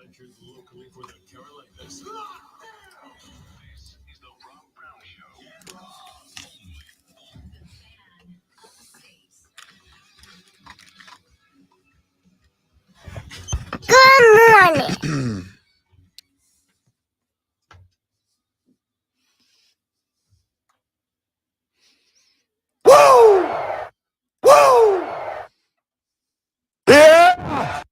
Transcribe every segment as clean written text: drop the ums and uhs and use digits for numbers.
locally for the Carolinas. This is the Rob Brown Show. Good morning. Woo! Woo! Yeah!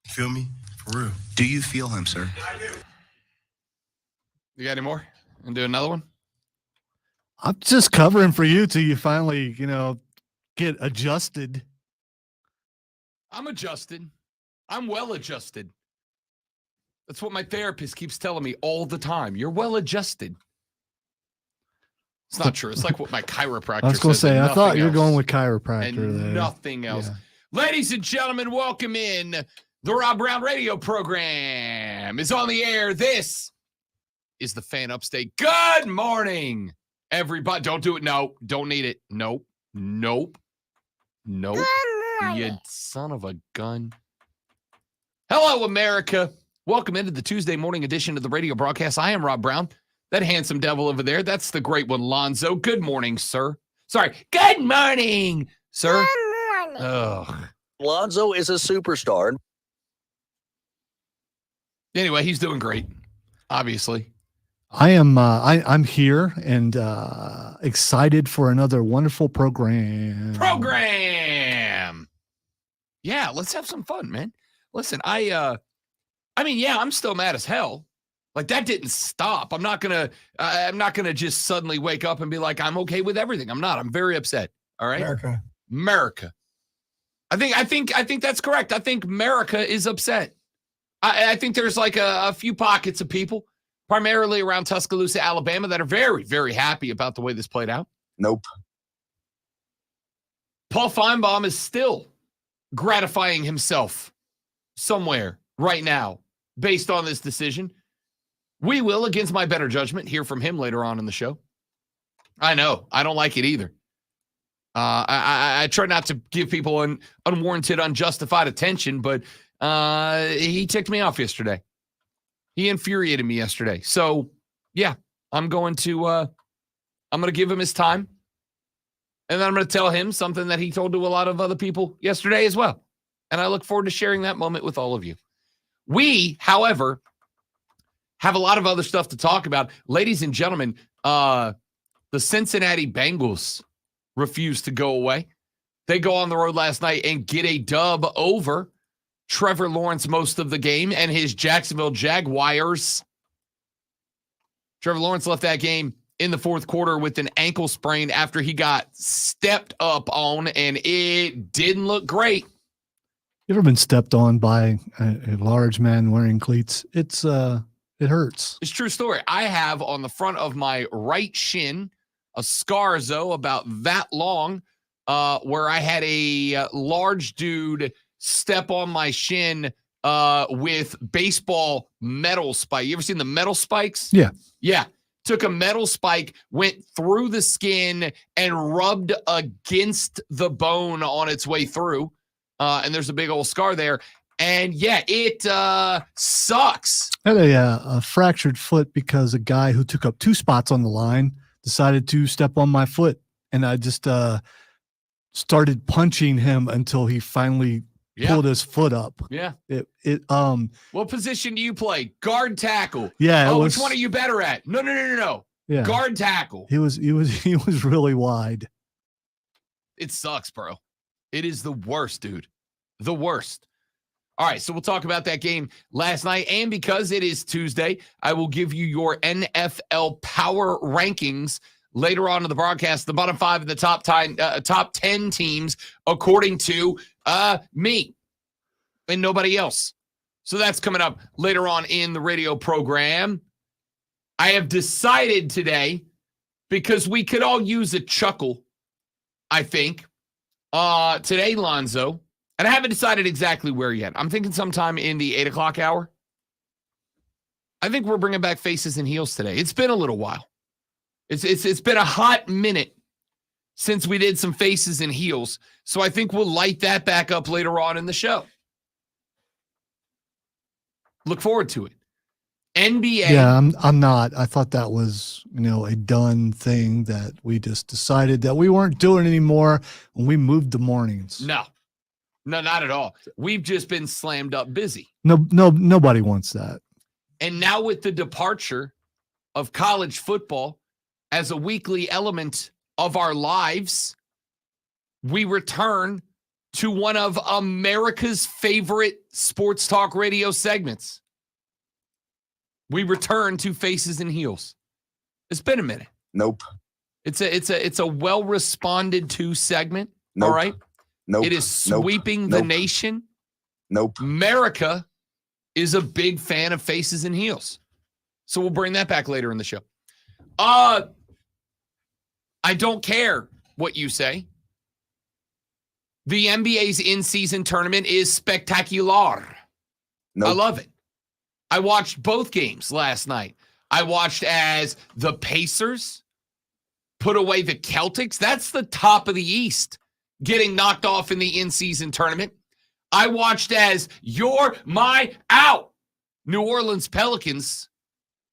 Feel me? For real. Do you feel him, sir? I do. You got any more? And do another one? I'm just covering for you till you finally, get adjusted. I'm adjusted. I'm well adjusted. That's what my therapist keeps telling me all the time. You're well adjusted. It's not true. It's like what my chiropractor says. I was going to say, I thought you were going with chiropractor and there. Nothing else. Yeah. Ladies and gentlemen, welcome in. The Rob Brown radio program is on the air. This is the Fan Upstate. Good morning, everybody. Don't do it. No, don't need it. Nope. You son of a gun. Hello, America. Welcome into the Tuesday morning edition of the radio broadcast. I am Rob Brown. That handsome devil over there, that's the great one, Lonzo. Good morning, sir. Sorry. Good morning, sir. Good morning. Ugh. Lonzo is a superstar. Anyway, he's doing great, obviously. I am. I'm here and excited for another wonderful program. Yeah, let's have some fun, man. Listen, I'm still mad as hell. Like, that didn't stop. I'm not gonna just suddenly wake up and be like, I'm okay with everything. I'm not. I'm very upset. All right, America. I think that's correct. I think America is upset. I think there's like a few pockets of people, primarily around Tuscaloosa, Alabama, that are very, very happy about the way this played out. Nope. Paul Feinbaum is still gratifying himself somewhere right now based on this decision. We will, against my better judgment, hear from him later on in the show. I know. I don't like it either. I try not to give people unwarranted, unjustified attention, but he ticked me off yesterday. He infuriated me yesterday. So, yeah, I'm going to give him his time. And then I'm going to tell him something that he told to a lot of other people yesterday as well. And I look forward to sharing that moment with all of you. We, however, have a lot of other stuff to talk about. Ladies and gentlemen, the Cincinnati Bengals refuse to go away. They go on the road last night and get a dub over Trevor Lawrence most of the game and his Jacksonville Jaguars. Trevor Lawrence left that game in the fourth quarter with an ankle sprain after he got stepped up on, and it didn't look great. You ever been stepped on by a large man wearing cleats? It hurts. It's a true story. I have on the front of my right shin a scarzo about that long where I had a large dude step on my shin with baseball metal spike. You ever seen the metal spikes? Yeah. Yeah. Took a metal spike, went through the skin, and rubbed against the bone on its way through. And there's a big old scar there. And, yeah, it sucks. I had a fractured foot because a guy who took up 2 spots on the line decided to step on my foot. And I just started punching him until he finally pulled his foot up. Yeah. What position do you play? Guard, tackle. Yeah. Which one are you better at? No. Yeah. Guard, tackle. He was really wide. It sucks, bro. It is the worst, dude. The worst. All right, so we'll talk about that game last night. And because it is Tuesday, I will give you your NFL Power Rankings later on in the broadcast, the bottom 5 of the top 10 teams, according to me and nobody else. So that's coming up later on in the radio program. I have decided today, because we could all use a chuckle, I think, today, Lonzo, and I haven't decided exactly where yet. I'm thinking sometime in the 8 o'clock hour. I think we're bringing back Faces and Heels today. It's been a little while. It's been a hot minute since we did some Faces and Heels. So I think we'll light that back up later on in the show. Look forward to it. NBA. Yeah, I'm not. I thought that was, a done thing that we just decided that we weren't doing anymore when we moved the mornings. No, not at all. We've just been slammed up busy. No, nobody wants that. And now with the departure of college football as a weekly element of our lives, we return to one of America's favorite sports talk radio segments. We return to Faces and Heels. It's been a minute. Nope. It's a well responded to segment. Nope. All right. Nope. It is sweeping the nation. Nope. America is a big fan of Faces and Heels. So we'll bring that back later in the show. I don't care what you say. The NBA's in-season tournament is spectacular. Nope. I love it. I watched both games last night. I watched as the Pacers put away the Celtics. That's the top of the East getting knocked off in the in-season tournament. I watched as New Orleans Pelicans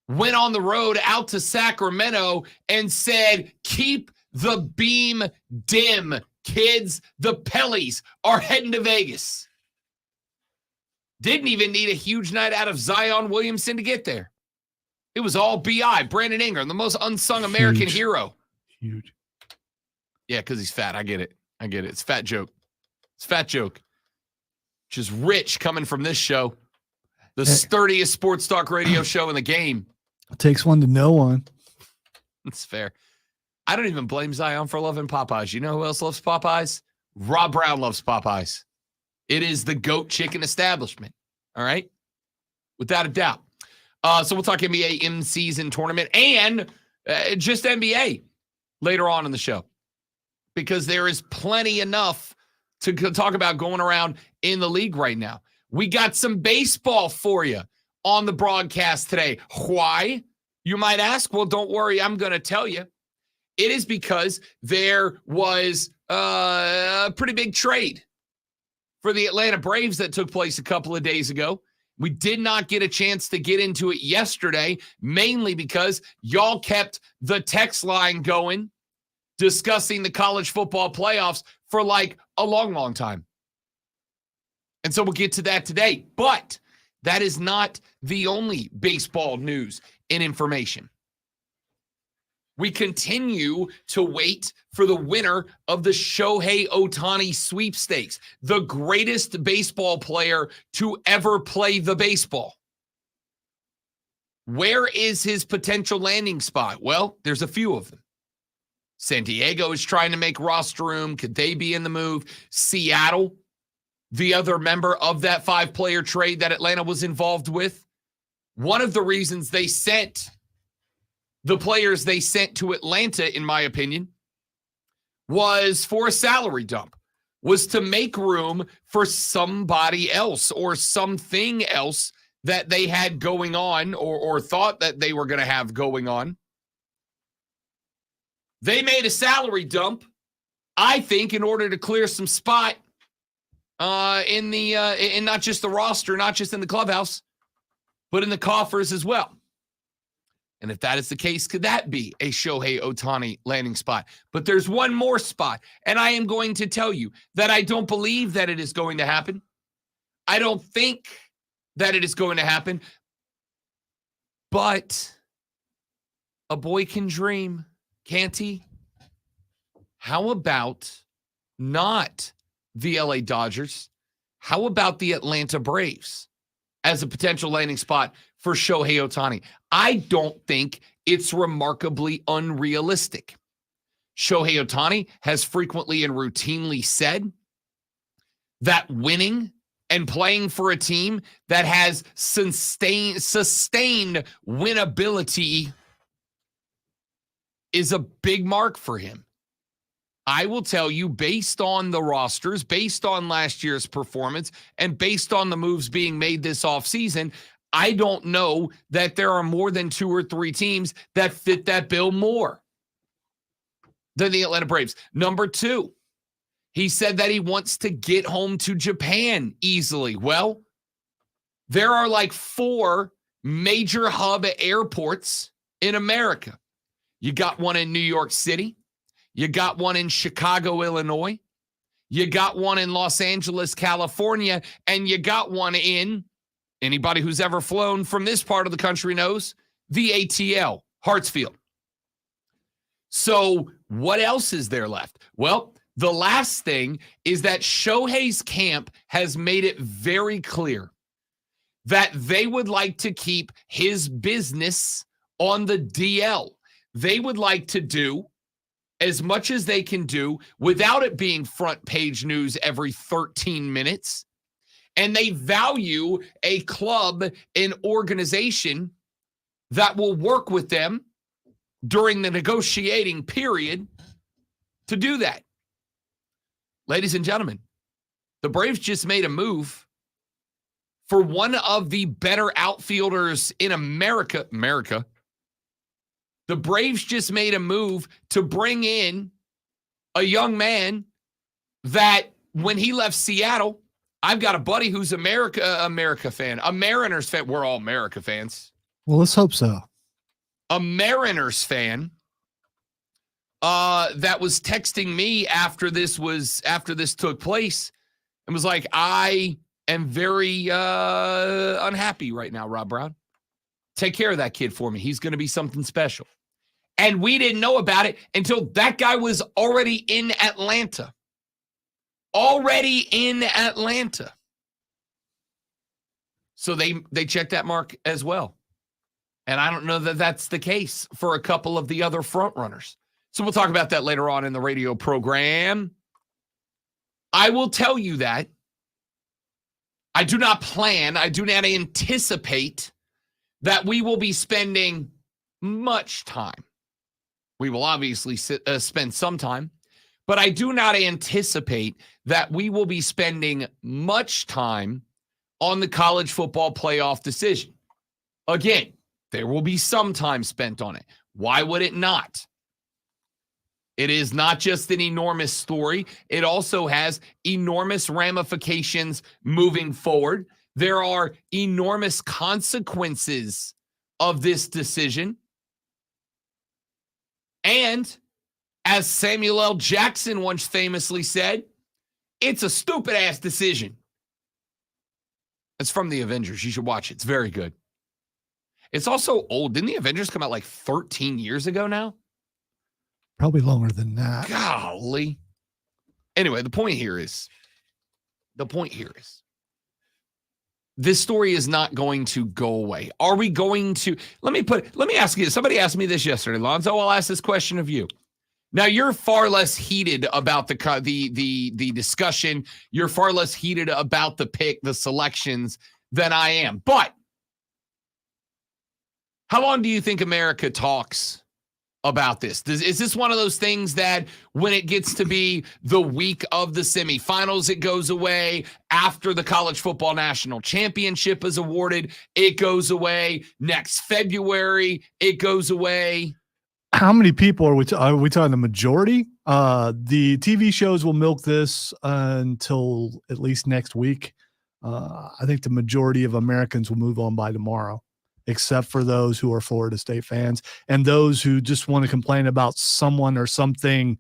went on the road out to Sacramento and said, keep the beam dim, kids. The Pellies are heading to Vegas. Didn't even need a huge night out of Zion Williamson to get there. It was all B.I., Brandon Ingram, the most unsung American hero. Huge. Yeah, because he's fat. I get it. It's a fat joke. Which is rich coming from this show. The sturdiest sports talk radio show in the game. It takes one to know one. That's fair. I don't even blame Zion for loving Popeyes. You know who else loves Popeyes? Rob Brown loves Popeyes. It is the GOAT chicken establishment. All right? Without a doubt. So we'll talk NBA in-season tournament and just NBA later on in the show. Because there is plenty enough to talk about going around in the league right now. We got some baseball for you on the broadcast today. Why? You might ask. Well, don't worry. I'm going to tell you. It is because there was a pretty big trade for the Atlanta Braves that took place a couple of days ago. We did not get a chance to get into it yesterday, mainly because y'all kept the text line going, discussing the college football playoffs for like a long, long time. And so we'll get to that today. But that is not the only baseball news and information. We continue to wait for the winner of the Shohei Ohtani sweepstakes, the greatest baseball player to ever play the baseball. Where is his potential landing spot? Well, there's a few of them. San Diego is trying to make roster room. Could they be in the move? Seattle, the other member of that 5-player trade that Atlanta was involved with. One of the reasons they sent the players they sent to Atlanta, in my opinion, was for a salary dump, was to make room for somebody else or something else that they had going on or thought that they were going to have going on. They made a salary dump, I think, in order to clear some spot in not just the roster, not just in the clubhouse, but in the coffers as well. And if that is the case, could that be a Shohei Ohtani landing spot? But there's one more spot, and I am going to tell you that I don't believe that it is going to happen. I don't think that it is going to happen. But a boy can dream, can't he? How about not the LA Dodgers? How about the Atlanta Braves as a potential landing spot for Shohei Ohtani? I don't think it's remarkably unrealistic. Shohei Ohtani has frequently and routinely said that winning and playing for a team that has sustained winnability is a big mark for him. I will tell you, based on the rosters, based on last year's performance, and based on the moves being made this offseason, I don't know that there are more than 2 or 3 teams that fit that bill more than the Atlanta Braves. Number 2, he said that he wants to get home to Japan easily. Well, There are like 4 major hub airports in America. You got one in New York City. You got one in Chicago, Illinois. You got one in Los Angeles, California. And you got one in, anybody who's ever flown from this part of the country knows, the ATL, Hartsfield. So what else is there left? Well, the last thing is that Shohei's camp has made it very clear that they would like to keep his business on the DL. They would like to do as much as they can do without it being front page news every 13 minutes. And they value a club, an organization that will work with them during the negotiating period to do that. Ladies and gentlemen, the Braves just made a move for one of the better outfielders in America. The Braves just made a move to bring in a young man that when he left Seattle, I've got a buddy who's America fan, a Mariners fan. We're all America fans. Well, let's hope so. A Mariners fan that was texting me after this took place and was like, I am very unhappy right now, Rob Brown. Take care of that kid for me. He's going to be something special. And we didn't know about it until that guy was already in Atlanta. So they checked that mark as well. And I don't know that that's the case for a couple of the other front runners. So we'll talk about that later on in the radio program. I will tell you that I do not anticipate that we will be spending much time. We will obviously spend some time, but I do not anticipate that we will be spending much time on the college football playoff decision. Again, there will be some time spent on it. Why would it not? It is not just an enormous story. It also has enormous ramifications moving forward. There are enormous consequences of this decision. And as Samuel L. Jackson once famously said, it's a stupid-ass decision. It's from the Avengers. You should watch it. It's very good. It's also old. Didn't the Avengers come out like 13 years ago now? Probably longer than that. Golly. Anyway, the point here is this story is not going to go away. Are we going to, let me ask you, somebody asked me this yesterday, Lonzo, I'll ask this question of you. Now, you're far less heated about the discussion. You're far less heated about the pick, the selections than I am. But how long do you think America talks about this? Is this one of those things that when it gets to be the week of the semifinals, it goes away? After the college football national championship is awarded, it goes away. Next February, it goes away. How many people are we talking the majority? The TV shows will milk this until at least next week. I think the majority of Americans will move on by tomorrow, except for those who are Florida State fans and those who just want to complain about someone or something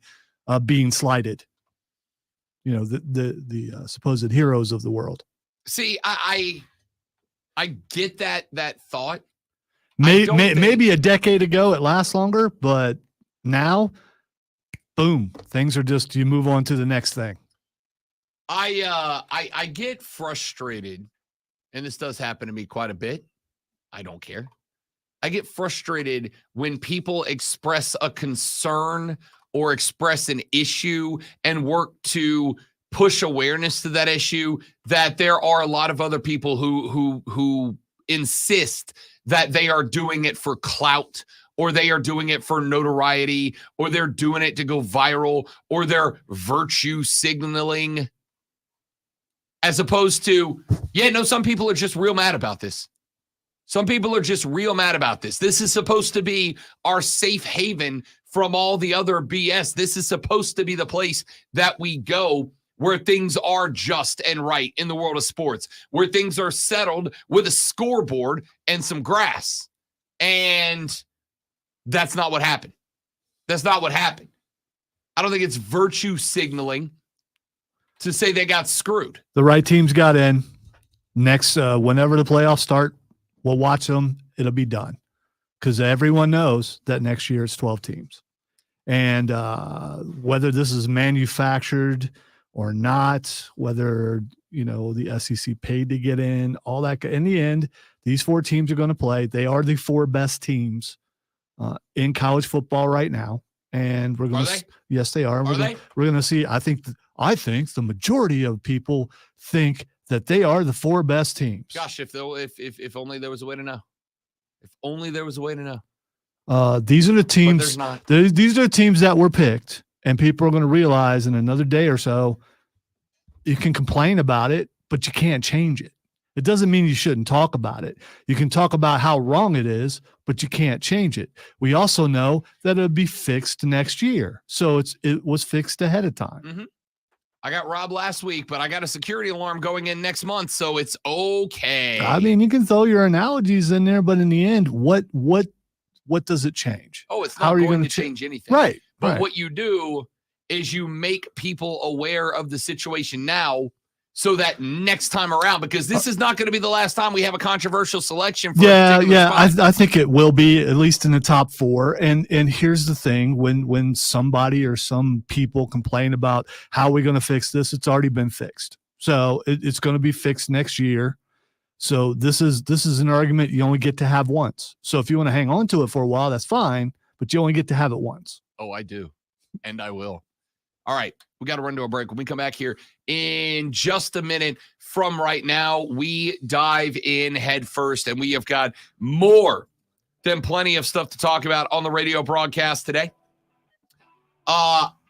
being slighted. You know, the supposed heroes of the world. See, I get that thought. Maybe a decade ago it lasts longer, but now, boom, things are just, you move on to the next thing. I get frustrated, and this does happen to me quite a bit. I don't care. I get frustrated when people express a concern or express an issue and work to push awareness to that issue, that there are a lot of other people who insist that they are doing it for clout, or they are doing it for notoriety, or they're doing it to go viral, or they're virtue signaling, as opposed to, some people are just real mad about this. Some people are just real mad about this. This is supposed to be our safe haven from all the other BS. This is supposed to be the place that we go where things are just and right in the world of sports, where things are settled with a scoreboard and some grass. And that's not what happened. That's not what happened. I don't think it's virtue signaling to say they got screwed. The right teams got in. Next, whenever the playoffs start, we'll watch them. It'll be done. Because everyone knows that next year it's 12 teams. And whether this is manufactured or not, whether, the SEC paid to get in, all that. In the end, these 4 teams are going to play. They are the 4 best teams in college football right now. And we're going to – yes, they are. We're going to see – I think the majority of people think that they are the 4 best teams. Gosh, if only there was a way to know. If only there was a way to know. These are the teams. But there's not. These are the teams that were picked, and people are going to realize in another day or so, you can complain about it, but you can't change it. It doesn't mean you shouldn't talk about it. You can talk about how wrong it is, but you can't change it. We also know that it'll be fixed next year. So it was fixed ahead of time. Mm-hmm. I got robbed last week, but I got a security alarm going in next month, so it's okay. I mean, you can throw your analogies in there, but in the end, what does it change? Oh, it's not going to change anything. Right. But what you do is you make people aware of the situation now so that next time around, because this is not going to be the last time we have a controversial selection. For I think it will be, at least in the top 4. And here's the thing, when somebody or some people complain about how we're going to fix this, it's already been fixed. So it's going to be fixed next year. So this is an argument you only get to have once. So if you want to hang on to it for a while, that's fine, but you only get to have it once. Oh, I do. And I will. All right. We got to run to a break. When we come back here in just a minute from right now, we dive in head first, and we have got more than plenty of stuff to talk about on the radio broadcast today.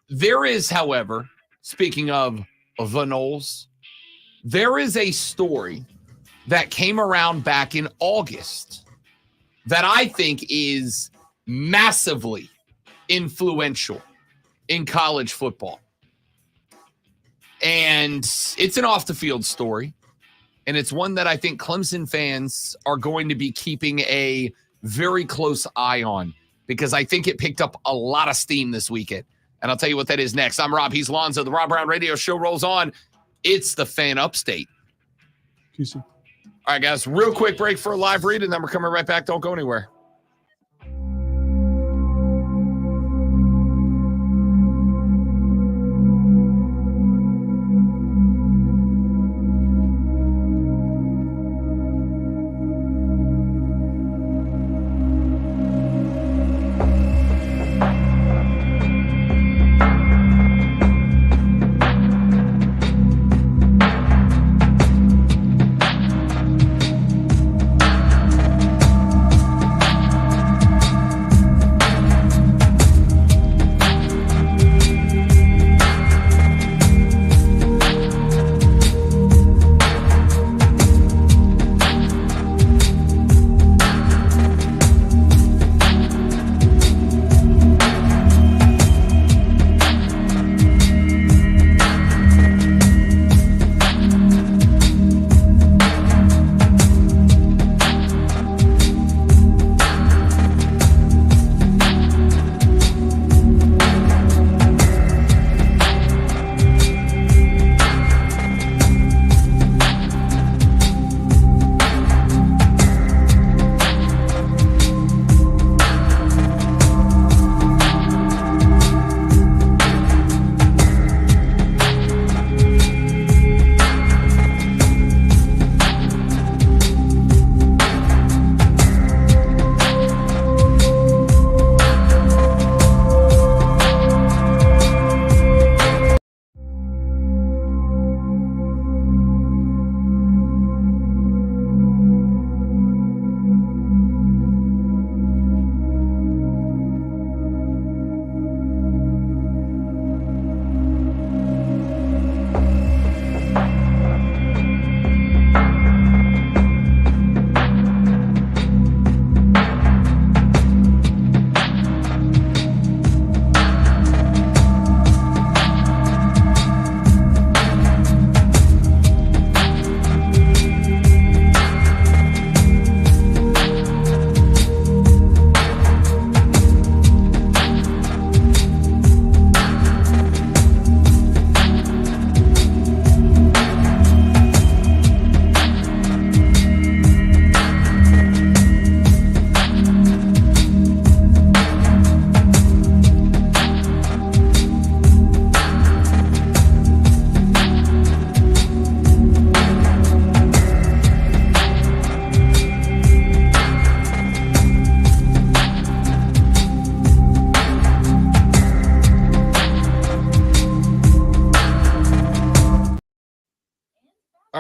There is, however, speaking of the Noles, there is a story that came around back in August that I think is massively influential in college football. And it's an off-the-field story, and it's one that I think Clemson fans are going to be keeping a very close eye on, because I think it picked up a lot of steam this weekend. And I'll tell you what that is next. I'm Rob. He's Lonzo. The Rob Brown Radio Show rolls on. It's the Fan Upstate. QC. All right, guys, real quick break for a live read, and then we're coming right back. Don't go anywhere.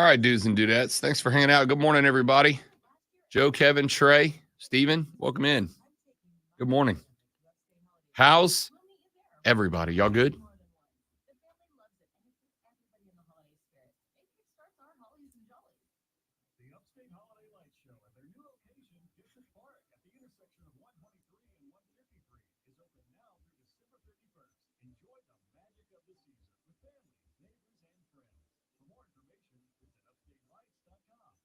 right, dudes and dudettes. Thanks for hanging out. Good morning, everybody. Joe, Kevin, Trey, Steven, welcome in. Good morning. How's everybody? Y'all good? The Upstate Holiday Light Show at their new location, District Park, at the intersection of 123 and 153, is open now through December 31st. Enjoy the magic of the season with families, neighbors, and friends. For more information, visit upstatelights.com.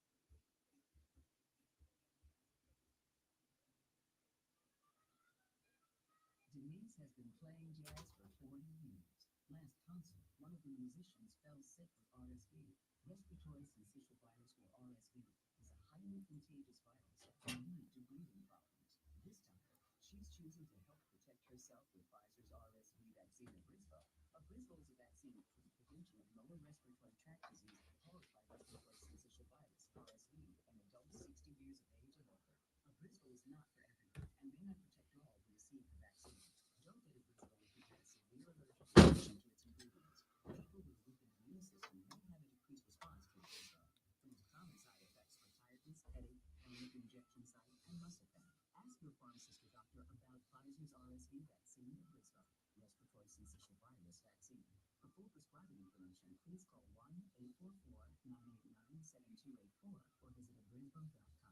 Denise has been playing jazz for 40 years. Last concert, one of the musicians fell sick with RSV. Respiratory syncytial virus, or RSV, is a highly contagious virus that can lead to breathing problems. This time, she's choosing to help protect herself with Pfizer's RSV vaccine, Abrysvo. Abrysvo is a vaccine for the prevention of lower respiratory tract disease caused by respiratory syncytial virus, RSV, in adults 60 years of age or older. Abrysvo is not for everyone and may not protect all who receive the vaccine. Don't get Abrysvo if you've had a severe allergic reaction to its ingredients. People with a weakened immune system may have a decreased response to Abrysvo. The most common side effects are tiredness, headache, pain, injection site, and muscle pain. Ask your pharmacist or doctor about Pfizer's RSV vaccine, Abrysvo, respiratory syncytial virus vaccine. For full prescribing information, please call 1-844-989-7284 or visit abrysvo.com.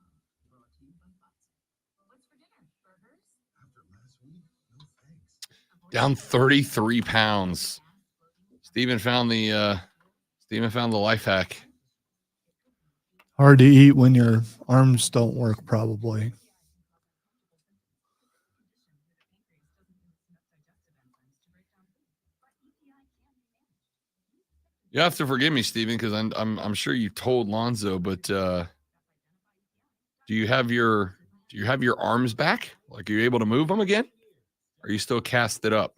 Brought to you by Pfizer. What's for dinner? Burgers? After last week, no thanks. Down 33 pounds. Steven found the life hack. Hard to eat when your arms don't work, probably. You have to forgive me, Steven, because I'm sure you told Lonzo, but do you have your arms back? Like, are you able to move them again? Or are you still casted up?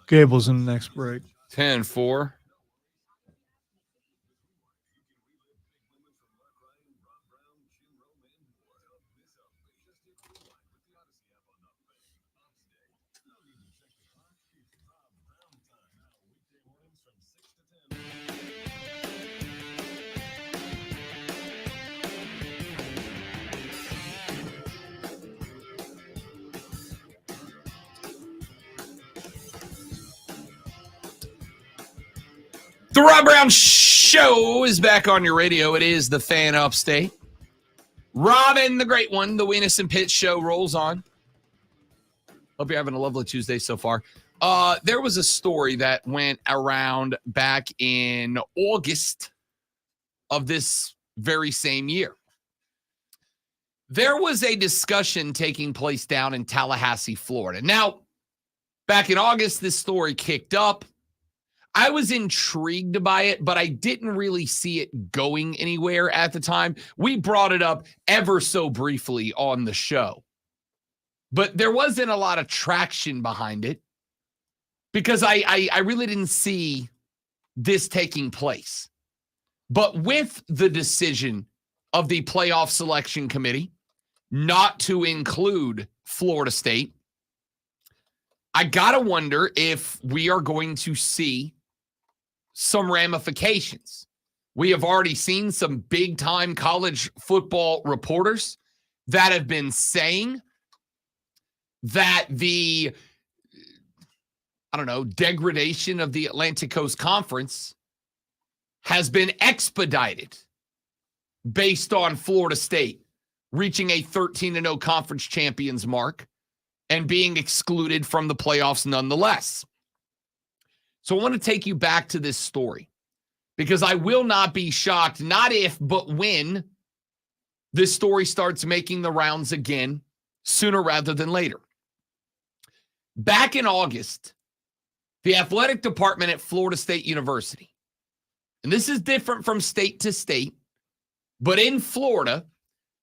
Gable's in the next break. 10-4. The Rob Brown Show is back on your radio. It is the Fan Upstate. Robin, the great one, the Weenus and Pitt Show rolls on. Hope you're having a lovely Tuesday so far. There was a story that went around back in August of this very same year. There was a discussion taking place down in Tallahassee, Florida. Now, back in August, this story kicked up. I was intrigued by it, but I didn't really see it going anywhere at the time. We brought it up ever so briefly on the show, but there wasn't a lot of traction behind it because I really didn't see this taking place. But with the decision of the playoff selection committee not to include Florida State, I gotta wonder if we are going to see some ramifications. We have already seen some big-time college football reporters that have been saying that the, degradation of the Atlantic Coast Conference has been expedited based on Florida State reaching a 13-0 conference champions mark and being excluded from the playoffs nonetheless. So I want to take you back to this story because I will not be shocked, not if, but when this story starts making the rounds again, sooner rather than later. Back in August, the athletic department at Florida State University, and this is different from state to state, but in Florida,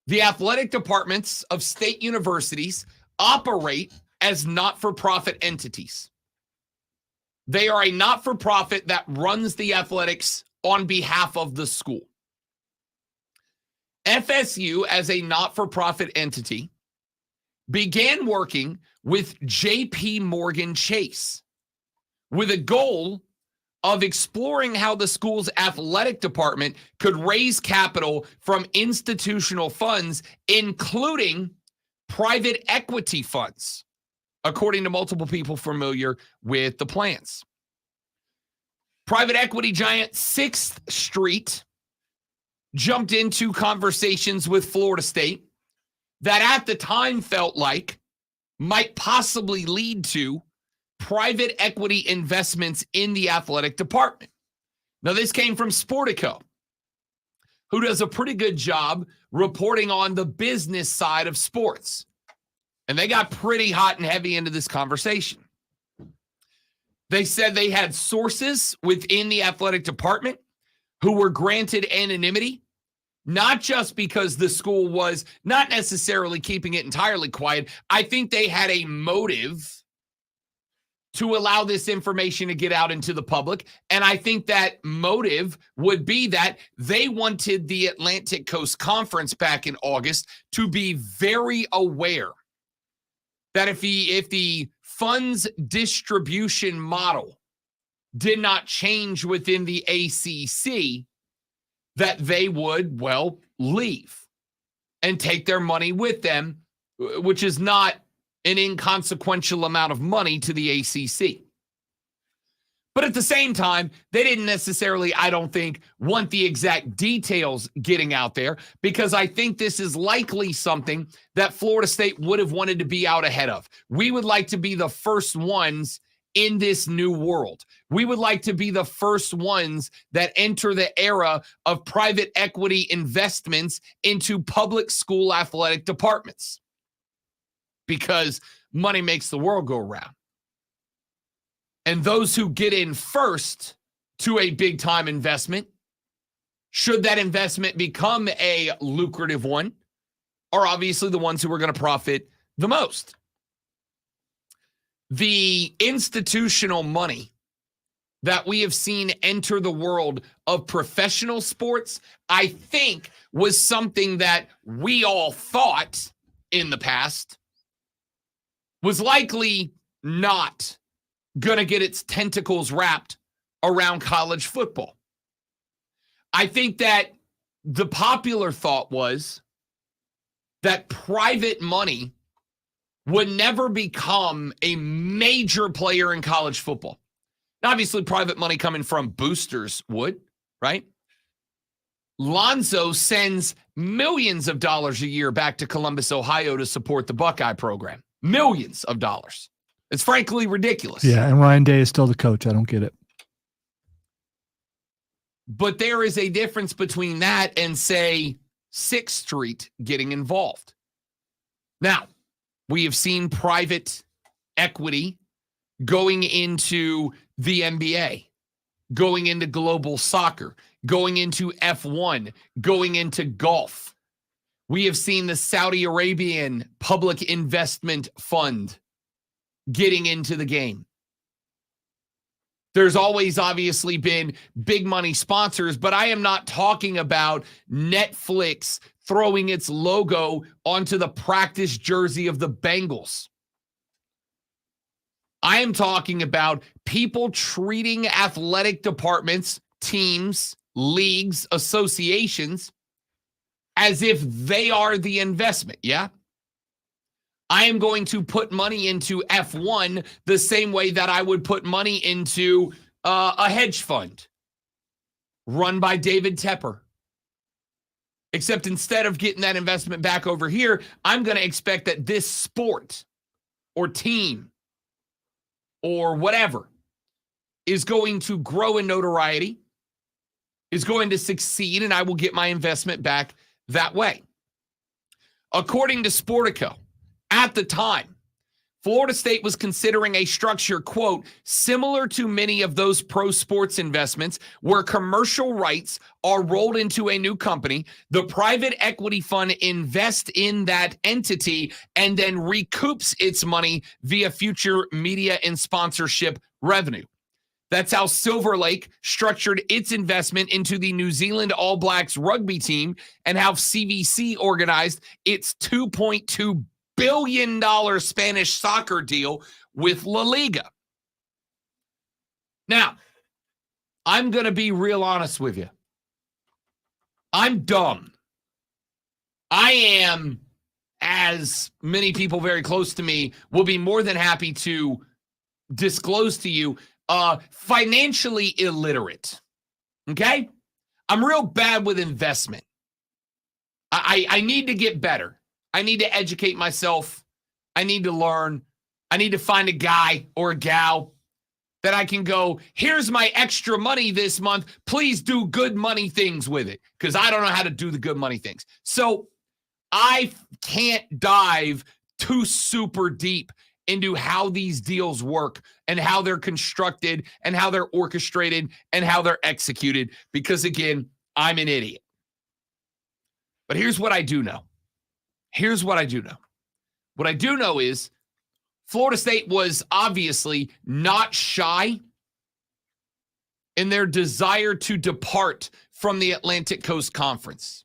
the athletic departments of state universities operate as not-for-profit entities. They are a not-for-profit that runs the athletics on behalf of the school. FSU, as a not-for-profit entity, began working with J.P. Morgan Chase with a goal of exploring how the school's athletic department could raise capital from institutional funds, including private equity funds, according to multiple people familiar with the plans. Private equity giant 6th Street jumped into conversations with Florida State that at the time felt like might possibly lead to private equity investments in the athletic department. Now, this came from Sportico, who does a pretty good job reporting on the business side of sports. And they got pretty hot and heavy into this conversation. They said they had sources within the athletic department who were granted anonymity, not just because the school was not necessarily keeping it entirely quiet. I think they had a motive to allow this information to get out into the public. And I think that motive would be that they wanted the Atlantic Coast Conference back in August to be very aware that if the funds distribution model did not change within the ACC, that they would, well, leave and take their money with them, which is not an inconsequential amount of money to the ACC. But at the same time, they didn't necessarily, I don't think, want the exact details getting out there, because I think this is likely something that Florida State would have wanted to be out ahead of. We would like to be the first ones in this new world. We would like to be the first ones that enter the era of private equity investments into public school athletic departments, because money makes the world go around. And those who get in first to a big-time investment, should that investment become a lucrative one, are obviously the ones who are going to profit the most. The institutional money that we have seen enter the world of professional sports, I think, was something that we all thought in the past was likely not going to get its tentacles wrapped around college football. I think that the popular thought was that private money would never become a major player in college football. Now, obviously, private money coming from boosters would, right? Lonzo sends millions of dollars a year back to Columbus, Ohio to support the Buckeye program. Millions of dollars. It's frankly ridiculous. Yeah, and Ryan Day is still the coach. I don't get it. But there is a difference between that and, say, 6th Street getting involved. Now, we have seen private equity going into the NBA, going into global soccer, going into F1, going into golf. We have seen the Saudi Arabian Public Investment Fund getting into the game. There's always obviously been big money sponsors, but I am not talking about Netflix throwing its logo onto the practice jersey of the Bengals. I am talking about people treating athletic departments, teams, leagues, associations as if they are the investment, yeah? I am going to put money into F1 the same way that I would put money into a hedge fund run by David Tepper. Except instead of getting that investment back over here, I'm going to expect that this sport or team or whatever is going to grow in notoriety, is going to succeed, and I will get my investment back that way. According to Sportico, at the time, Florida State was considering a structure, quote, similar to many of those pro sports investments where commercial rights are rolled into a new company, the private equity fund invests in that entity and then recoups its money via future media and sponsorship revenue. That's how Silver Lake structured its investment into the New Zealand All Blacks rugby team and how CVC organized its $2.2 billion Spanish soccer deal with La Liga. Now, I'm going to be real honest with you. I'm dumb. I am, as many people very close to me will be more than happy to disclose to you, financially illiterate. Okay? I'm real bad with investment. I need to get better. I need to educate myself. I need to learn. I need to find a guy or a gal that I can go, here's my extra money this month. Please do good money things with it, because I don't know how to do the good money things. So I can't dive too super deep into how these deals work and how they're constructed and how they're orchestrated and how they're executed, because, again, I'm an idiot. But here's what I do know. What I do know is Florida State was obviously not shy in their desire to depart from the Atlantic Coast Conference.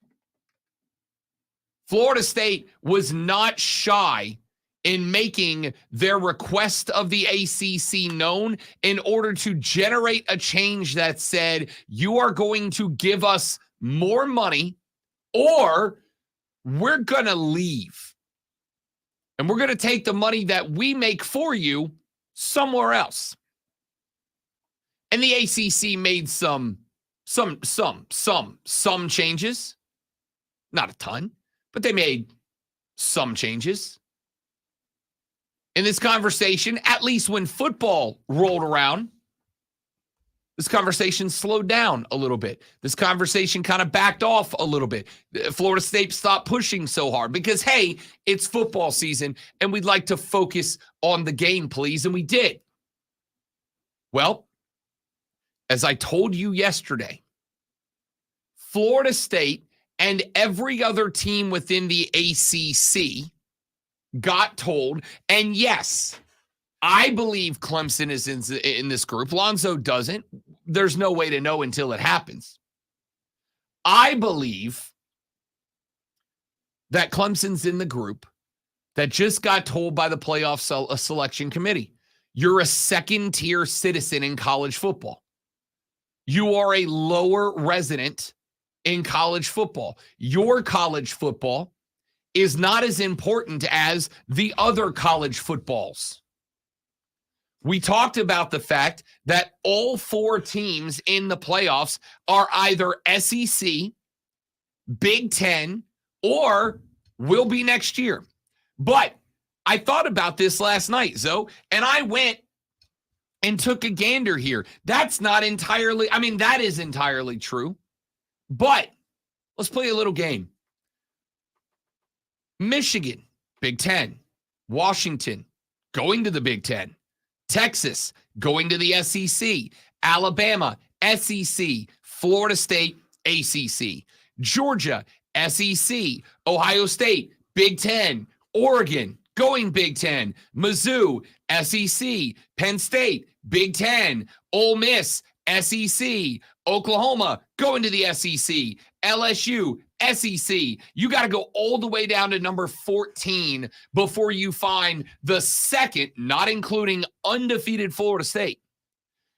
Florida State was not shy in making their request of the ACC known in order to generate a change that said, you are going to give us more money or we're going to leave. And we're going to take the money that we make for you somewhere else. And the ACC made some changes. Not a ton, but they made some changes. In this conversation, at least when football rolled around, this conversation slowed down a little bit. This conversation kind of backed off a little bit. Florida State stopped pushing so hard because, hey, it's football season and we'd like to focus on the game, please. And we did. Well, as I told you yesterday, Florida State and every other team within the ACC got told, and yes, I believe Clemson is in this group. Lonzo doesn't. There's no way to know until it happens. I believe that Clemson's in the group that just got told by the playoff selection committee, you're a second-tier citizen in college football. You are a lower resident in college football. Your college football is not as important as the other college footballs. We talked about the fact that all four teams in the playoffs are either SEC, Big Ten, or will be next year. But I thought about this last night, Zoe, and I went and took a gander here. That's not entirely, that is entirely true. But let's play a little game. Michigan, Big Ten. Washington, going to the Big Ten. Texas, going to the SEC. Alabama, SEC. Florida State, ACC. Georgia, SEC. Ohio State, Big Ten. Oregon, going Big Ten. Mizzou, SEC. Penn State, Big Ten. Ole Miss, SEC. Oklahoma, going to the SEC. LSU, SEC. You got to go all the way down to number 14 before you find the second, not including undefeated Florida State,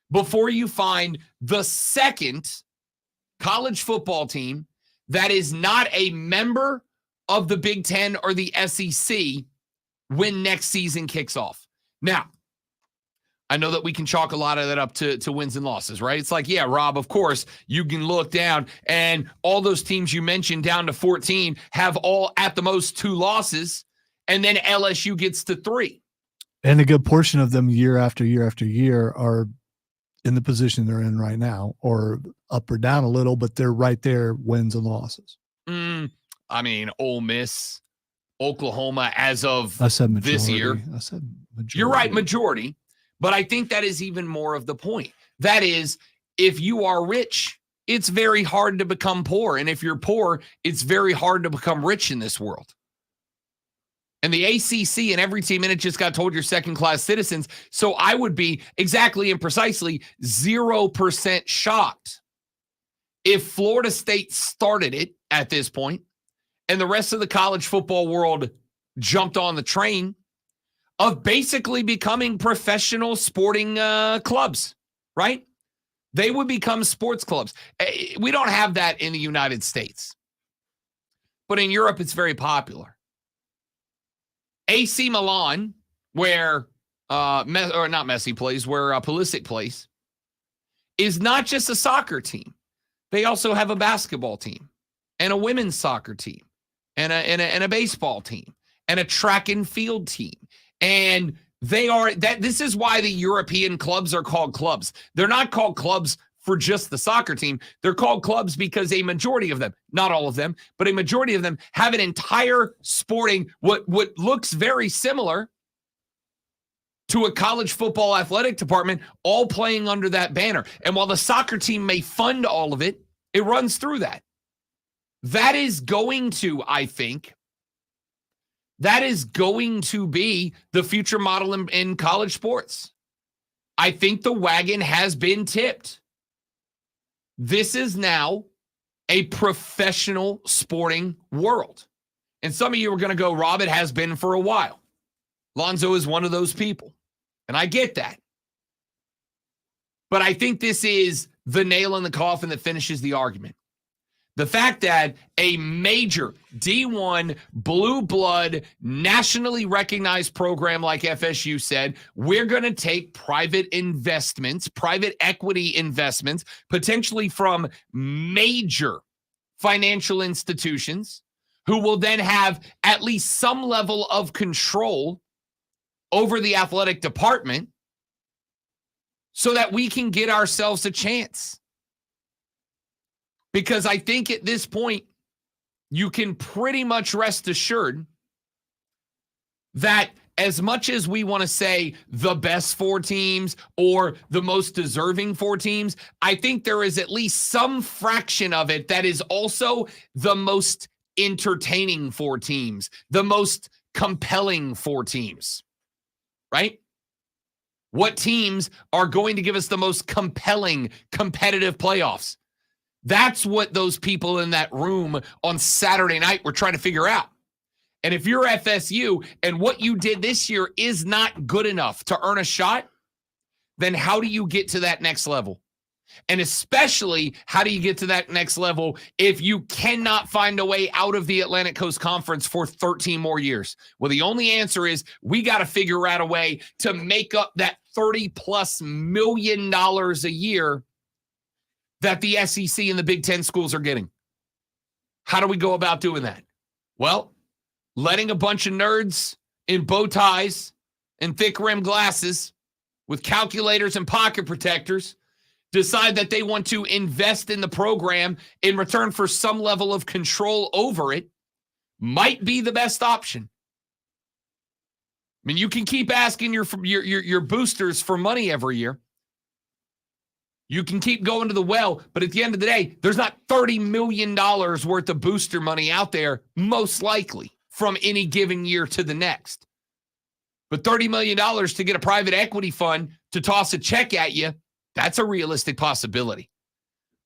before you find the second college football team that is not a member of the Big Ten or the SEC when next season kicks off. Now, I know that we can chalk a lot of that up to wins and losses, right? It's like, yeah, Rob, of course, you can look down and all those teams you mentioned down to 14 have all at the most 2 losses, and then LSU gets to 3. And a good portion of them year after year after year are in the position they're in right now, or up or down a little, but they're right there, wins and losses. Ole Miss, Oklahoma, as of I said majority. This year. I said majority. You're right, majority. But I think that is even more of the point. That is, if you are rich, it's very hard to become poor. And if you're poor, it's very hard to become rich in this world. And the ACC and every team in it just got told you're second-class citizens. So I would be exactly and precisely 0% shocked if Florida State started it at this point and the rest of the college football world jumped on the train of basically becoming professional sporting clubs, right? They would become sports clubs. We don't have that in the United States. But in Europe, it's very popular. AC Milan, where not Messi plays, where Pulisic plays, is not just a soccer team. They also have a basketball team and a women's soccer team and a baseball team and a track and field team. And this is why the European clubs are called clubs. They're not called clubs for just the soccer team. They're called clubs because a majority of them, not all of them, but a majority of them have an entire sporting, what looks very similar to a college football athletic department, all playing under that banner. And while the soccer team may fund all of it, it runs through that. That is going to, I think, that is going to be the future model in college sports. I think the wagon has been tipped. This is now a professional sporting world. And some of you are going to go, Rob, it has been for a while. Lonzo is one of those people. And I get that. But I think this is the nail in the coffin that finishes the argument. The fact that a major D1 blue blood nationally recognized program like FSU said, we're going to take private investments, private equity investments, potentially from major financial institutions who will then have at least some level of control over the athletic department so that we can get ourselves a chance. Because I think at this point, you can pretty much rest assured that as much as we want to say the best 4 teams or the most deserving 4 teams, I think there is at least some fraction of it that is also the most entertaining 4 teams, the most compelling 4 teams, right? What teams are going to give us the most compelling, competitive playoffs? That's what those people in that room on Saturday night were trying to figure out. And if you're FSU and what you did this year is not good enough to earn a shot, then how do you get to that next level? And especially, how do you get to that next level if you cannot find a way out of the Atlantic Coast Conference for 13 more years? Well, the only answer is we got to figure out a way to make up that $30+ million a year that the SEC and the Big Ten schools are getting. How do we go about doing that? Well, letting a bunch of nerds in bow ties and thick rim glasses with calculators and pocket protectors decide that they want to invest in the program in return for some level of control over it might be the best option. I mean, you can keep asking your boosters for money every year. You can keep going to the well, but at the end of the day, there's not $30 million worth of booster money out there, most likely, from any given year to the next. But $30 million to get a private equity fund to toss a check at you, that's a realistic possibility.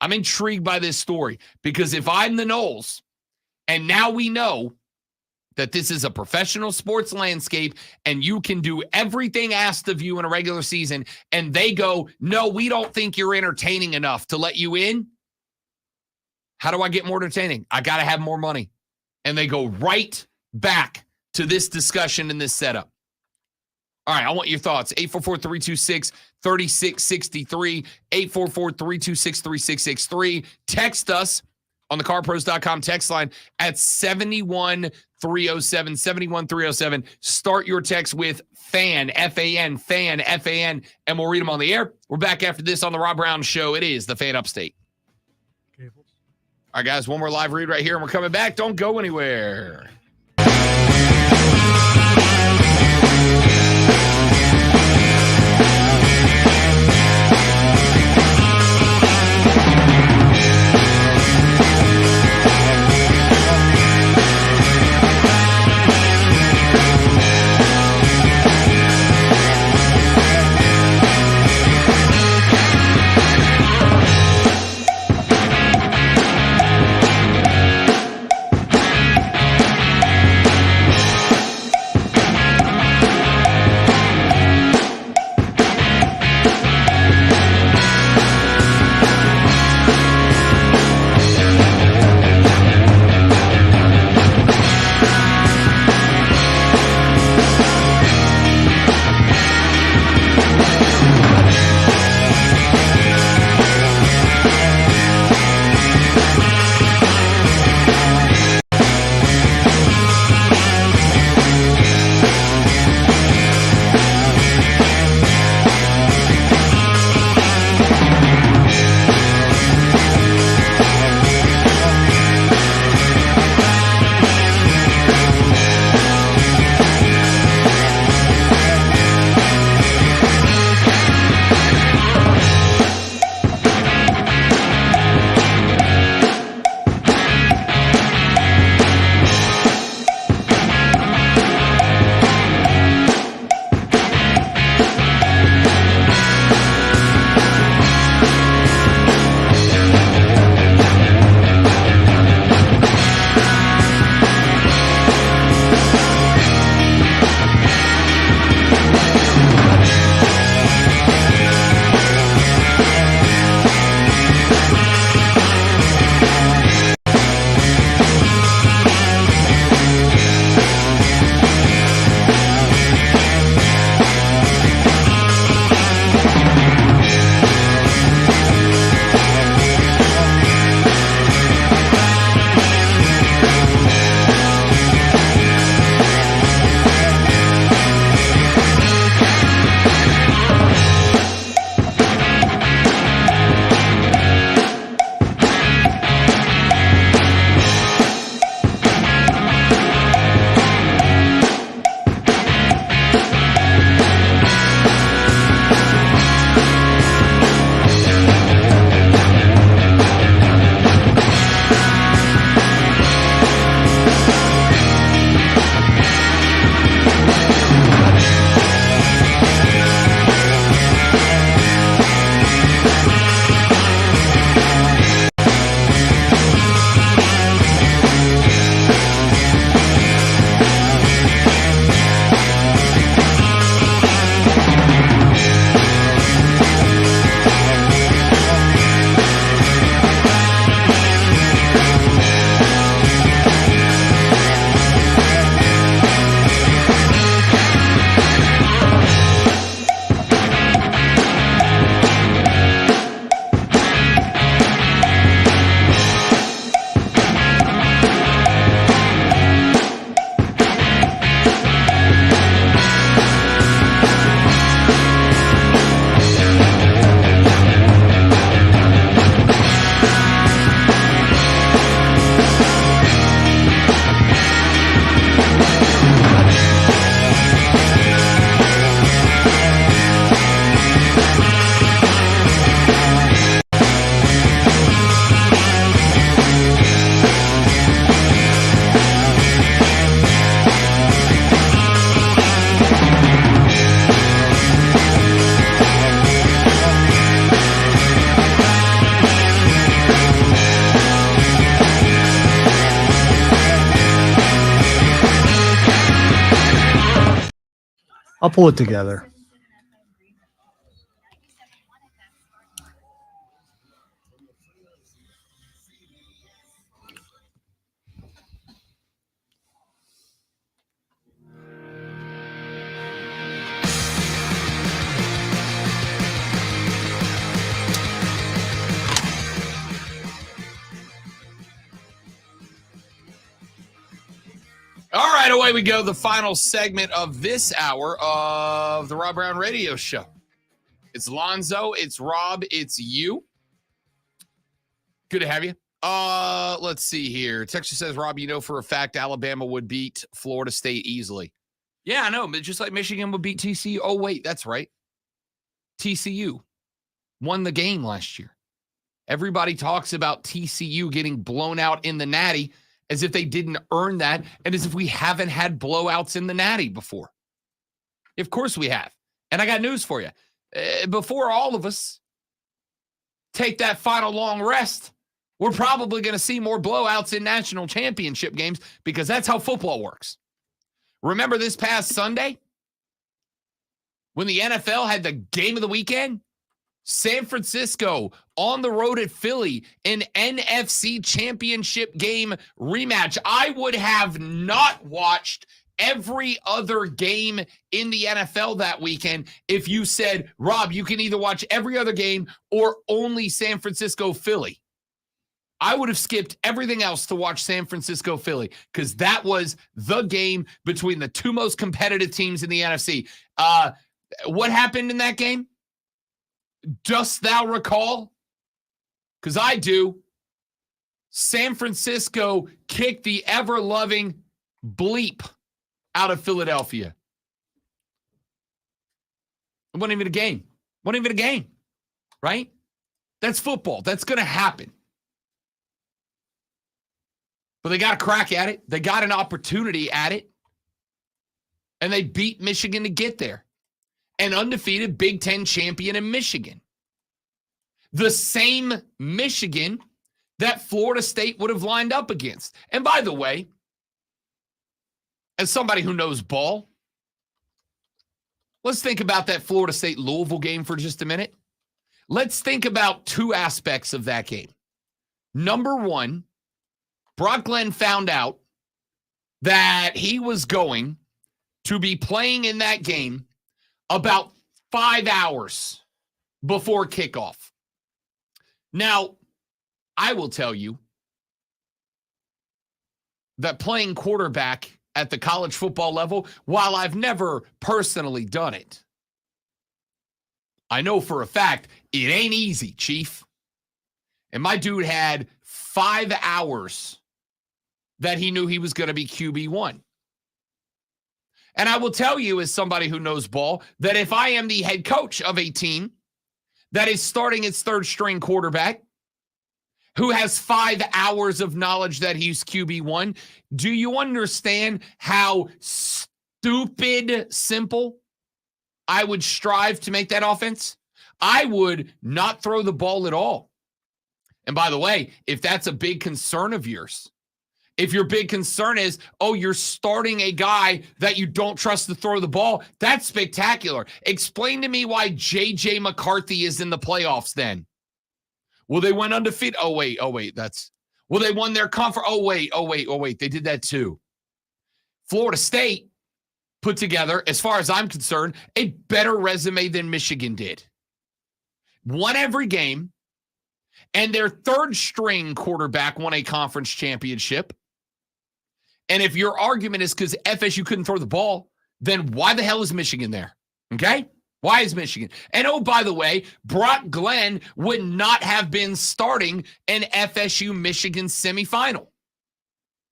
I'm intrigued by this story because if I'm the Noles, and now we know that this is a professional sports landscape and you can do everything asked of you in a regular season, and they go, no, we don't think you're entertaining enough to let you in. How do I get more entertaining? I got to have more money. And they go right back to this discussion and this setup. All right, I want your thoughts. 844-326-3663, 844-326-3663. Text us on the carpros.com text line at 71307, 71307. Start your text with FAN, F-A-N, FAN, F-A-N, and we'll read them on the air. We're back after this on the Rob Brown Show. It is the Fan Upstate. All right, guys, one more live read right here, and we're coming back. Don't go anywhere. I'll pull it together. All right, away we go. The final segment of this hour of the Rob Brown Radio Show. It's Lonzo, it's Rob, it's you. Good to have you. Let's see here. Texas says, Rob, you know for a fact Alabama would beat Florida State easily. Yeah, I know, but just like Michigan would beat TCU. Oh, wait, that's right. TCU won the game last year. Everybody talks about TCU getting blown out in the Natty as if they didn't earn that and as if we haven't had blowouts in the Natty before. Of course we have. And I got news for you. Before all of us take that final long rest, we're probably going to see more blowouts in national championship games because that's how football works. Remember this past Sunday when the NFL had the game of the weekend? San Francisco on the road at Philly, an NFC championship game rematch. I would have not watched every other game in the NFL that weekend if you said, Rob, you can either watch every other game or only San Francisco Philly. I would have skipped everything else to watch San Francisco Philly because that was the game between the two most competitive teams in the NFC. What happened in that game? Dost thou recall? Because I do. San Francisco kicked the ever-loving bleep out of Philadelphia. It wasn't even a game. Wasn't even a game, right? That's football. That's going to happen. But they got a crack at it. They got an opportunity at it. And they beat Michigan to get there. An undefeated Big Ten champion in Michigan. The same Michigan that Florida State would have lined up against. And by the way, as somebody who knows ball, let's think about that Florida State-Louisville game for just a minute. Let's think about two aspects of that game. Number one, Brock Glenn found out that he was going to be playing in that game about 5 hours before kickoff. Now, I will tell you that playing quarterback at the college football level, while I've never personally done it, I know for a fact it ain't easy, Chief. And my dude had 5 hours that he knew he was going to be QB1. And I will tell you, as somebody who knows ball, that if I am the head coach of a team that is starting its third string quarterback, who has 5 hours of knowledge that he's QB1, do you understand how stupid simple I would strive to make that offense? I would not throw the ball at all. And by the way, if that's a big concern of yours, if your big concern is, oh, you're starting a guy that you don't trust to throw the ball, that's spectacular. Explain to me why J.J. McCarthy is in the playoffs then. Well, they went undefeated. Oh, wait. Well, they won their conference. Oh, wait. They did that too. Florida State put together, as far as I'm concerned, a better resume than Michigan did. Won every game, and their third string quarterback won a conference championship. And if your argument is because FSU couldn't throw the ball, then why the hell is Michigan there? Okay? Why is Michigan? And oh, by the way, Brock Glenn would not have been starting an FSU-Michigan semifinal.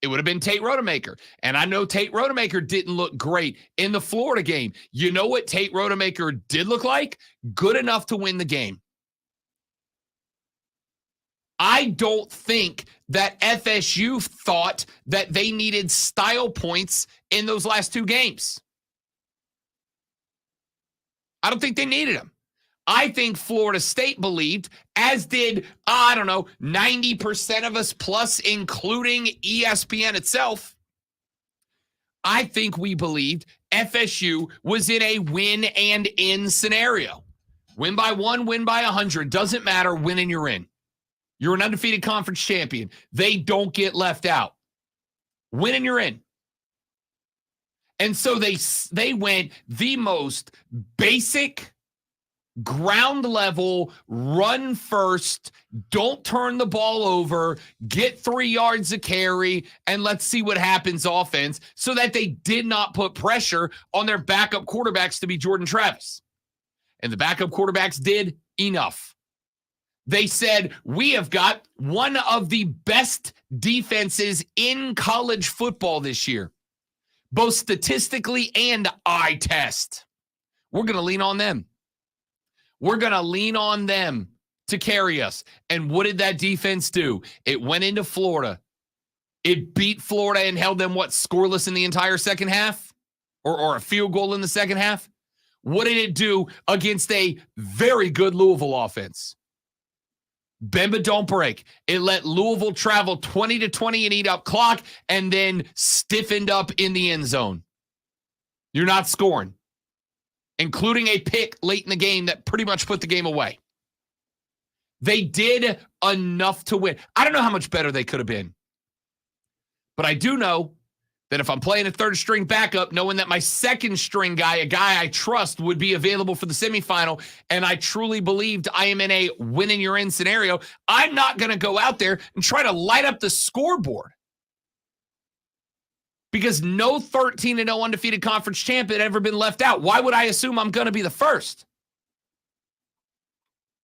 It would have been Tate Rodemaker. And I know Tate Rodemaker didn't look great in the Florida game. You know what Tate Rodemaker did look like? Good enough to win the game. I don't think that FSU thought that they needed style points in those last two games. I don't think they needed them. I think Florida State believed, as did, 90% of us plus, including ESPN itself. I think we believed FSU was in a win and in scenario. Win by 1, win by 100. Doesn't matter. Win and you're in. You're an undefeated conference champion. They don't get left out. Win and you're in. And so they went the most basic, ground level, run first, don't turn the ball over, get 3 yards a carry, and let's see what happens offense, so that they did not put pressure on their backup quarterbacks to be Jordan Travis. And the backup quarterbacks did enough. They said, we have got one of the best defenses in college football this year, both statistically and eye test. We're going to lean on them. We're going to lean on them to carry us. And what did that defense do? It went into Florida. It beat Florida and held them, scoreless in the entire second half? Or a field goal in the second half? What did it do against a very good Louisville offense? Bend but don't break. It let Louisville travel 20-20 and eat up clock, and then stiffened up in the end zone. You're not scoring, including a pick late in the game that pretty much put the game away. They did enough to win. I don't know how much better they could have been, but I do know that if I'm playing a third string backup, knowing that my second string guy, a guy I trust, would be available for the semifinal, and I truly believed I am in a win and you're in scenario, I'm not going to go out there and try to light up the scoreboard. Because no 13-0 undefeated conference champ had ever been left out. Why would I assume I'm going to be the first?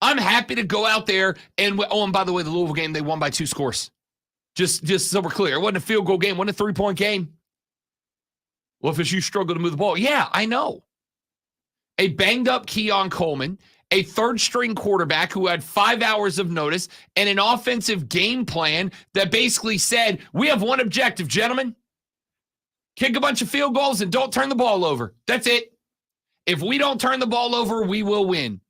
I'm happy to go out there and by the way, the Louisville game, they won by 2 scores. Just so we're clear. It wasn't a field goal game. It wasn't a 3-point game. Well, if you struggle to move the ball. Yeah, I know. A banged-up Keon Coleman, a third-string quarterback who had 5 hours of notice, and an offensive game plan that basically said, we have one objective, gentlemen. Kick a bunch of field goals and don't turn the ball over. That's it. If we don't turn the ball over, we will win.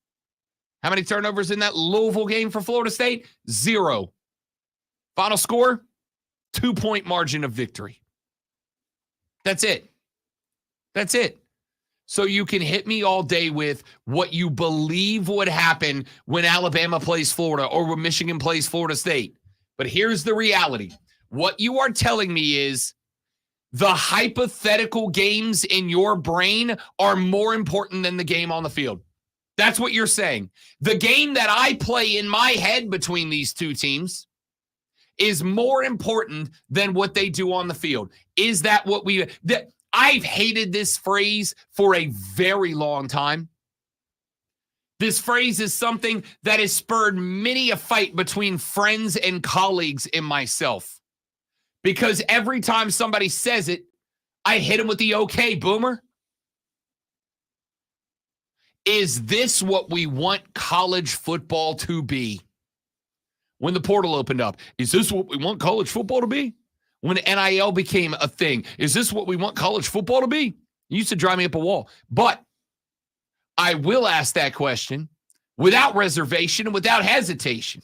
How many turnovers in that Louisville game for Florida State? 0. Final score, 2-point margin of victory. That's it. That's it. So you can hit me all day with what you believe would happen when Alabama plays Florida or when Michigan plays Florida State. But here's the reality. What you are telling me is the hypothetical games in your brain are more important than the game on the field. That's what you're saying. The game that I play in my head between these two teams is more important than what they do on the field. Is that what I've hated this phrase for a very long time. This phrase is something that has spurred many a fight between friends and colleagues and myself. Because every time somebody says it, I hit them with the okay, boomer. Is this what we want college football to be? When the portal opened up, is this what we want college football to be? When NIL became a thing, is this what we want college football to be? You used to drive me up a wall. But I will ask that question without reservation and without hesitation.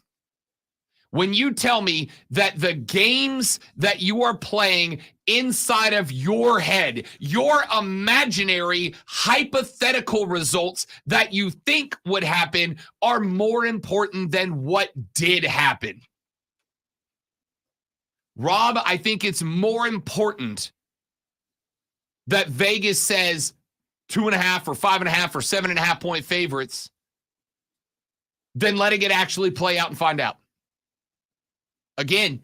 When you tell me that the games that you are playing inside of your head, your imaginary hypothetical results that you think would happen are more important than what did happen. Rob, I think it's more important that Vegas says 2.5 or 5.5 or 7.5 point favorites than letting it actually play out and find out. Again,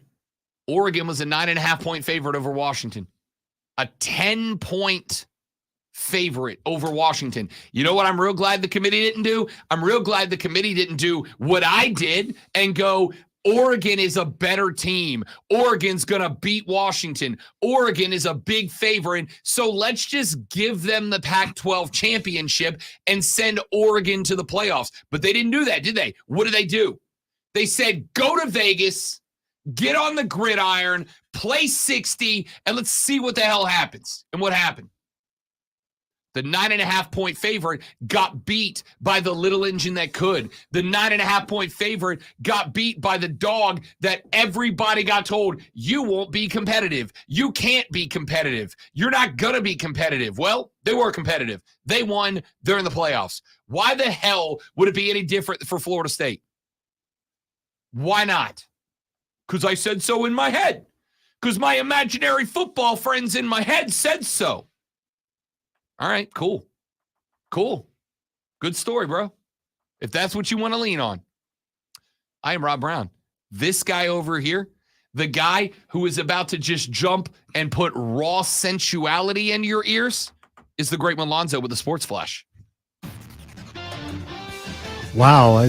Oregon was a 9.5 point favorite over Washington, a 10-point favorite over Washington. You know what I'm real glad the committee didn't do? I'm real glad the committee didn't do what I did and go, Oregon is a better team. Oregon's going to beat Washington. Oregon is a big favorite. So let's just give them the Pac-12 championship and send Oregon to the playoffs. But they didn't do that, did they? What did they do? They said, go to Vegas, get on the gridiron, play 60, and let's see what the hell happens. And what happened? The 9.5-point favorite got beat by the little engine that could. The 9.5-point favorite got beat by the dog that everybody got told, you won't be competitive. You can't be competitive. You're not going to be competitive. Well, they were competitive. They won. They're in the playoffs. Why the hell would it be any different for Florida State? Why not? Because I said so in my head. Because my imaginary football friends in my head said so. All right, cool. Cool. Good story, bro. If that's what you want to lean on. I am Rob Brown. This guy over here, the guy who is about to just jump and put raw sensuality in your ears, is the great Malonzo with the Sports Flash. Wow.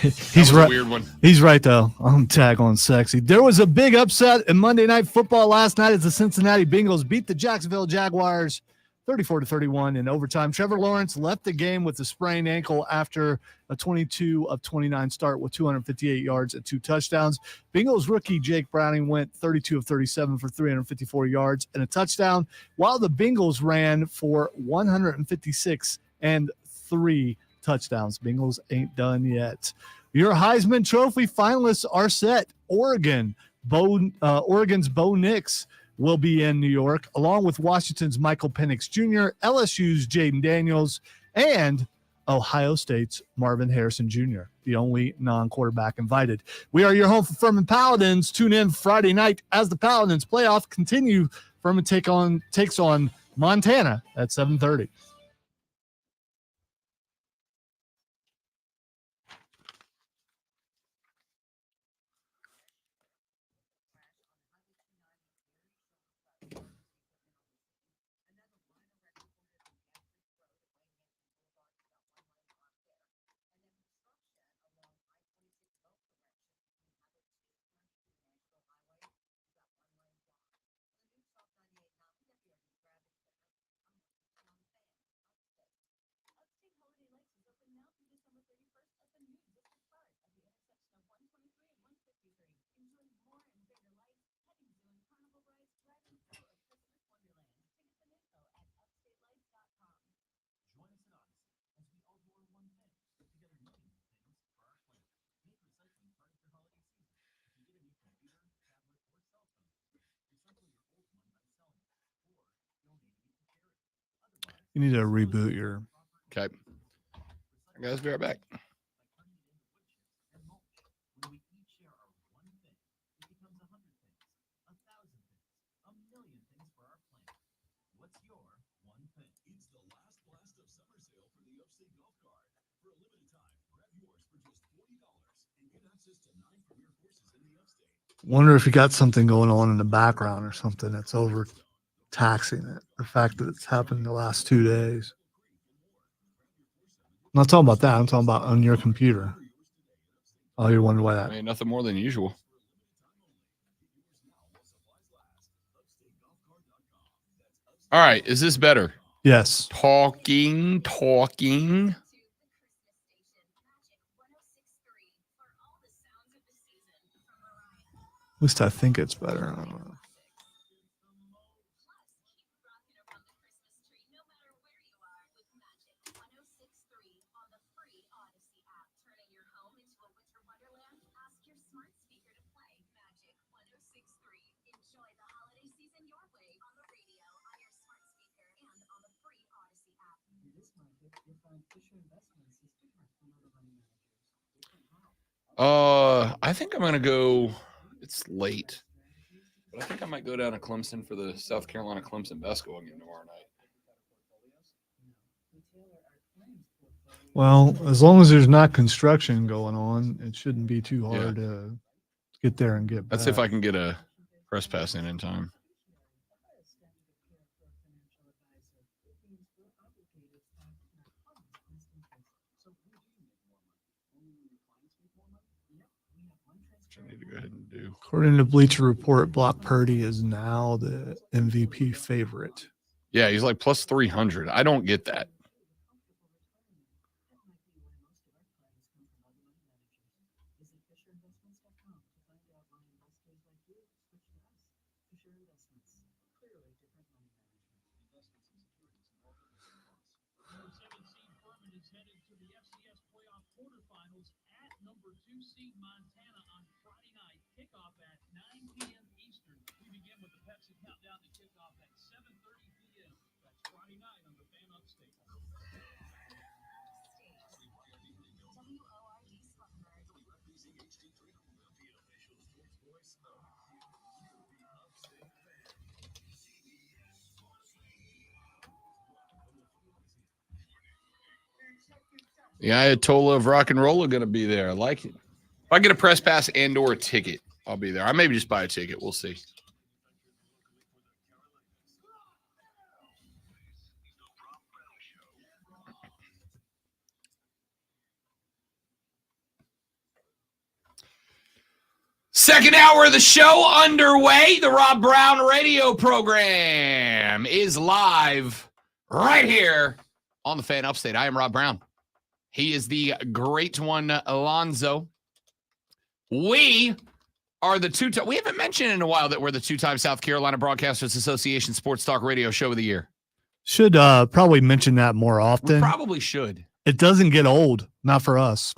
He's right. A weird one. He's right, though. I'm tag on sexy. There was a big upset in Monday Night Football last night as the Cincinnati Bengals beat the Jacksonville Jaguars 34-31 in overtime. Trevor Lawrence left the game with a sprained ankle after a 22 of 29 start with 258 yards and 2 touchdowns. Bengals rookie Jake Browning went 32 of 37 for 354 yards and a touchdown, while the Bengals ran for 156 and 3 touchdowns. Bengals ain't done yet. Your Heisman Trophy finalists are set. Oregon's Bo Nix will be in New York, along with Washington's Michael Penix Jr., LSU's Jaden Daniels, and Ohio State's Marvin Harrison Jr., the only non-quarterback invited. We are your home for Furman Paladins. Tune in Friday night as the Paladins playoff continue. Furman takes on Montana at 7:30. You need to reboot your. Okay. Guys, be right back. Wonder if you got something going on in the background or something that's overtaxing it. The fact that it's happened the last 2 days. I'm not talking about that. I'm talking about on your computer. Oh, you're wondering why that. I mean, nothing more than usual. All right. Is this better? Yes. Talking. At least I think it's better. I don't know. I think I'm gonna go. It's late, but I think I might go down to Clemson for the South Carolina Clemson basketball game tomorrow night. Well, as long as there's not construction going on, it shouldn't be too hard to get there and get back. Let's see if I can get a press pass in time. I need to go ahead and do. According to Bleacher Report, Brock Purdy is now the MVP favorite. Yeah, he's like plus 300. I don't get that. headed to the FCS playoff quarterfinals at number 2 seed Montana on Friday night. Kickoff at 9 p.m. Eastern. We begin with the Pepsi countdown to kickoff at 7:30 p.m. That's Friday night on the Fan Upstate. The Ayatollah of rock and roll are going to be there. I like it. If I get a press pass and or a ticket, I'll be there. I maybe just buy a ticket. We'll see. Second hour of the show underway. The Rob Brown radio program is live right here on the Fan Upstate. I am Rob Brown. He is the great one, Alonzo. We are the two-time. We haven't mentioned in a while that we're the two-time South Carolina Broadcasters Association Sports Talk Radio Show of the Year. Should probably mention that more We often. probably should. It doesn't get old, not for us.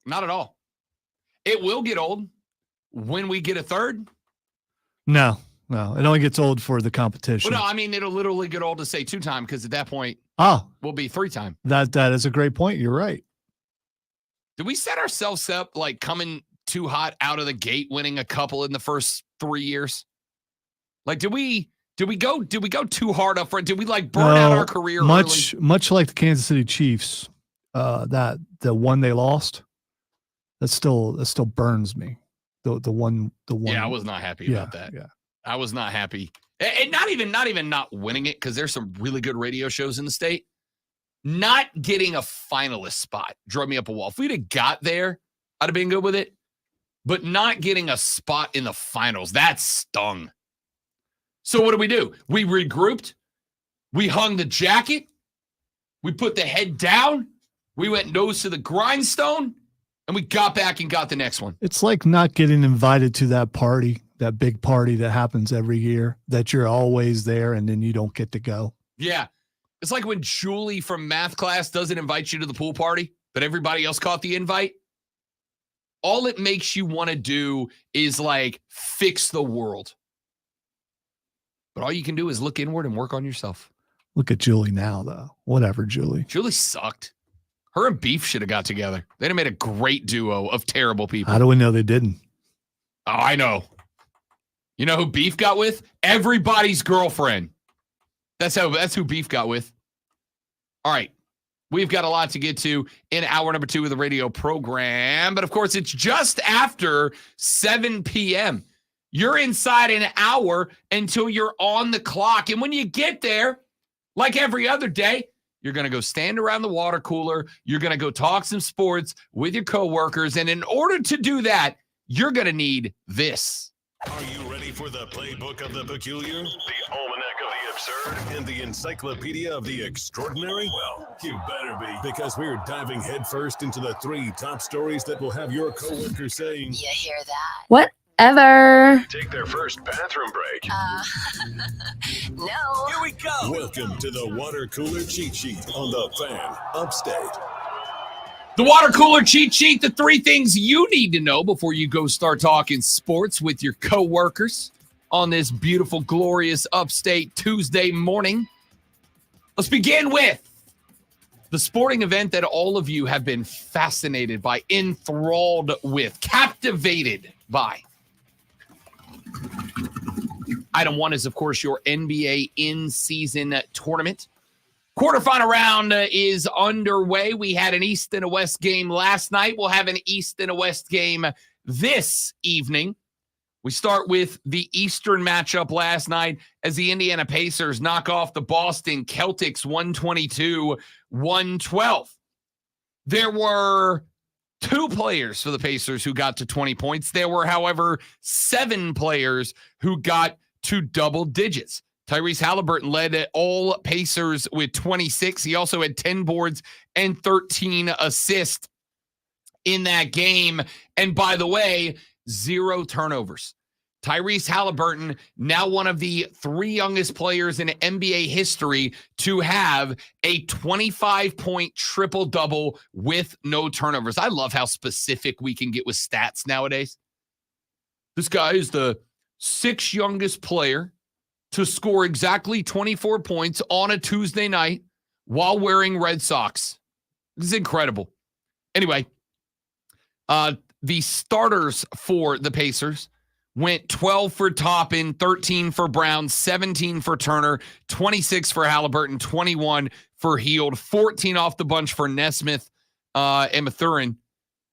Not at all. It will get old when we get a third. No. It only gets old for the competition. Well, no, I mean, it'll literally get old to say two-time because at that point, we'll be three-time. That is a great point. You're right. Did we set ourselves up like coming too hot out of the gate, winning a couple in the first 3 years? Like, did we go too hard up front? Did we like burn out our career much early? Much like the Kansas City Chiefs, that the one they lost, that still burns me. The one. Yeah, I was not happy about that. Yeah. I was not happy. And not even not winning it, because there's some really good radio shows in the state. Not getting a finalist spot drove me up a wall. If we'd have got there, I'd have been good with it. But not getting a spot in the finals, that stung. So what do? We regrouped. We hung the jacket. We put the head down. We went nose to the grindstone. And we got back and got the next one. It's like not getting invited to that party, that big party that happens every year, that you're always there and then you don't get to go. Yeah. It's like when Julie from math class doesn't invite you to the pool party, but everybody else caught the invite. All it makes you want to do is like fix the world. But all you can do is look inward and work on yourself. Look at Julie now, though. Whatever, Julie. Julie sucked. Her and Beef should have got together. They'd have made a great duo of terrible people. How do we know they didn't? Oh, I know. You know who Beef got with? Everybody's girlfriend. That's who Beef got with. All right. We've got a lot to get to in hour number 2 of the radio program. But, of course, it's just after 7 p.m. You're inside an hour until you're on the clock. And when you get there, like every other day, you're going to go stand around the water cooler. You're going to go talk some sports with your coworkers. And in order to do that, you're going to need this. Are you ready for the playbook of the peculiar, the almanac of the absurd, and the encyclopedia of the extraordinary? Well, you better be, because we're diving headfirst into the 3 top stories that will have your coworkers saying, You hear that? Whatever. take their first bathroom break. No. Here we go. Welcome to the water cooler cheat sheet on the Fan Upstate. The water cooler cheat sheet, the 3 things you need to know before you go start talking sports with your coworkers on this beautiful, glorious upstate Tuesday morning. Let's begin with the sporting event that all of you have been fascinated by, enthralled with, captivated by. Item 1 is, of course, your NBA in-season tournament. Quarterfinal round is underway. We had an East and a West game last night. We'll have an East and a West game this evening. We start with the Eastern matchup last night as the Indiana Pacers knock off the Boston Celtics 122-112. There were 2 players for the Pacers who got to 20 points. There were, however, 7 players who got to double digits. Tyrese Halliburton led all Pacers with 26. He also had 10 boards and 13 assists in that game. And by the way, 0 turnovers. Tyrese Halliburton, now one of the 3 youngest players in NBA history to have a 25-point triple-double with no turnovers. I love how specific we can get with stats nowadays. This guy is the 6th youngest player to score exactly 24 points on a Tuesday night while wearing Red Sox. This is incredible. Anyway, the starters for the Pacers went 12 for Toppin, 13 for Brown, 17 for Turner, 26 for Halliburton, 21 for Hield, 14 off the bunch for Nesmith and Mathurin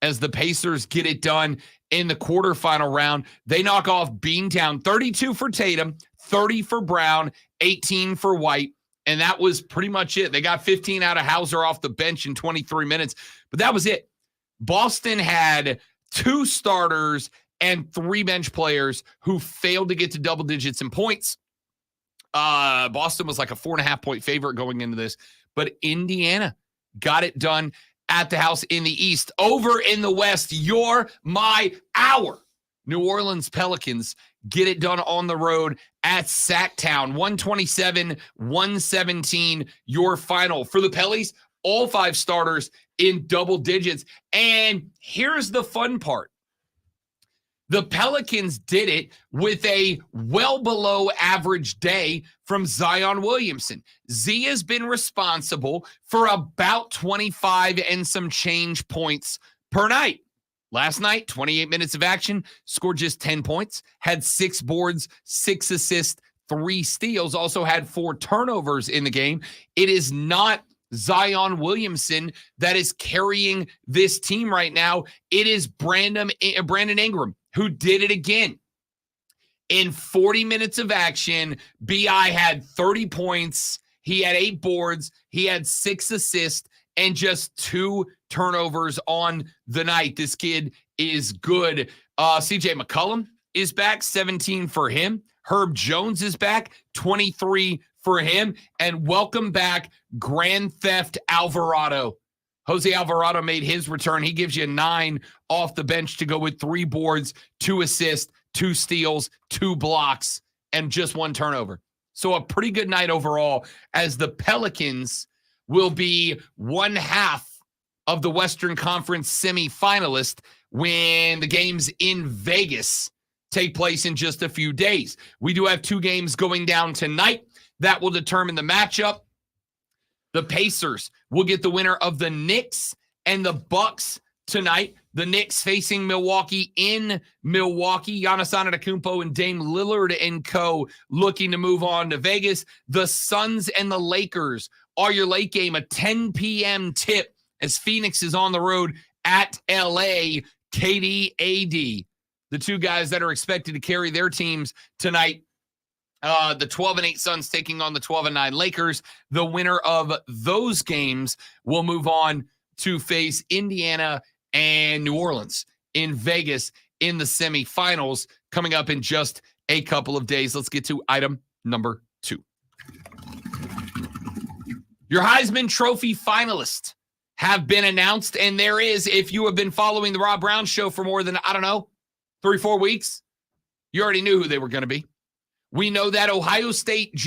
as the Pacers get it done in the quarterfinal round. They knock off Beantown, 32 for Tatum, 30 for Brown, 18 for White, and that was pretty much it. They got 15 out of Hauser off the bench in 23 minutes, but that was it. Boston had 2 starters and 3 bench players who failed to get to double digits in points. Boston was like a 4.5-point favorite going into this, but Indiana got it done at the house in the East. Over in the West, you're my hour. New Orleans Pelicans get it done on the road at Sacktown. 127-117, your final. For the Pellies, all 5 starters in double digits. And here's the fun part. The Pelicans did it with a well below average day from Zion Williamson. Z has been responsible for about 25 and some change points per night. Last night, 28 minutes of action, scored just 10 points, had 6 boards, 6 assists, 3 steals, also had 4 turnovers in the game. It is not Zion Williamson that is carrying this team right now. It is Brandon Ingram, who did it again. In 40 minutes of action, B.I. had 30 points. He had 8 boards. He had 6 assists and just 2 turnovers on the night. This kid is good. C.J. McCollum is back, 17 for him. Herb Jones is back, 23 for him. And welcome back, Grand Theft Alvarado. Jose Alvarado made his return. He gives you 9 off the bench to go with 3 boards, 2 assists, 2 steals, 2 blocks, and just 1 turnover. So a pretty good night overall, as the Pelicans will be 1/2 of the Western Conference semifinalist when the games in Vegas take place in just a few days. We do have 2 games going down tonight that will determine the matchup. The Pacers will get the winner of the Knicks and the Bucks tonight. The Knicks facing Milwaukee in Milwaukee. Giannis Antetokounmpo and Dame Lillard and co. looking to move on to Vegas. The Suns and the Lakers are your late game, a 10 p.m. tip as Phoenix is on the road at L.A. KD, AD, the 2 guys that are expected to carry their teams tonight. The 12-8 Suns taking on the 12-9 Lakers. The winner of those games will move on to face Indiana and New Orleans in Vegas in the semifinals coming up in just a couple of days. Let's get to item number 2. Your Heisman Trophy finalists have been announced, and there is, if you have been following the Rob Brown Show for more than, 3-4 weeks, you already knew who they were going to be. We know that Ohio State's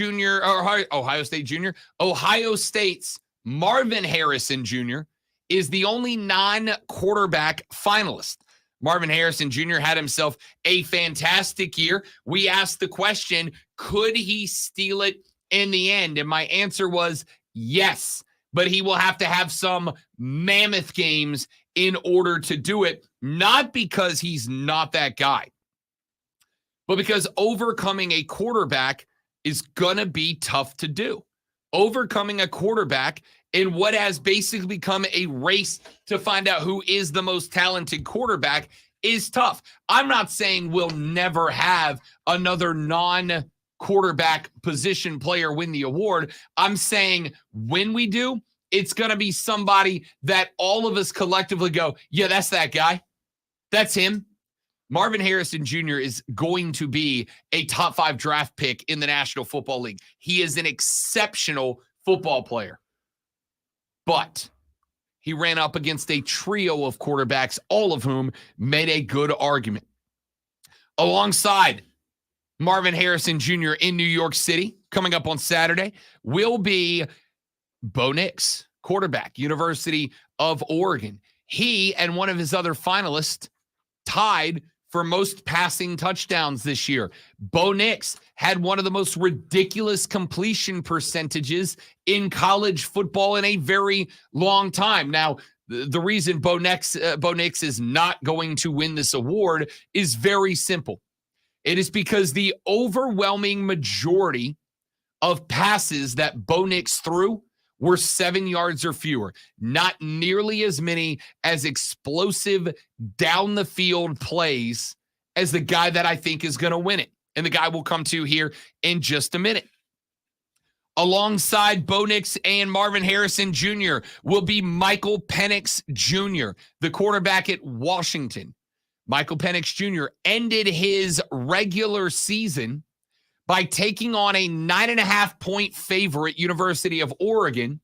Marvin Harrison Jr. is the only non-quarterback finalist. Marvin Harrison Jr. had himself a fantastic year. We asked the question, could he steal it in the end? And my answer was yes, but he will have to have some mammoth games in order to do it, not because he's not that guy, but because overcoming a quarterback is going to be tough to do. Overcoming a quarterback in what has basically become a race to find out who is the most talented quarterback is tough. I'm not saying we'll never have another non-quarterback position player win the award. I'm saying when we do, it's going to be somebody that all of us collectively go, yeah, that's that guy. That's him. Marvin Harrison Jr. is going to be a top 5 draft pick in the National Football League. He is an exceptional football player. But he ran up against a trio of quarterbacks, all of whom made a good argument. Alongside Marvin Harrison Jr. in New York City coming up on Saturday will be Bo Nix, quarterback, University of Oregon. He and one of his other finalists tied for most passing touchdowns this year. Bo Nix had one of the most ridiculous completion percentages in college football in a very long time. Now, the reason Bo Nix is not going to win this award is very simple. It is because the overwhelming majority of passes that Bo Nix threw were 7 yards or fewer. Not nearly as many as explosive down the field plays as the guy that I think is going to win it. And the guy we'll come to here in just a minute. Alongside Bo Nix and Marvin Harrison Jr. will be Michael Penix Jr., the quarterback at Washington. Michael Penix Jr. ended his regular season by taking on a 9.5-point favorite, University of Oregon,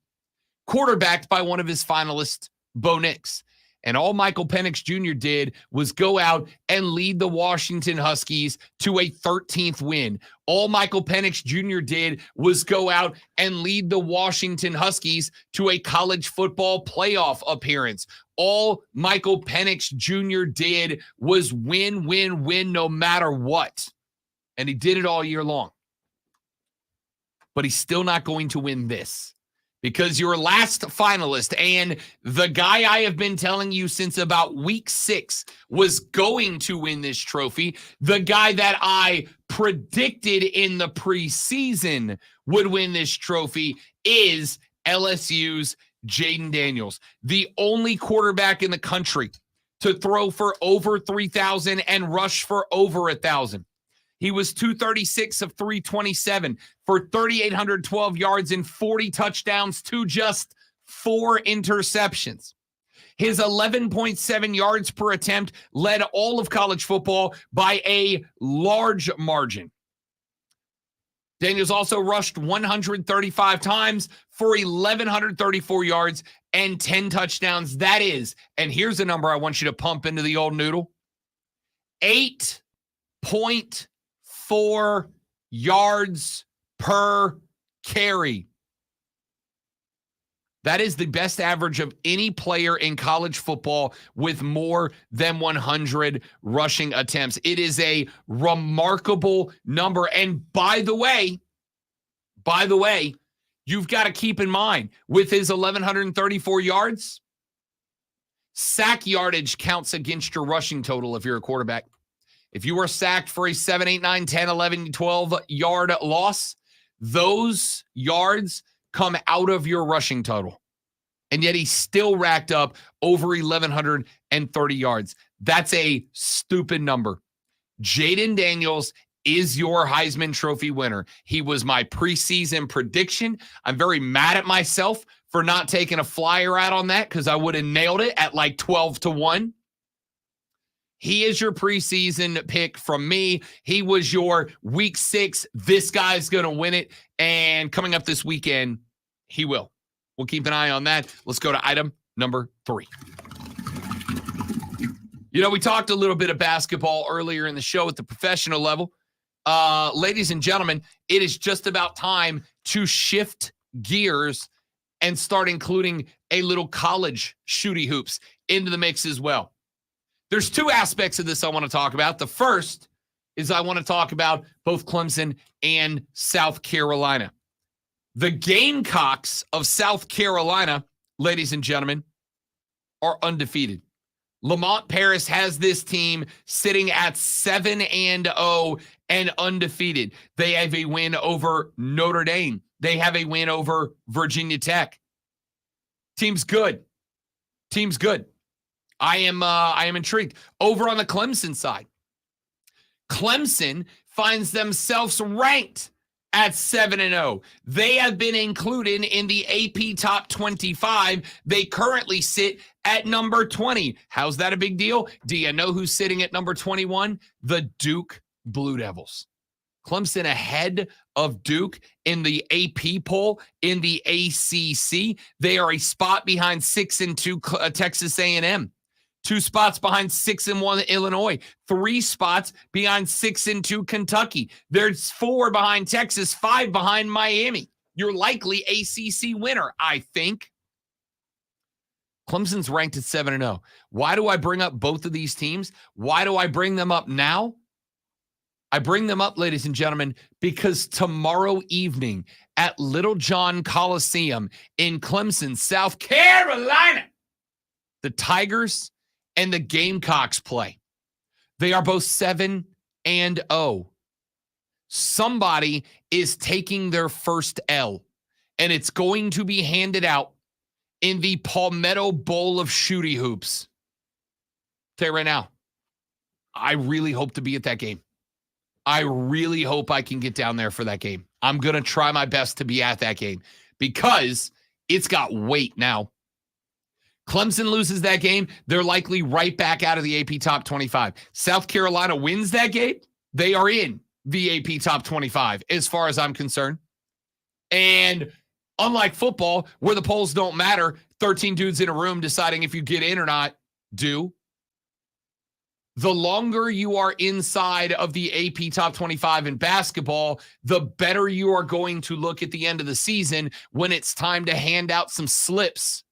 quarterbacked by one of his finalists, Bo Nix. And all Michael Penix Jr. did was go out and lead the Washington Huskies to a 13th win. All Michael Penix Jr. did was go out and lead the Washington Huskies to a college football playoff appearance. All Michael Penix Jr. did was win, win, win no matter what. And he did it all year long. But he's still not going to win this. Because your last finalist and the guy I have been telling you since about week 6 was going to win this trophy, the guy that I predicted in the preseason would win this trophy is LSU's Jaden Daniels, the only quarterback in the country to throw for over 3,000 and rush for over 1,000. He was 236 of 327 for 3,812 yards and 40 touchdowns to just 4 interceptions. His 11.7 yards per attempt led all of college football by a large margin. Daniels also rushed 135 times for 1,134 yards and 10 touchdowns. That is, and here's a number I want you to pump into the old noodle, 8.4 yards per carry. That is the best average of any player in college football with more than 100 rushing attempts. It is a remarkable number. And by the way, you've got to keep in mind with his 1,134 yards, sack yardage counts against your rushing total if you're a quarterback. If you were sacked for a 7, 8, 9, 10, 11, 12 yard loss, those yards come out of your rushing total. And yet he still racked up over 1,130 yards. That's a stupid number. Jaden Daniels is your Heisman Trophy winner. He was my preseason prediction. I'm very mad at myself for not taking a flyer out on that because I would have nailed it at like 12-1. He is your preseason pick from me. He was your week 6. This guy's going to win it. And coming up this weekend, he will. We'll keep an eye on that. Let's go to item number 3. You know, we talked a little bit of basketball earlier in the show at the professional level. Ladies and gentlemen, it is just about time to shift gears and start including a little college shooty hoops into the mix as well. There's 2 aspects of this I want to talk about. The first is I want to talk about both Clemson and South Carolina. The Gamecocks of South Carolina, ladies and gentlemen, are undefeated. Lamont Paris has this team sitting at 7-0 and undefeated. They have a win over Notre Dame. They have a win over Virginia Tech. Team's good. I am intrigued. Over on the Clemson side, Clemson finds themselves ranked at 7-0. They have been included in the AP Top 25. They currently sit at number 20. How's that a big deal? Do you know who's sitting at number 21? The Duke Blue Devils. Clemson ahead of Duke in the AP poll in the ACC. They are a spot behind 6-2 Texas A&M. 2 spots behind 6-1 Illinois, 3 spots behind 6-2 Kentucky. There's 4 behind Texas, 5 behind Miami. You're likely ACC winner, I think. Clemson's ranked at 7-0. Why do I bring up both of these teams? Why do I bring them up now? I bring them up, ladies and gentlemen, because tomorrow evening at Little John Coliseum in Clemson, South Carolina, the Tigers and the Gamecocks play. They are both 7-0. Somebody is taking their first L, and it's going to be handed out in the Palmetto Bowl of Shooty Hoops. I'll tell you right now, I really hope to be at that game. I really hope I can get down there for that game. I'm going to try my best to be at that game because it's got weight now. Clemson loses that game, they're likely right back out of the AP Top 25. South Carolina wins that game, they are in the AP Top 25 as far as I'm concerned. And unlike football, where the polls don't matter, 13 dudes in a room deciding if you get in or not do. The longer you are inside of the AP Top 25 in basketball, the better you are going to look at the end of the season when it's time to hand out some slips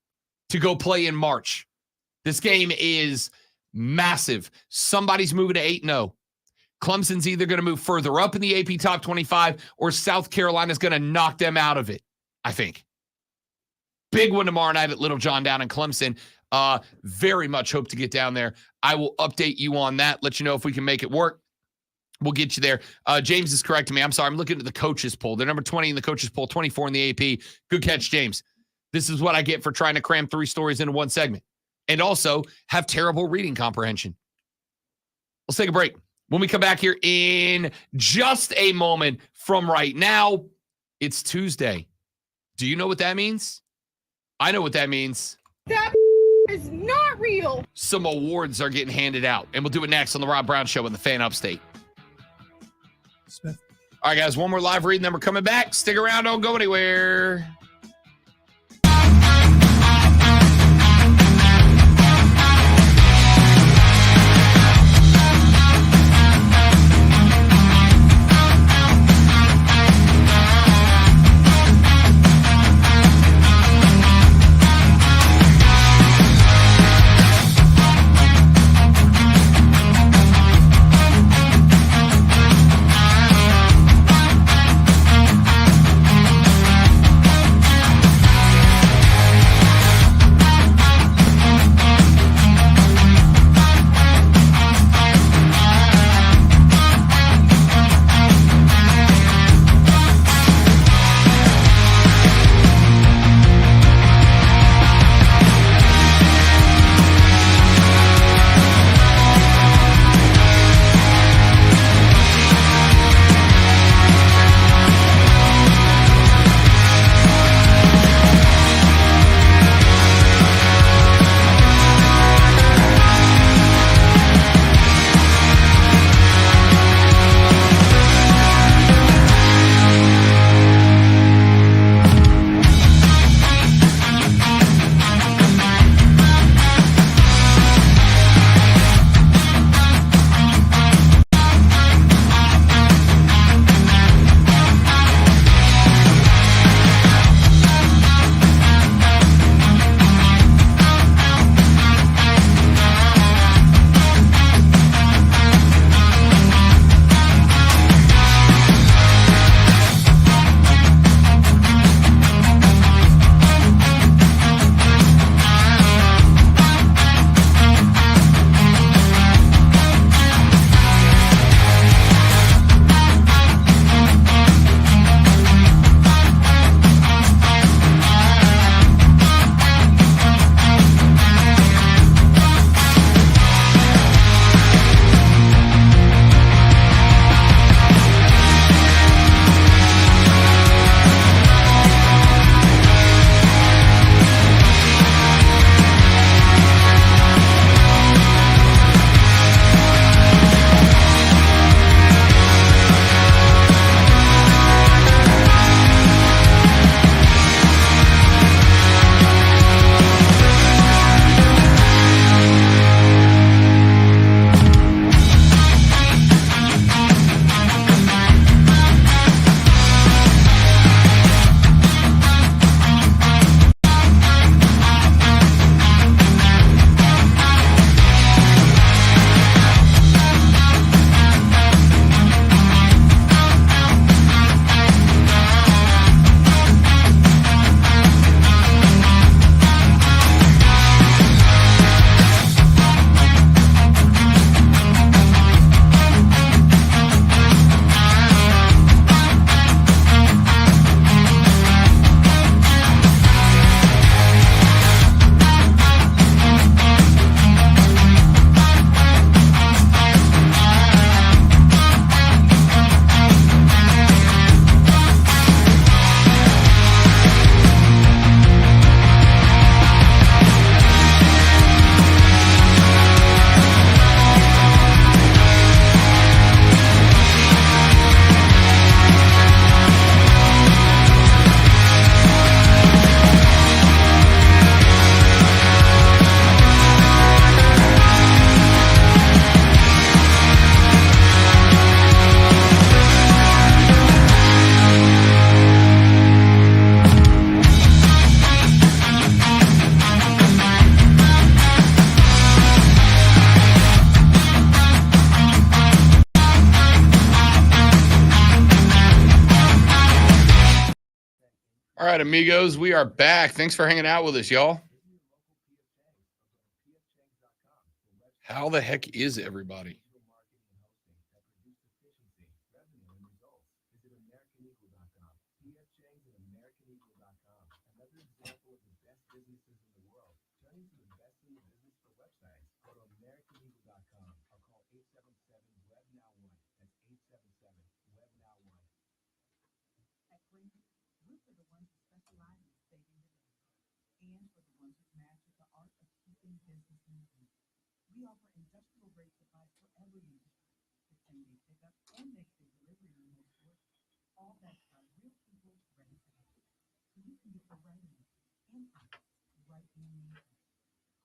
to go play in March. This game is massive. Somebody's moving to 8-0. Clemson's either going to move further up in the AP Top 25 or South Carolina's going to knock them out of it, I think. Big one tomorrow night at Little John down in Clemson. Very much hope to get down there. I will update you on that, let you know if we can make it work. We'll get you there. James is correcting me. I'm sorry. I'm looking at the coaches poll. They're number 20 in the coaches poll, 24 in the AP. Good catch, James. This is what I get for trying to cram 3 stories into one segment and also have terrible reading comprehension. Let's take a break. When we come back here in just a moment from right now, it's Tuesday. Do you know what that means? I know what that means. That is not real. Some awards are getting handed out, and we'll do it next on the Rob Brown Show in the Fan Upstate. Smith. All right, guys, one more live read, and then we're coming back. Stick around. Don't go anywhere. right, amigos, we are back. Thanks for hanging out with us, y'all. How the heck is everybody? We're for the ones who specialize in saving the day, and for the ones who master the art of keeping business moving. We offer industrial grade supplies for every industry, with same-day pickup and next-day delivery on most orders. All backed by real people ready to help. So you can get the right answer and products right when you need them.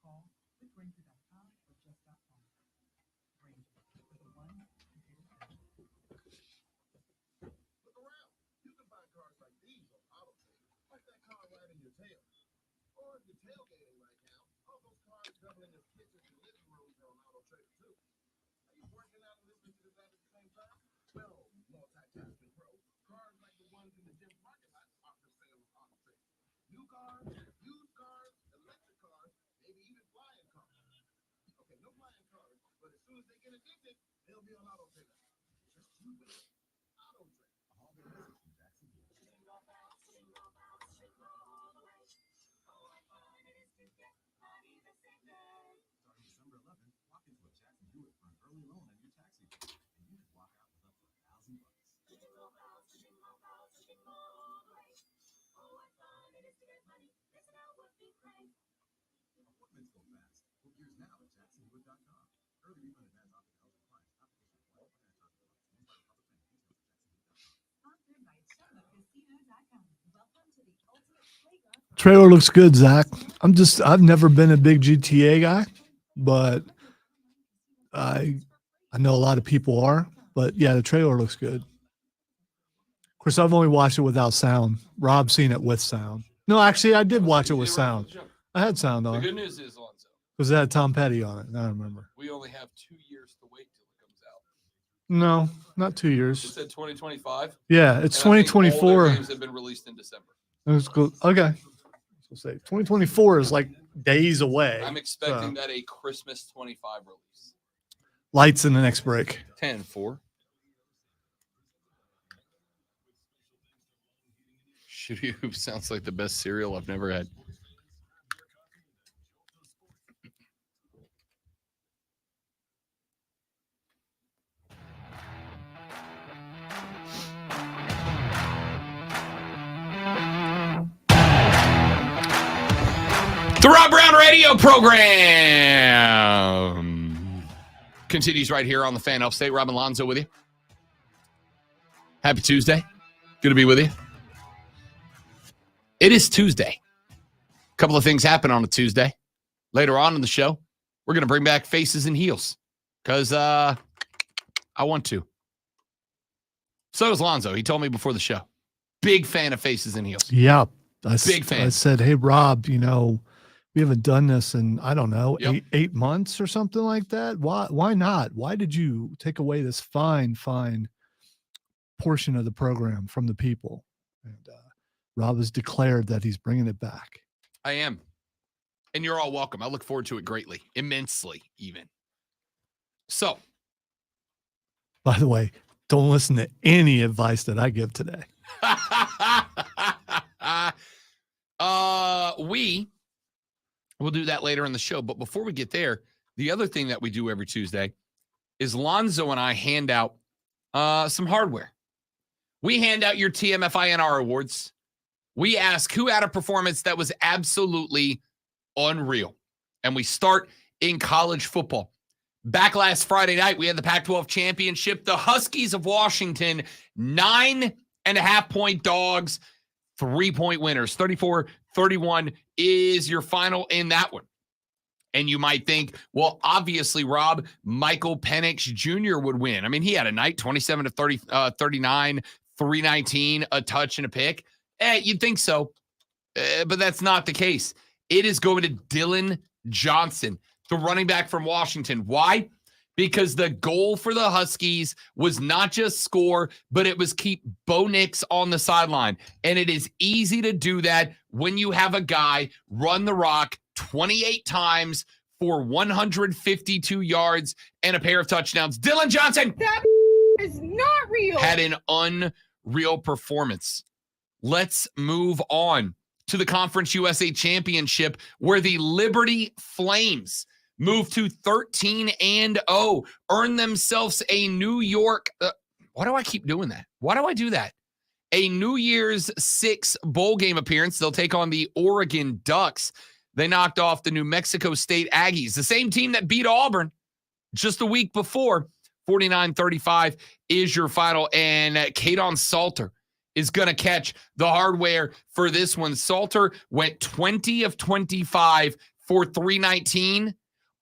Call quickgranger.com or just stop by. Granger, for the ones who get it done. Look around. You can find cars like these on AutoTrader, like that car right in your tail. Or if you're tailgating right now, all those cars doubling as kitchens and living rooms are on AutoTrader too. Are you working out and listening to this ad at the same time? Well, multitasking pro. Cars like the ones in the gym parking lot are for sale on AutoTrader. New cars, used cars, electric cars, maybe even flying cars. Okay, no flying cars, but as soon as they get addicted, they'll be on AutoTrader. Just you wait. AutoTrader. All the business in Jacksonville. Starting December 11th, walk into a Jackson Hewitt for an early loan on your taxi bill, and you can walk out with up to $1,000. Appointments go fast. Book yours now at jacksonhewitt.com. Early refund advance offer to eligible clients. Application required. Sponsored by ChumbaCasino.com. Welcome to the ultimate playground. Trailer looks good, Zach. I've never been a big GTA guy, but I know a lot of people are. But yeah, the trailer looks good. Of course, I've only watched it without sound. Rob's seen it with sound. No, actually, I did watch it with sound. I had sound The on. good news is, Alonzo, Because it had Tom Petty on it. I don't remember. we only have 2 years to wait till it comes out. No, not 2 It years. said 2025. Yeah, it's and I think all their 2024. games have been released in December. Let's go. Okay. So say 2024 is like days away. I'm expecting that a Christmas 25 release. Lights in the next break. 10-4. Shitty Hoop sounds like the best cereal I've never had. The Rob Brown Radio program continues right here on the Fan Help State. Rob Alonzo with you. Happy Tuesday. Good to be with you. It is Tuesday. A couple of things happen on a Tuesday. Later on in the show, we're going to bring back Faces and Heels because I want to. So does Lonzo. He told me before the show. Big fan of Faces and Heels. Yeah. Big fan. I said, hey, Rob, we haven't done this in, I don't know, Yep. eight months or something like that. Why not? Why did you take away this fine portion of the program from the people? And Rob has declared that he's bringing it back. I am. And you're all welcome. I look forward to it greatly, immensely even. So. By the way, don't listen to any advice that I give today. We'll do that later in the show. But before we get there, the other thing that we do every Tuesday is Lonzo and I hand out some hardware. We hand out your TMFINR awards. We ask who had a performance that was absolutely unreal. And we start in college football. Back last Friday night, we had the Pac-12 championship. The Huskies of Washington, 9.5-point dogs, 3-point winners. 34-31 is your final in that one. And you might think, well, obviously, Rob, Michael Penix Jr. would win. I mean, he had a night, 27-39, 319, a touch and a pick. You'd think so, but that's not the case. It is going to Dylan Johnson, the running back from Washington. Why? because the goal for the Huskies was not just score, but it was keep Bo Nix on the sideline. And it is easy to do that when you have a guy run the rock 28 times for 152 yards and a pair of touchdowns. Dylan Johnson That is not real. had an unreal performance. Let's move on to the Conference USA Championship, where the Liberty Flames moved to 13-0, earned themselves a New York. Why do I keep doing that? Why do I do that? A New Year's 6 bowl game appearance. They'll take on the Oregon Ducks. They knocked off the New Mexico State Aggies, the same team that beat Auburn just a week before. 49-35 is your final, and Kadon Salter is going to catch the hardware for this one. Salter went 20 of 25 for 319.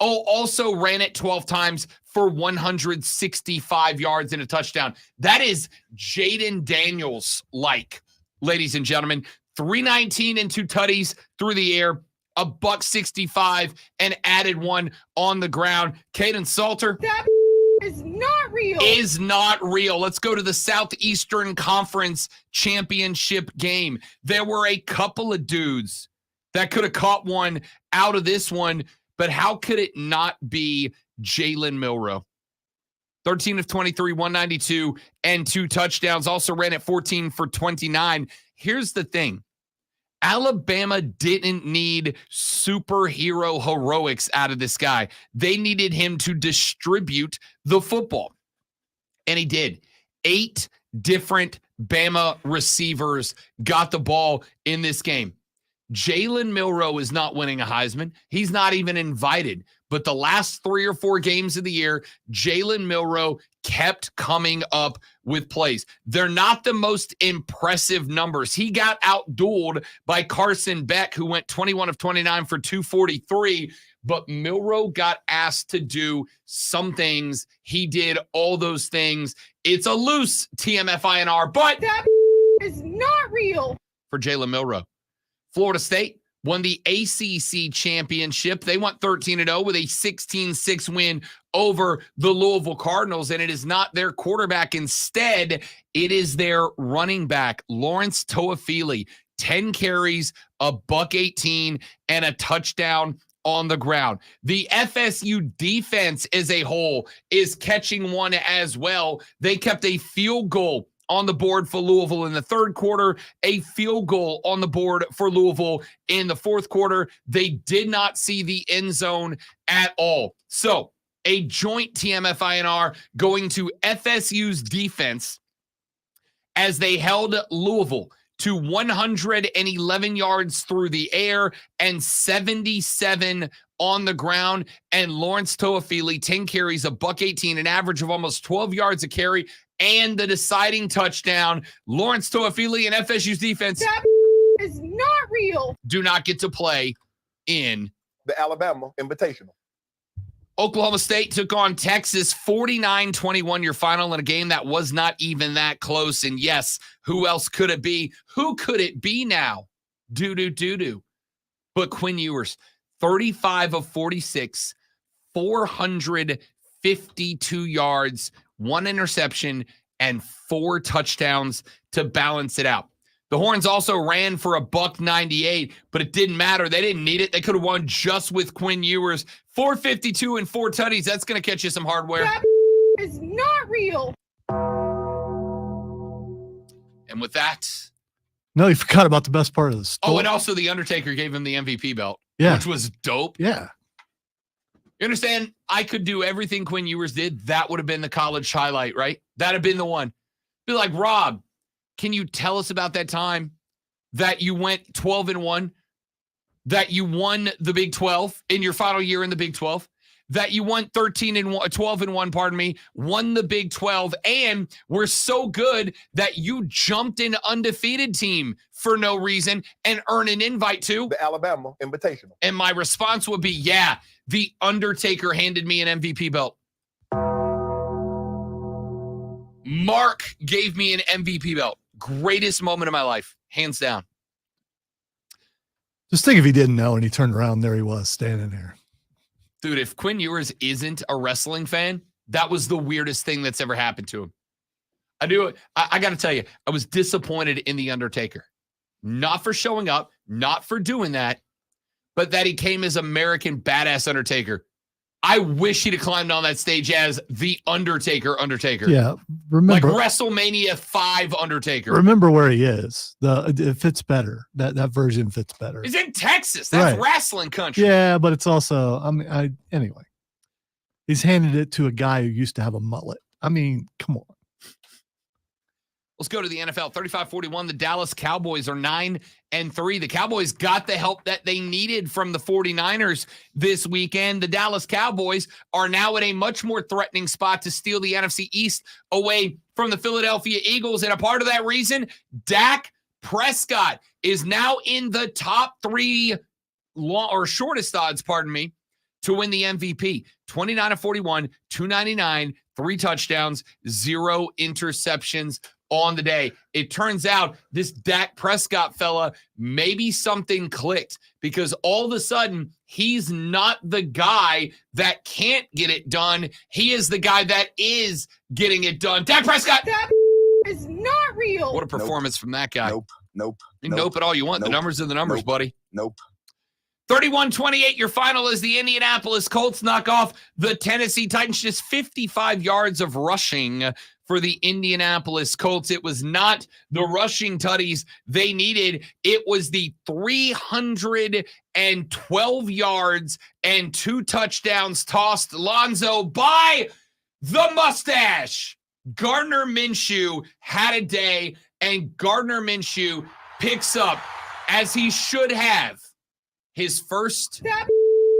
Oh, also ran it 12 times for 165 yards and a touchdown. That is Jaden Daniels-like, ladies and gentlemen. 319 and 2 tutties through the air, $165, and added one on the ground. Kadon Salter Is not real. Is not real. Let's go to the Southeastern Conference Championship game. There were a couple of dudes that could have caught one out of this one, but how could it not be Jalen Milroe? 13 of 23, 192, and 2 touchdowns. Also ran at 14 for 29. Here's the thing. Alabama didn't need superhero heroics out of this guy. They needed him to distribute the football. And he did. 8 different Bama receivers got the ball in this game. Jalen Milroe is not winning a Heisman. He's not even invited. But the last 3 or 4 games of the year, Jalen Milroe kept coming up with plays. They're not the most impressive numbers. He got outdueled by Carson Beck, who went 21 of 29 for 243. But Milroe got asked to do some things. He did all those things. It's a loose TMFINR, but that is not real. For Jalen Milroe. Florida State won the ACC championship. They went 13-0 with a 16-6 win over the Louisville Cardinals, and it is not their quarterback. Instead, it is their running back, Lawrence Toafili. 10 carries, $118, and a touchdown on the ground. The FSU defense as a whole is catching one as well. They kept a field goal on the board for Louisville in the third quarter, a field goal on the board for Louisville in the fourth quarter. They did not see the end zone at all. So a joint TMFINR going to FSU's defense as they held Louisville to 111 yards through the air and 77 on the ground. And Lawrence Toafili, 10 carries, $118, an average of almost 12 yards a carry, and the deciding touchdown. Lawrence Toafili and FSU's defense that is not real. Do not get to play in the Alabama Invitational. Oklahoma State took on Texas 49-21, your final in a game that was not even that close. And yes, who else could it be? Who could it be now? Doo-doo-doo-doo. But Quinn Ewers, 35 of 46, 452 yards, 1 interception, and 4 touchdowns to balance it out. The Horns also ran for $198, but it didn't matter. They didn't need it. They could have won just with Quinn Ewers. 452 and 4 tutties. That's going to catch you some hardware. That is not real. And with that. No, you forgot about the best part of the story. Oh, and also the Undertaker gave him the MVP belt, yeah, which was dope. Yeah. You understand? I could do everything Quinn Ewers did. That would have been the college highlight, right? That'd have been the one. Be like, Rob, can you tell us about that time that you went 12-1, that you won the Big 12 in your final year in the Big 12, that you won 12-1, won the Big 12, and were so good that you jumped an undefeated team for no reason and earned an invite to the Alabama Invitational? And my response would be, yeah, the Undertaker handed me an MVP belt. Mark gave me an MVP belt. Greatest moment of my life, hands down. Just think if he didn't know and he turned around, there he was standing there. Dude, if Quinn Ewers isn't a wrestling fan, That was the weirdest thing that's ever happened to him. I got to tell you, I was disappointed in The Undertaker. Not for showing up, not for doing that, but that he came as American badass Undertaker. I wish he'd have climbed on that stage as the Undertaker. Yeah, remember like WrestleMania 5 Undertaker. Remember where he is. It fits better. That version fits better. He's in Texas. That's Right. wrestling country. Yeah, but it's also, anyway. He's handed it to a guy who used to have a mullet. I mean, come on. Let's go to the NFL. 35-41. The Dallas Cowboys are 9-3. The Cowboys got the help that they needed from the 49ers this weekend. The Dallas Cowboys are now at a much more threatening spot to steal the NFC East away from the Philadelphia Eagles. And a part of that reason, Dak Prescott is now in the top 3 shortest odds, to win the MVP. 29-41, 299, 3 touchdowns, 0 interceptions on the day. It turns out this Dak Prescott fella, maybe something clicked, because all of a sudden he's not the guy that can't get it done. He is the guy that is getting it done. Dak Prescott. That is not real. What a performance from that guy. Nope. Nope at all you want. The numbers are the numbers, buddy. Nope. 31-28, your final is the Indianapolis Colts knock off the Tennessee Titans. Just 55 yards of rushing for the Indianapolis Colts. It was not the rushing tutties they needed. It was the 312 yards and 2 touchdowns tossed Lonzo by the mustache. Gardner Minshew had a day, and Gardner Minshew picks up, as he should have, his first That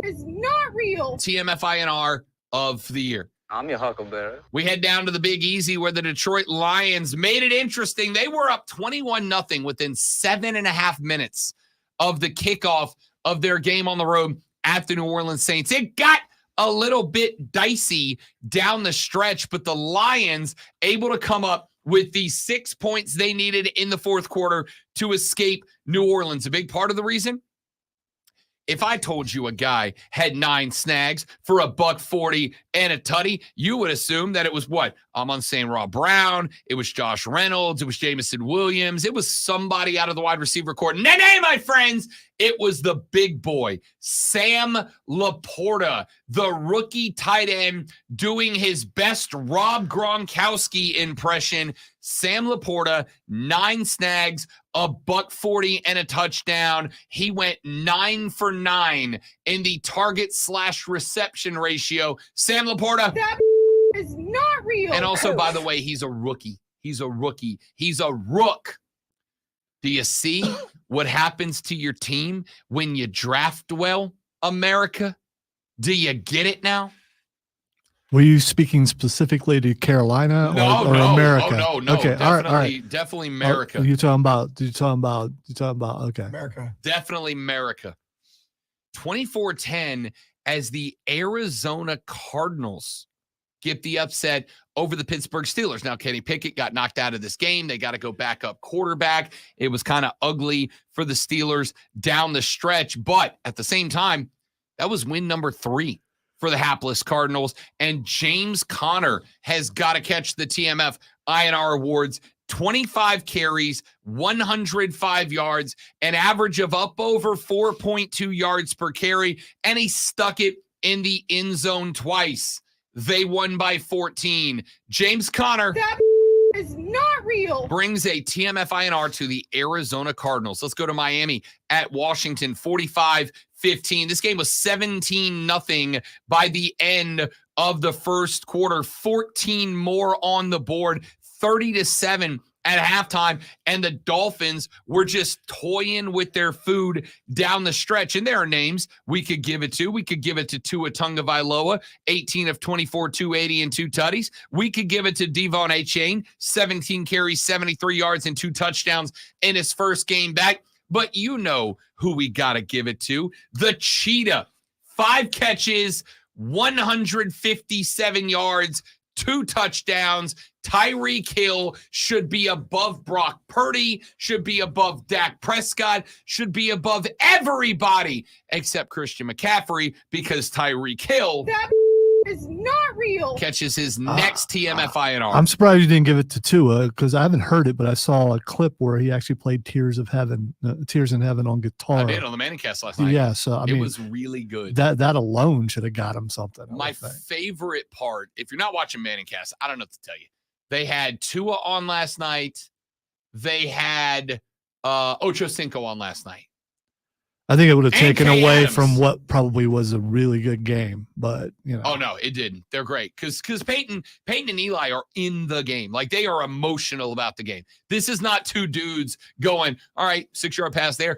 is not real. TMFINR of the year. I'm your huckleberry. We head down to the Big Easy, where the Detroit Lions made it interesting. They were up 21-0 within 7.5 minutes of the kickoff of their game on the road at the New Orleans Saints. It got a little bit dicey down the stretch, but the Lions able to come up with the 6 points they needed in the fourth quarter to escape New Orleans. A big part of the reason? If I told you a guy had 9 snags for $140 and a tutty, you would assume that it was what? Amon St. Rob Brown. It was Josh Reynolds. It was Jamison Williams. It was somebody out of the wide receiver court. Nay, my friends, it was the big boy, Sam Laporta, the rookie tight end, doing his best Rob Gronkowski impression. Sam Laporta, 9 snags, $140 and a touchdown. He went 9 for 9 in the target/reception ratio. Sam Laporta. That is not real. And also, by the way, he's a rookie. He's a rook. Do you see what happens to your team when you draft well, America? Do you get it now? Were you speaking specifically to Carolina or America? No. Okay, Definitely America. You're talking about, okay. America. Definitely America. 24-10 as the Arizona Cardinals get the upset over the Pittsburgh Steelers. Now, Kenny Pickett got knocked out of this game. They got to go backup quarterback. It was kind of ugly for the Steelers down the stretch. But at the same time, that was win number 3 for the hapless Cardinals. And James Conner has got to catch the TMF INR awards. 25 carries, 105 yards, an average of up over 4.2 yards per carry. And he stuck it in the end zone twice. They won by 14. James Conner. That is not real. Brings a TMF INR to the Arizona Cardinals. Let's go to Miami at Washington, 45-15. This game was 17-0 by the end of the first quarter. 14 more on the board, 30-7 at halftime, and the Dolphins were just toying with their food down the stretch. And there are names we could give it to. We could give it to Tua Tagovailoa, 18 of 24, 280 and 2 tutties. We could give it to Devon Achane, 17 carries, 73 yards and 2 touchdowns in his first game back. But you know who we got to give it to. The Cheetah, 5 catches, 157 yards, 2 touchdowns. Tyreek Hill should be above Brock Purdy, should be above Dak Prescott, should be above everybody except Christian McCaffrey, because Tyreek Hill. That is not real. catches his next TMFINR. I'm surprised you didn't give it to Tua because I haven't heard it, but I saw a clip where he actually played Tears in Heaven on guitar. I did on the Manningcast last night. Yeah, so I mean, it was really good. That alone should have got him something. My favorite part, if you're not watching Manningcast, I don't know what to tell you. They had Tua on last night. They had Ocho Cinco on last night. I think it would have taken Kay away Adams. from what probably was a really good game, but you know. Oh no, it didn't. They're great because Peyton and Eli are in the game. Like they are emotional about the game. This is not two dudes going, all right, 6-yard pass there.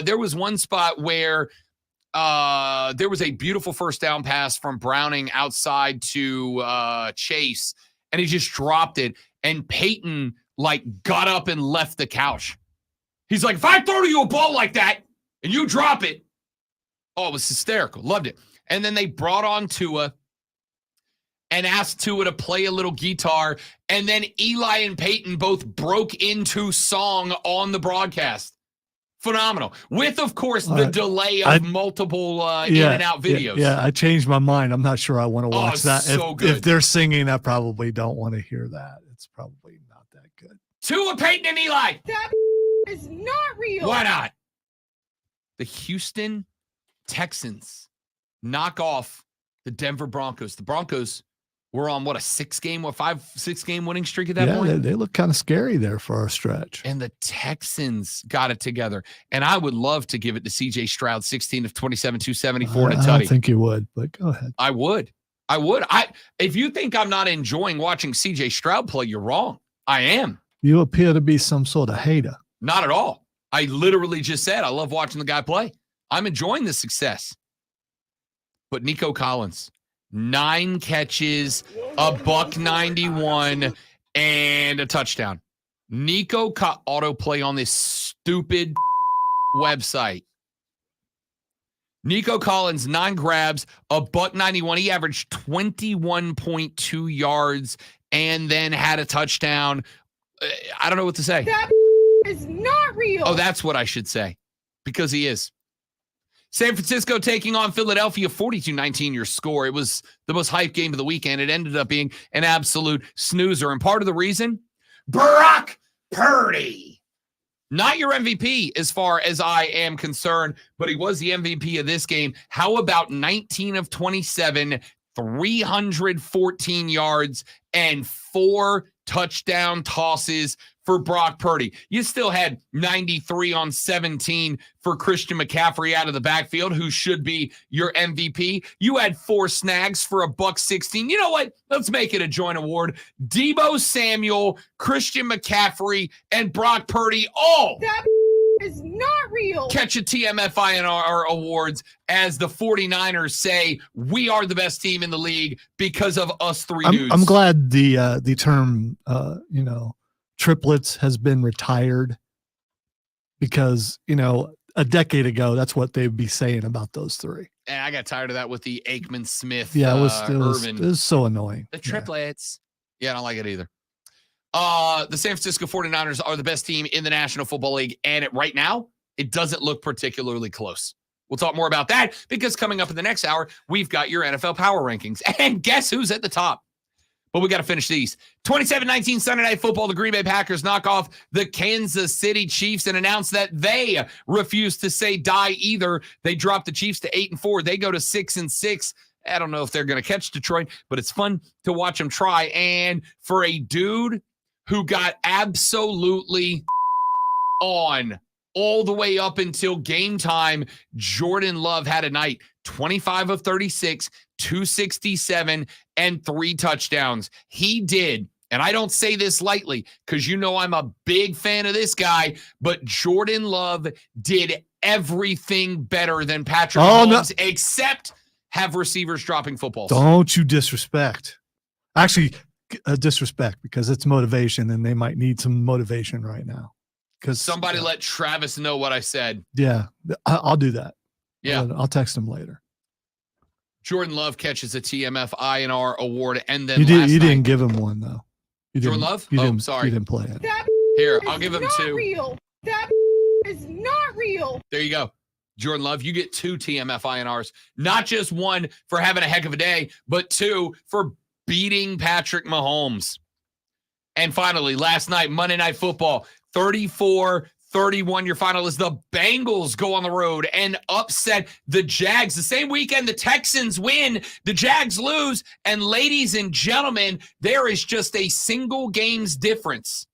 There was one spot where there was a beautiful first down pass from Browning outside to Chase, and he just dropped it. And Peyton like got up and left the couch. He's like, if I throw to you a ball like that and you drop it. Oh, it was hysterical. Loved it. And then they brought on Tua and asked Tua to play a little guitar. And then Eli and Peyton both broke into song on the broadcast. Phenomenal. With, of course, the delay of multiple in and out videos. Yeah, I changed my mind. I'm not sure I want to watch that. So good. If they're singing, I probably don't want to hear that. It's probably not that good. Tua, Peyton, and Eli. That is not real. Why not? The Houston Texans knock off the Denver Broncos. The Broncos were on, what, a 5-6 game winning streak at that point? They look kind of scary there for a stretch. And the Texans got it together. And I would love to give it to C.J. Stroud, 16 of 27, 274 and a tutty. I don't think you would, but go ahead. I would. If you think I'm not enjoying watching C.J. Stroud play, you're wrong. I am. You appear to be some sort of hater. Not at all. I literally just said I love watching the guy play. I'm enjoying the success. But Nico Collins, 9 catches, $191, and a touchdown. Nico autoplay on this stupid website. Nico Collins, 9 grabs, $191. He averaged 21.2 yards and then had a touchdown. I don't know what to say. That is not real. Oh, that's what I should say, because he is. San Francisco taking on Philadelphia, 42-19 your score. It was the most hyped game of the weekend. It ended up being an absolute snoozer. And part of the reason, Brock Purdy. Not your MVP as far as I am concerned, but he was the MVP of this game. How about 19 of 27, 314 yards, and 4 touchdown tosses for Brock Purdy. You still had 93 on 17 for Christian McCaffrey out of the backfield, who should be your MVP. You had 4 snags for $116. You know what? Let's make it a joint award. Deebo Samuel, Christian McCaffrey, and Brock Purdy all that is not real. Catch a TMFINR awards as the 49ers say, we are the best team in the league because of us 3 dudes. I'm glad the term, triplets has been retired, because, a decade ago, that's what they'd be saying about those 3. And I got tired of that with the Aikman Smith. Yeah, Irvin. it was so annoying. The triplets. Yeah, I don't like it either. The San Francisco 49ers are the best team in the National Football League, and right now, it doesn't look particularly close. We'll talk more about that, because coming up in the next hour, we've got your NFL Power Rankings. And guess who's at the top? But we got to finish these. 27-19 Sunday Night Football. The Green Bay Packers knock off the Kansas City Chiefs and announce that they refuse to say die either. They drop the Chiefs to 8-4. They go to 6-6. I don't know if they're going to catch Detroit, but it's fun to watch them try. And for a dude who got absolutely on all the way up until game time, Jordan Love had a night. 25 of 36, 267, and 3 touchdowns. He did, and I don't say this lightly because I'm a big fan of this guy, but Jordan Love did everything better than Patrick Mahomes, except have receivers dropping footballs. Don't you disrespect. Actually, disrespect, because it's motivation, and they might need some motivation right now. Because somebody let Travis know what I said. Yeah, I'll do that. Yeah. I'll text him later. Jordan Love catches a TMFINR award, and then you didn't give him one, though. Jordan Love? Sorry. You didn't play it. That Here, I'll give him 2. real. That is not real. There you go. Jordan Love, you get 2 TMF INRs, not just 1 for having a heck of a day, but 2 for beating Patrick Mahomes. And finally, last night, Monday Night Football, 34-31. Your final is the Bengals go on the road and upset the Jags. The same weekend, the Texans win, the Jags lose. And ladies and gentlemen, there is just a single game's difference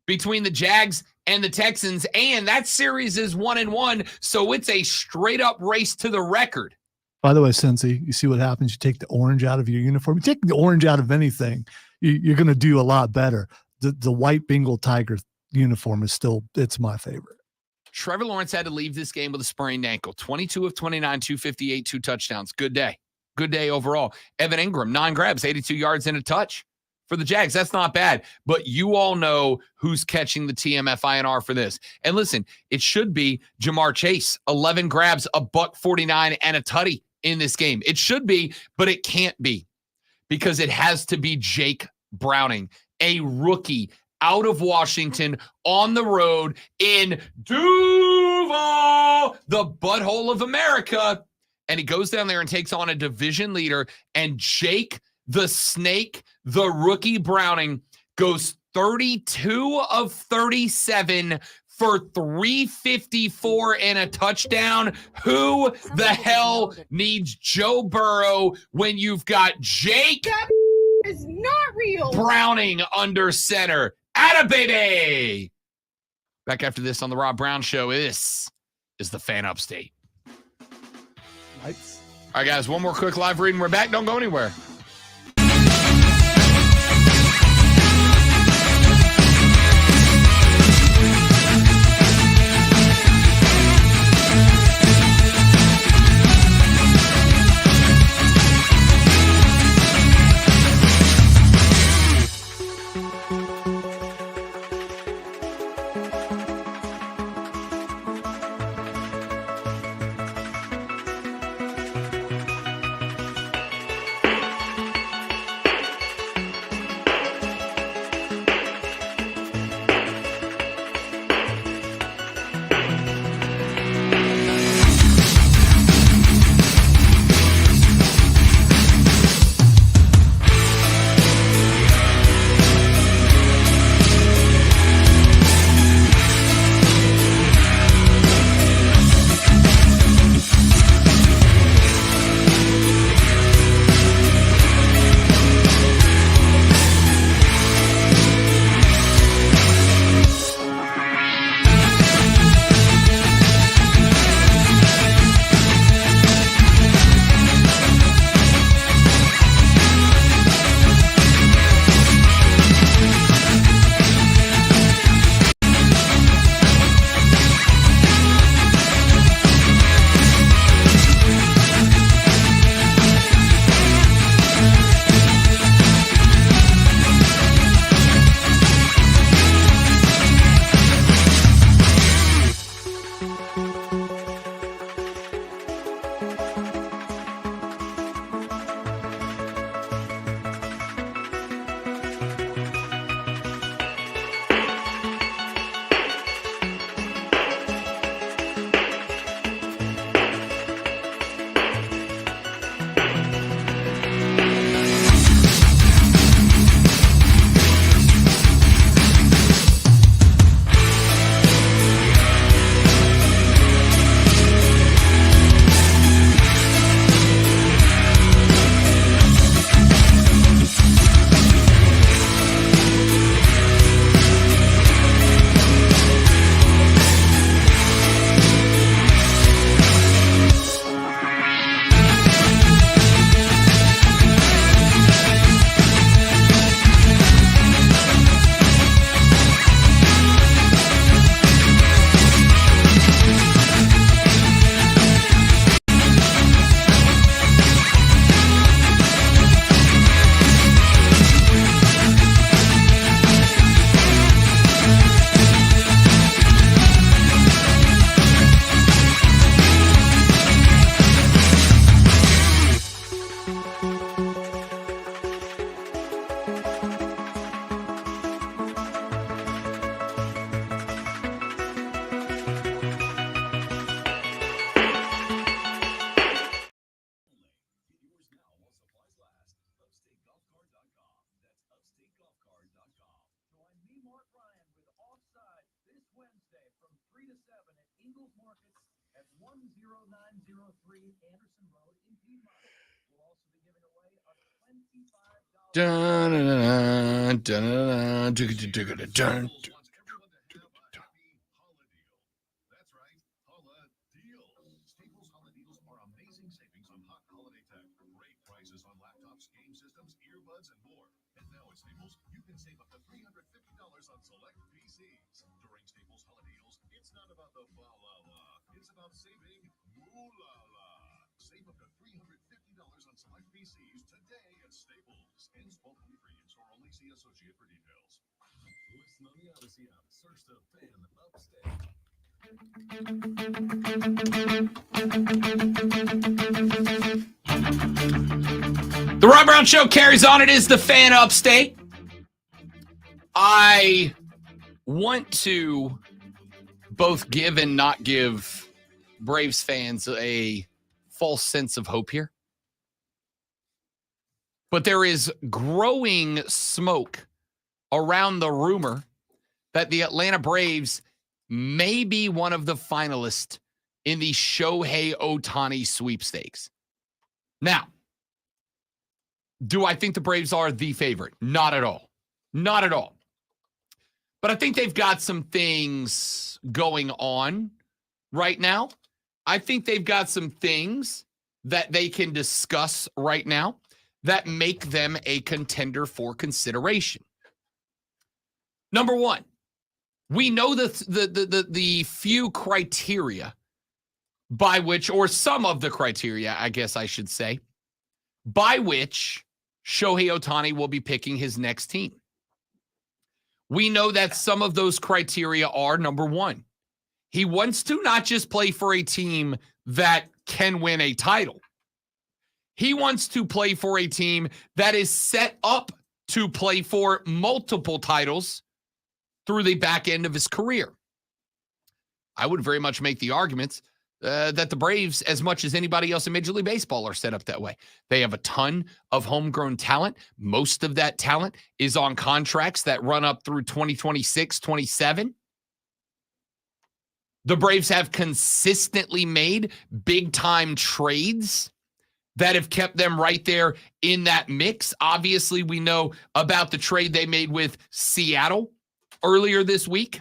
between the Jags and the Texans. And that series is 1-1. So it's a straight up race to the record. By the way, Cincy, you see what happens? You take the orange out of your uniform. You take the orange out of anything, you're going to do a lot better. The white Bengal Tiger uniform is still, it's my favorite. Trevor Lawrence had to leave this game with a sprained ankle. 22 of 29, 258, 2 touchdowns. Good day. Good day overall. Evan Ingram, 9 grabs, 82 yards and a touch for the Jags. That's not bad. But you all know who's catching the TMF INR for this. And listen, it should be Jamar Chase, 11 grabs, a $149 and a tutty in this game. It should be, but it can't be, because it has to be Jake Browning, a rookie out of Washington on the road in Duval, the butthole of America. And he goes down there and takes on a division leader. And Jake the Snake, the rookie Browning, goes 32 of 37 for 354 and a touchdown. Who the hell needs Joe Burrow when you've got Jake That is not real. Browning under center? Atta baby. Back after this on the Rob Brown Show. This is the Fan Upstate. Lights. All right, guys, one more quick live read and we're back. Don't go anywhere. Upstate from 3 to 7 at Ingles Markets at 10903 Anderson Road in Piedmont. We'll also be giving away a $25 Dun, dun, dun, dun, dun, dun. Staples wants everyone to have a happy holiday. That's right, Holla Deals. Staples Holla Deals are amazing savings on hot holiday tech. Great prices on laptops, game systems, earbuds, and more. And now at Staples, you can save up to $350 on select PCs. During Staples Holla Deals, it's not about the fa-la-la. It's about saving moolah-la. Save up to $350 on select PCs today at Staples. Ends 12/23. In-store only. See associate for details. Listen on the Odyssey app. Search the Fan Upstate. The Rob Brown Show carries on. It is the Fan Upstate. I want to both give and not give Braves fans a false sense of hope here. But there is growing smoke around the rumor that the Atlanta Braves may be one of the finalists in the Shohei Ohtani sweepstakes. Now, do I think the Braves are the favorite? Not at all. Not at all. But I think they've got some things going on right now. I think they've got some things that they can discuss right now that make them a contender for consideration. Number one, we know the few criteria by which, or some of the criteria, I guess I should say, by which Shohei Ohtani will be picking his next team. We know that some of those criteria are, number one, he wants to not just play for a team that can win a title. He wants to play for a team that is set up to play for multiple titles through the back end of his career. I would very much make the arguments that the Braves, as much as anybody else in Major League Baseball, are set up that way. They have a ton of homegrown talent. Most of that talent is on contracts that run up through 2026, 27. The Braves have consistently made big-time trades that have kept them right there in that mix. Obviously, we know about the trade they made with Seattle earlier this week,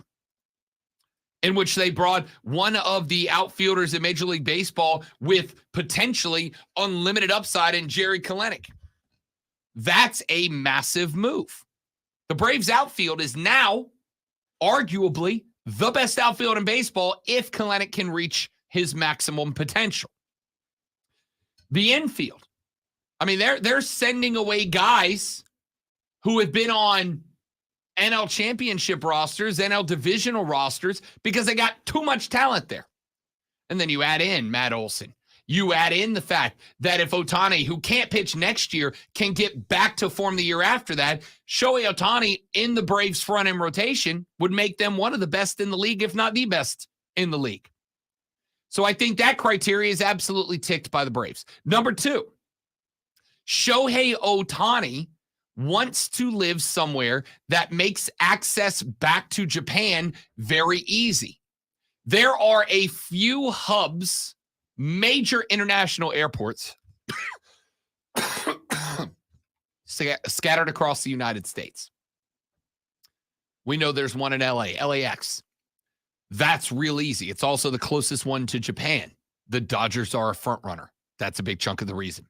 in which they brought one of the outfielders in Major League Baseball with potentially unlimited upside in Jerry Kelenic. That's a massive move. The Braves outfield is now arguably the best outfield in baseball if Kelenic can reach his maximum potential. The infield. I mean, they're sending away guys who have been on NL championship rosters, NL divisional rosters, because they got too much talent there. And then you add in Matt Olson. You add in the fact that if Ohtani, who can't pitch next year, can get back to form the year after that, Shohei Ohtani in the Braves front end rotation would make them one of the best in the league, if not the best in the league. So I think that criteria is absolutely ticked by the Braves. Number two, Shohei Ohtani wants to live somewhere that makes access back to Japan very easy. There are a few hubs, major international airports scattered across the United States. We know there's one in LA, LAX. That's real easy. It's also the closest one to Japan. The Dodgers are a front runner. That's a big chunk of the reason.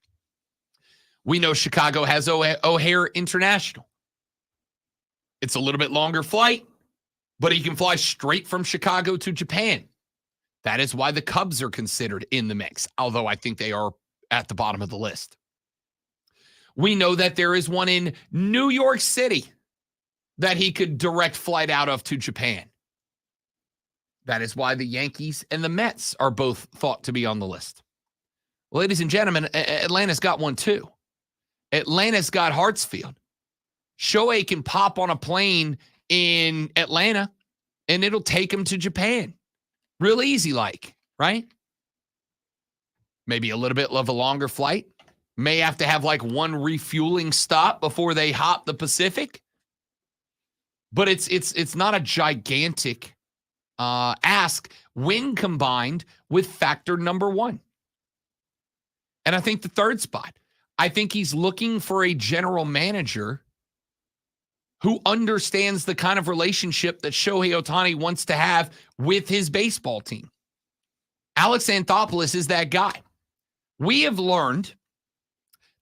We know Chicago has O'Hare International. It's a little bit longer flight, but he can fly straight from Chicago to Japan. That is why the Cubs are considered in the mix, although I think they are at the bottom of the list. We know that there is one in New York City that he could direct flight out of to Japan. That is why the Yankees and the Mets are both thought to be on the list. Ladies and gentlemen, Atlanta's got one too. Atlanta's got Hartsfield. Shohei can pop on a plane in Atlanta and it'll take him to Japan. Real easy like, right? Maybe a little bit of a longer flight. May have to have like one refueling stop before they hop the Pacific. But it's not a gigantic ask when combined with factor number one. And I think the third spot, I think he's looking for a general manager who understands the kind of relationship that Shohei Ohtani wants to have with his baseball team. Alex Anthopoulos is that guy. We have learned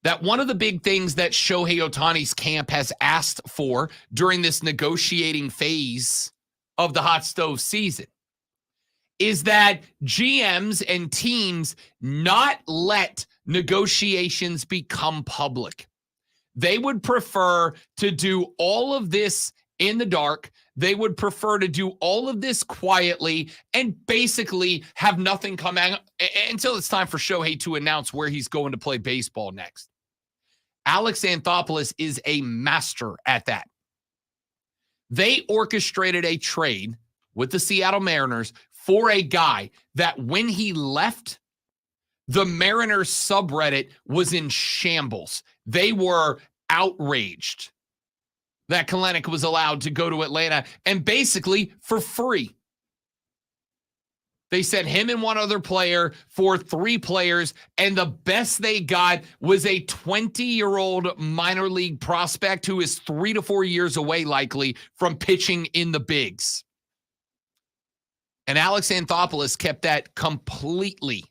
that one of the big things that Shohei Ohtani's camp has asked for during this negotiating phase of the hot stove season is that GMs and teams not let negotiations become public. They would prefer to do all of this in the dark. They would prefer to do all of this quietly and basically have nothing come out until it's time for Shohei to announce where he's going to play baseball next. Alex Anthopoulos is a master at that. They orchestrated a trade with the Seattle Mariners for a guy that when he left, the Mariners subreddit was in shambles. They were outraged that Kalenic was allowed to go to Atlanta and basically for free. They sent him and one other player for 3 players, and the best they got was a 20-year-old minor league prospect who is 3 to 4 years away likely from pitching in the bigs. And Alex Anthopoulos kept that completely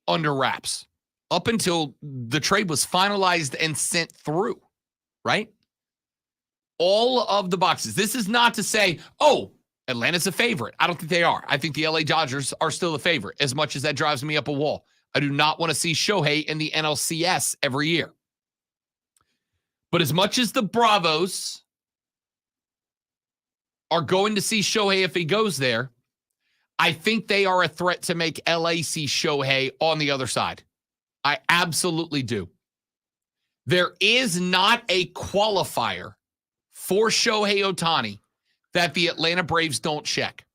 under wraps up until the trade was finalized and sent through, right? All of the boxes. This is not to say, oh, Atlanta's a favorite. I don't think they are. I think the LA Dodgers are still a favorite, as much as that drives me up a wall. I do not want to see Shohei in the NLCS every year. But as much as the Bravos are going to see Shohei if he goes there, I think they are a threat to make LA see Shohei on the other side. I absolutely do. There is not a qualifier for Shohei Ohtani that the Atlanta Braves don't check.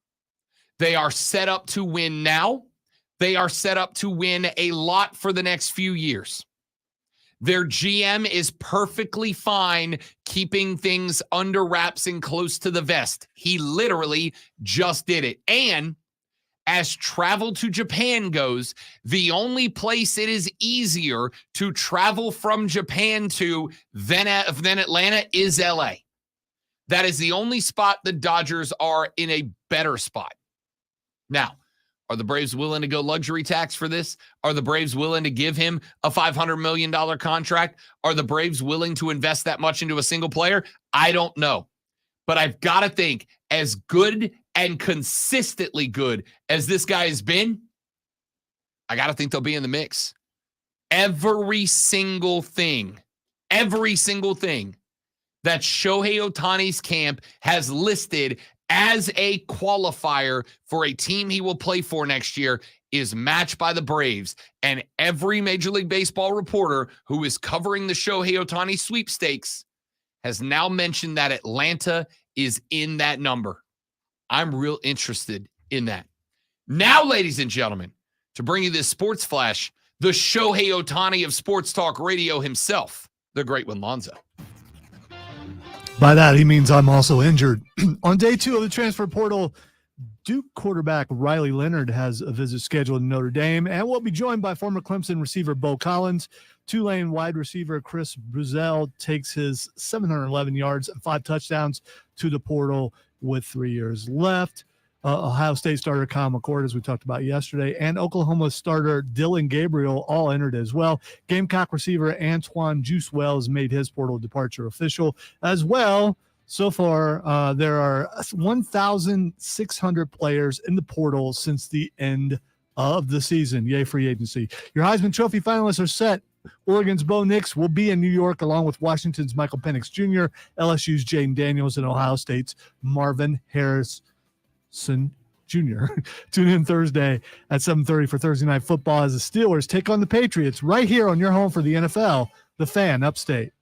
They are set up to win now. They are set up to win a lot for the next few years. Their GM is perfectly fine keeping things under wraps and close to the vest. He literally just did it. And as travel to Japan goes, the only place it is easier to travel from Japan to than Atlanta is LA. That is the only spot the Dodgers are in a better spot. Now, are the Braves willing to go luxury tax for this? Are the Braves willing to give him a $500 million contract? Are the Braves willing to invest that much into a single player? I don't know. But I've got to think, as good and consistently good as this guy has been, I got to think they'll be in the mix. Every single thing that Shohei Ohtani's camp has listed as a qualifier for a team he will play for next year is matched by the Braves. And every Major League Baseball reporter who is covering the Shohei Ohtani sweepstakes has now mentioned that Atlanta is in that number. I'm real interested in that. Now, ladies and gentlemen, to bring you this sports flash, the Shohei Ohtani of sports talk radio himself, the great one, Lonzo. By that, he means I'm also injured. On day 2 of the transfer portal, Duke quarterback Riley Leonard has a visit scheduled in Notre Dame and will be joined by former Clemson receiver Bo Collins. Tulane wide receiver Chris Bruzel takes his 711 yards and 5 touchdowns to the portal with 3 years left. Ohio State starter Kyle McCord, as we talked about yesterday, and Oklahoma starter Dylan Gabriel all entered as well. Gamecock receiver Antoine Juice Wells made his portal departure official as well. So far, there are 1,600 players in the portal since the end of the season. Yay, free agency. Your Heisman Trophy finalists are set. Oregon's Bo Nix will be in New York along with Washington's Michael Penix Jr., LSU's Jaden Daniels, and Ohio State's Marvin Harrison Jr. Tune in Thursday at 7:30 for Thursday Night Football as the Steelers take on the Patriots right here on your home for the NFL, The Fan, Upstate.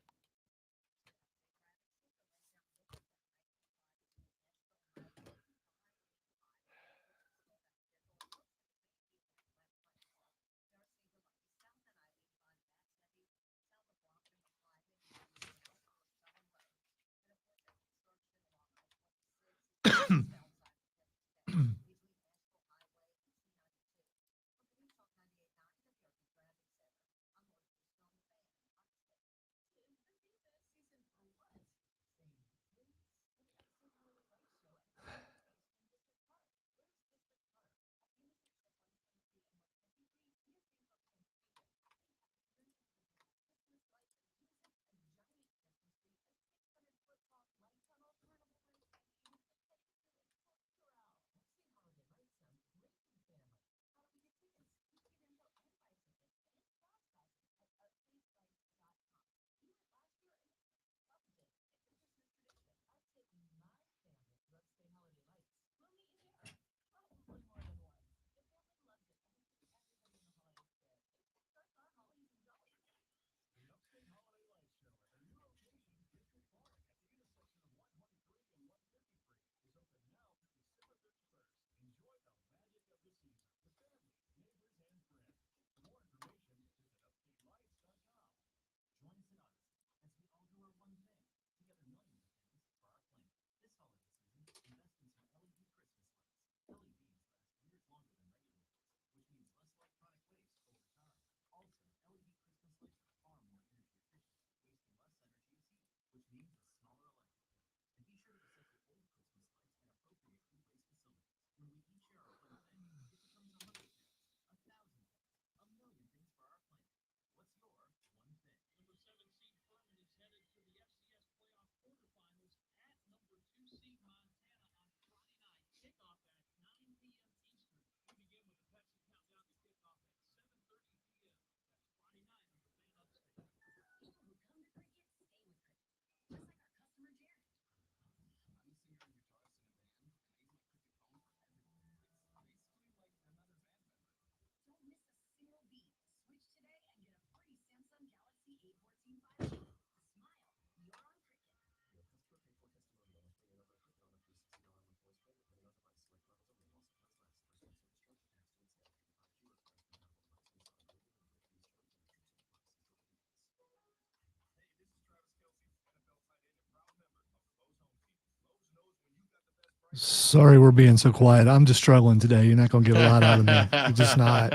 Sorry we're being so quiet. I'm just struggling today. You're not going to get a lot out of me. You're just not.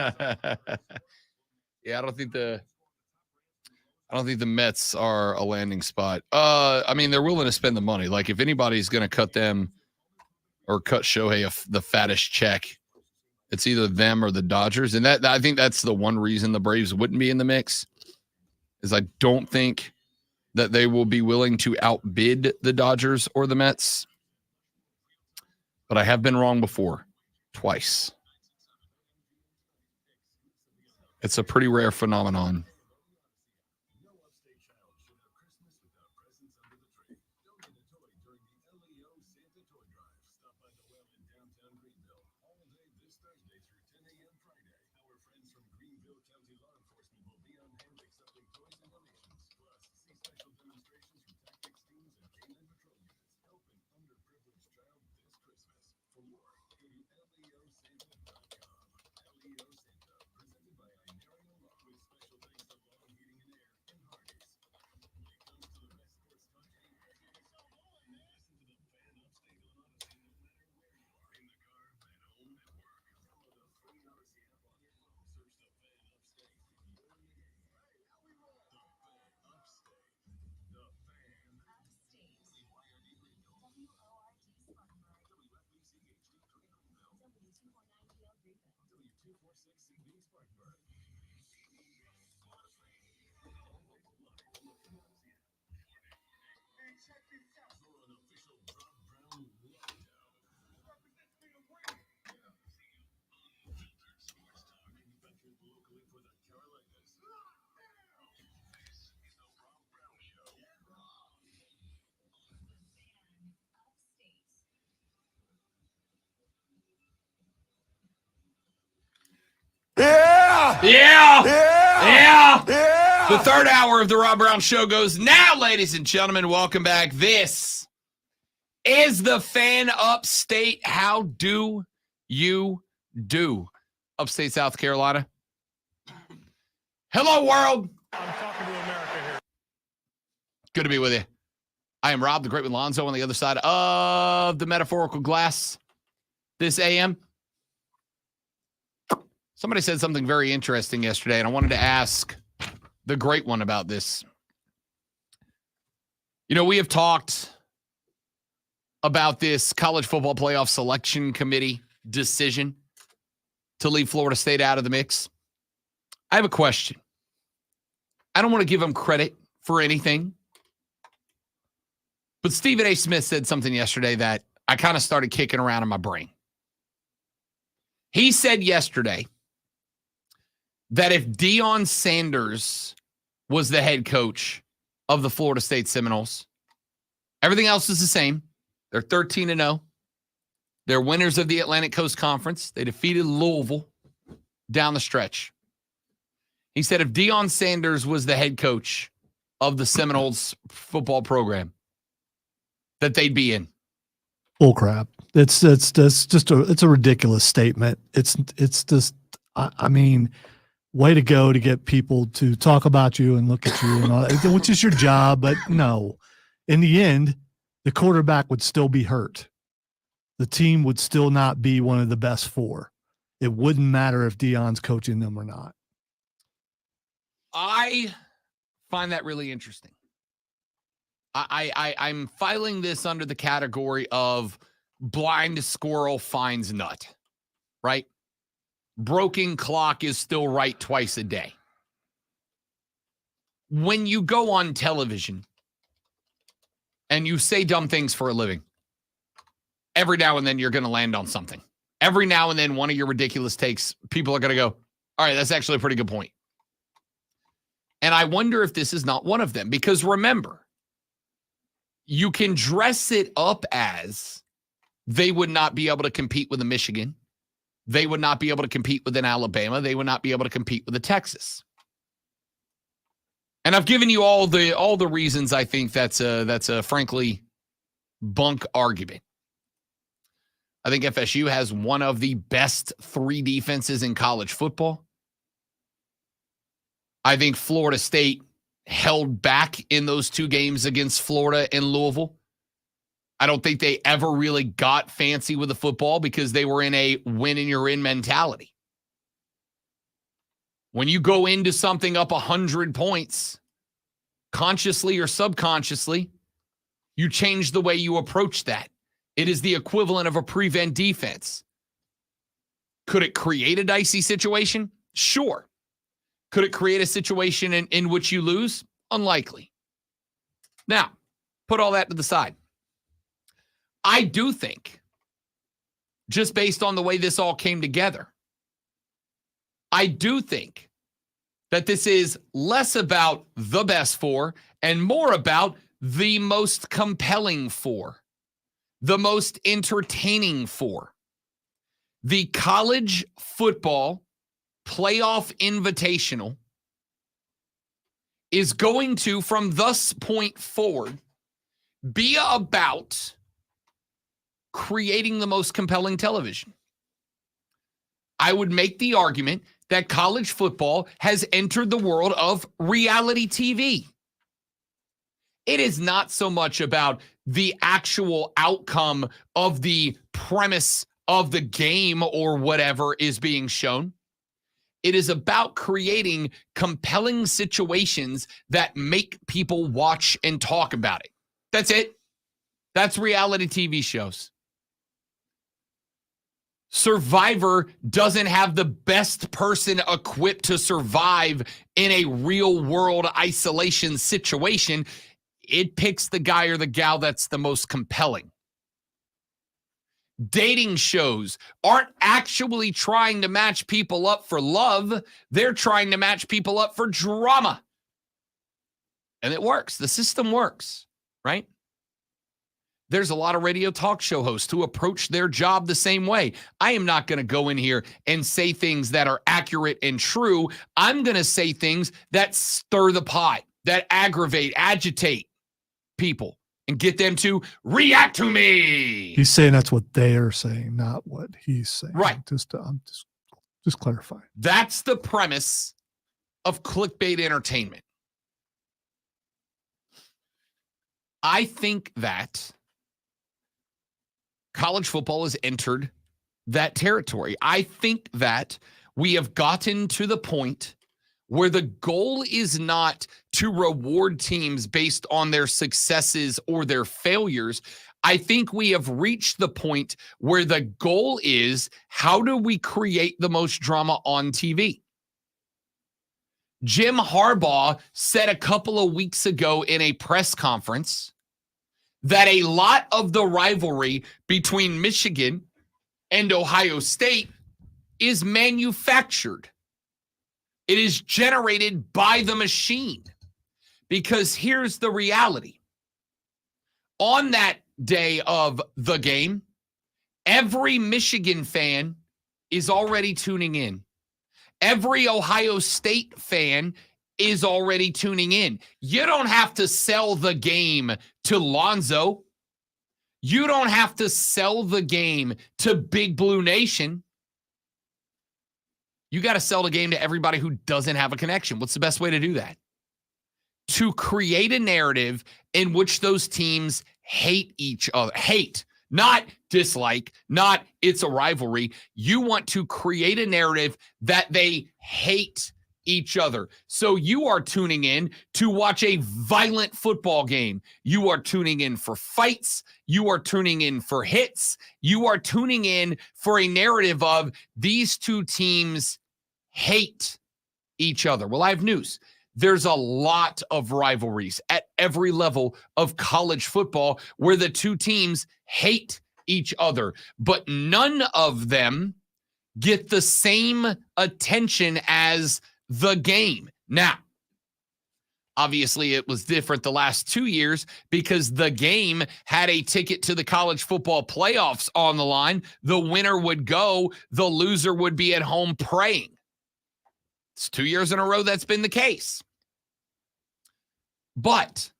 Yeah, I don't think the Mets are a landing spot. I mean, they're willing to spend the money. Like, if anybody's going to cut them or cut Shohei the fattest check, it's either them or the Dodgers. And that I think that's the one reason the Braves wouldn't be in the mix, is I don't think that they will be willing to outbid the Dodgers or the Mets. But I have been wrong before, twice. It's a pretty rare phenomenon. Yeah. The third hour of the Rob Brown Show goes now, ladies and gentlemen. Welcome back. This is the Fan Upstate. How do you do? Upstate South Carolina. Hello, world. I'm talking to America here. Good to be with you. I am Rob, the great with Lonzo, on the other side of the metaphorical glass this AM. Somebody said something very interesting yesterday, and I wanted to ask the great one about this. You know, we have talked about this college football playoff selection committee decision to leave Florida State out of the mix. I have a question. I don't want to give them credit for anything, but Stephen A. Smith said something yesterday that I kind of started kicking around in my brain. He said yesterday that if Deion Sanders was the head coach of the Florida State Seminoles, everything else is the same. They're 13-0. They're winners of the Atlantic Coast Conference. They defeated Louisville down the stretch. He said if Deion Sanders was the head coach of the Seminoles football program, that they'd be in. Bull crap. It's just a ridiculous statement. It's just, I mean, way to go to get people to talk about you and look at you and all that, which is your job. But no, in the end, the quarterback would still be hurt. The team would still not be one of the best four. It wouldn't matter if Deion's coaching them or not. I find that really interesting. I'm filing this under the category of blind squirrel finds nut, right? Broken clock is still right twice a day. When you go on television and you say dumb things for a living, every now and then you're going to land on something. Every now and then one of your ridiculous takes, people are going to go, all right, that's actually a pretty good point. And I wonder if this is not one of them, because remember, you can dress it up as they would not be able to compete with a Michigan. They would not be able to compete with an Alabama. They would not be able to compete with a Texas. And I've given you all the reasons I think that's a frankly bunk argument. I think FSU has one of the best three defenses in college football. I think Florida State held back in those two games against Florida and Louisville. I don't think they ever really got fancy with the football because they were in a win and you're in mentality. When you go into something up 100 points, consciously or subconsciously, you change the way you approach that. It is the equivalent of a prevent defense. Could it create a dicey situation? Sure. Could it create a situation in which you lose? Unlikely. Now, put all that to the side. I do think, just based on the way this all came together, I do think that this is less about the best four and more about the most compelling four, the most entertaining four. The college football playoff invitational is going to, from this point forward, be about creating the most compelling television. I would make the argument that college football has entered the world of reality TV. It is not so much about the actual outcome of the premise of the game or whatever is being shown. It is about creating compelling situations that make people watch and talk about it. That's it. That's reality TV shows. Survivor doesn't have the best person equipped to survive in a real world isolation situation. It picks the guy or the gal that's the most compelling. Dating shows aren't actually trying to match people up for love. They're trying to match people up for drama. And it works. The system works, right? There's a lot of radio talk show hosts who approach their job the same way. I am not going to go in here and say things that are accurate and true. I'm going to say things that stir the pot, that aggravate, agitate people, and get them to react to me. He's saying that's what they are saying, not what he's saying. Right. I'm just clarifying. That's the premise of clickbait entertainment. I think that college football has entered that territory. I think that we have gotten to the point where the goal is not to reward teams based on their successes or their failures. I think we have reached the point where the goal is, how do we create the most drama on TV? Jim Harbaugh said a couple of weeks ago in a press conference that a lot of the rivalry between Michigan and Ohio State is manufactured. It is generated by the machine. Because here's the reality. On that day of the game, every Michigan fan is already tuning in. Every Ohio State fan is already tuning in. You don't have to sell the game to Lonzo. You don't have to sell the game to Big Blue Nation. You got to sell the game to everybody who doesn't have a connection. What's the best way to do that? To create a narrative in which those teams hate each other. Hate, not dislike, not it's a rivalry. You want to create a narrative that they hate each other. So you are tuning in to watch a violent football game. You are tuning in for fights. You are tuning in for hits. You are tuning in for a narrative of these two teams hate each other. Well, I have news. There's a lot of rivalries at every level of college football where the two teams hate each other, but none of them get the same attention as the game. Now, obviously, it was different the last 2 years because the game had a ticket to the college football playoffs on the line. The winner would go, the loser would be at home praying. It's 2 years in a row that's been the case. But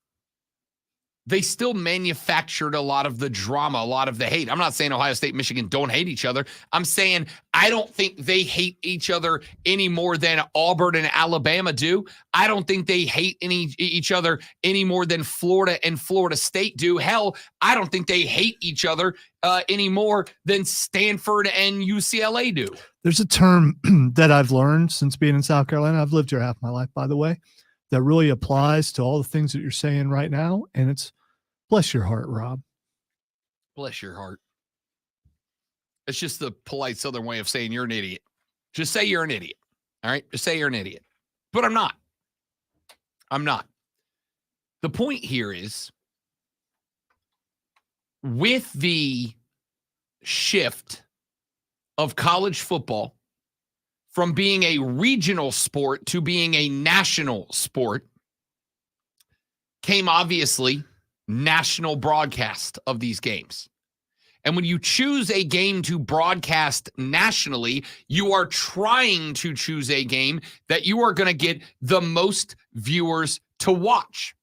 they still manufactured a lot of the drama, a lot of the hate. I'm not saying Ohio State, Michigan don't hate each other. I'm saying I don't think they hate each other any more than Auburn and Alabama do. I don't think they hate each other any more than Florida and Florida State do. Hell, I don't think they hate each other any more than Stanford and UCLA do. There's a term that I've learned since being in South Carolina. I've lived here half my life, by the way, that really applies to all the things that you're saying right now. And it's bless your heart, Rob. Bless your heart. It's just the polite Southern way of saying you're an idiot. Just say you're an idiot. All right? Just say you're an idiot. But I'm not. I'm not. The point here is with the shift of college football from being a regional sport to being a national sport came obviously national broadcast of these games. And when you choose a game to broadcast nationally, you are trying to choose a game that you are going to get the most viewers to watch.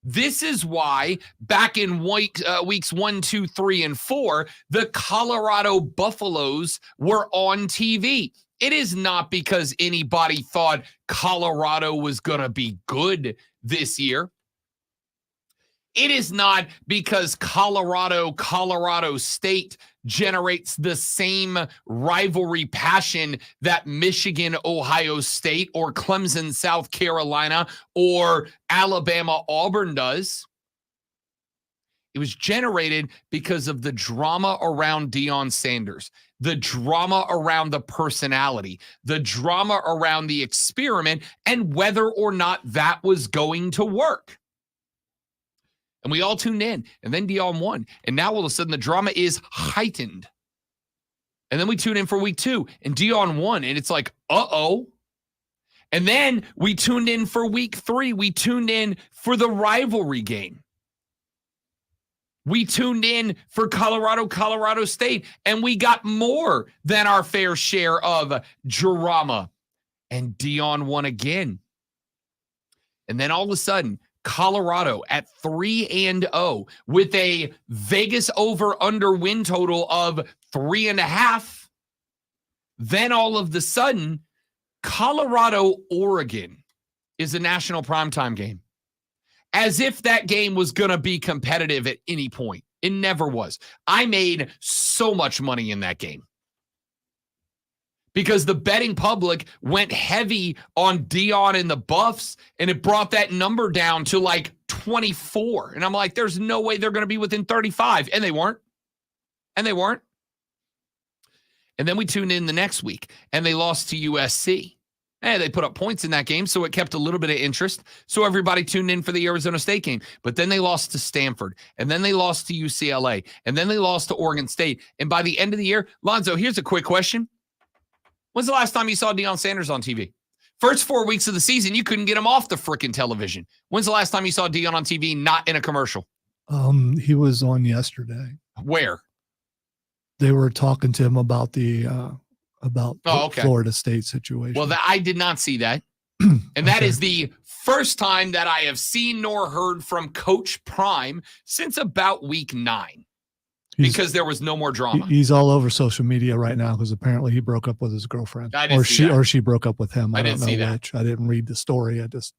This is why back in weeks 1, 2, 3, and 4, the Colorado Buffaloes were on TV. It is not because anybody thought Colorado was going to be good this year. It is not because Colorado State generates the same rivalry passion that Michigan, Ohio State, or Clemson, South Carolina, or Alabama, Auburn does. It was generated because of the drama around Deion Sanders, the drama around the personality, the drama around the experiment, and whether or not that was going to work. And we all tuned in, and then Deion won. And now all of a sudden the drama is heightened. And then we tune in for week 2, and Deion won, and it's like, uh-oh. And then we tuned in for week 3. We tuned in for the rivalry game. We tuned in for Colorado State, and we got more than our fair share of drama. And Deion won again. And then all of a sudden, Colorado at 3-0 with a Vegas over-under win total of 3.5. Then all of the sudden, Colorado-Oregon is a national primetime game. As if that game was going to be competitive at any point. It never was. I made so much money in that game because the betting public went heavy on Deion and the Buffs, and it brought that number down to like 24. And I'm like, there's no way they're going to be within 35. And they weren't. And then we tuned in the next week, and they lost to USC. They put up points in that game, so it kept a little bit of interest. So everybody tuned in for the Arizona State game. But then they lost to Stanford, and then they lost to UCLA, and then they lost to Oregon State. And by the end of the year, Lonzo, here's a quick question. When's the last time you saw Deion Sanders on TV? First 4 weeks of the season, you couldn't get him off the freaking television. When's the last time you saw Deion on TV not in a commercial? He was on yesterday. Where? They were talking to him about the Florida State situation. Well, I did not see that. And that is the first time that I have seen nor heard from Coach Prime since about week 9. Because there was no more drama. He's all over social media right now because apparently he broke up with his girlfriend. Or she broke up with him. I don't know which. I didn't read the story. I just,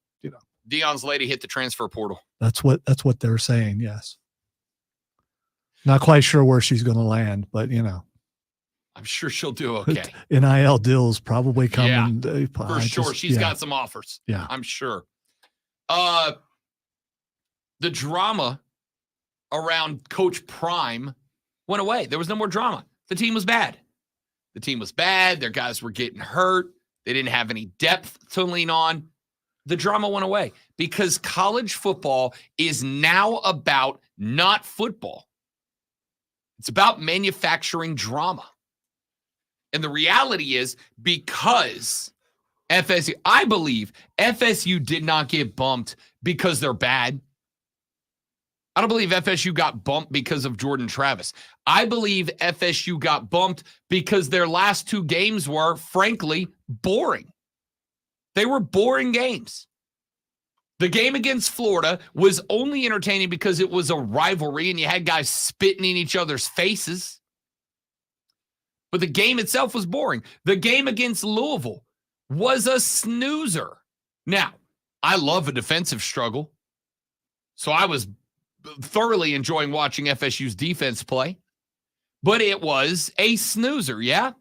Deion's lady hit the transfer portal. That's what they're saying, yes. Not quite sure where she's going to land, but I'm sure she'll do okay. NIL deals probably coming. Yeah, for sure. She's got some offers. Yeah. I'm sure. The drama around Coach Prime went away. There was no more drama. The team was bad. Their guys were getting hurt. They didn't have any depth to lean on. The drama went away because college football is now about not football. It's about manufacturing drama. And the reality is because FSU, I believe FSU did not get bumped because they're bad. I don't believe FSU got bumped because of Jordan Travis. I believe FSU got bumped because their last 2 games were, frankly, boring. They were boring games. The game against Florida was only entertaining because it was a rivalry and you had guys spitting in each other's faces. But the game itself was boring. The game against Louisville was a snoozer. Now, I love a defensive struggle, so I was thoroughly enjoying watching FSU's defense play. But it was a snoozer, yeah?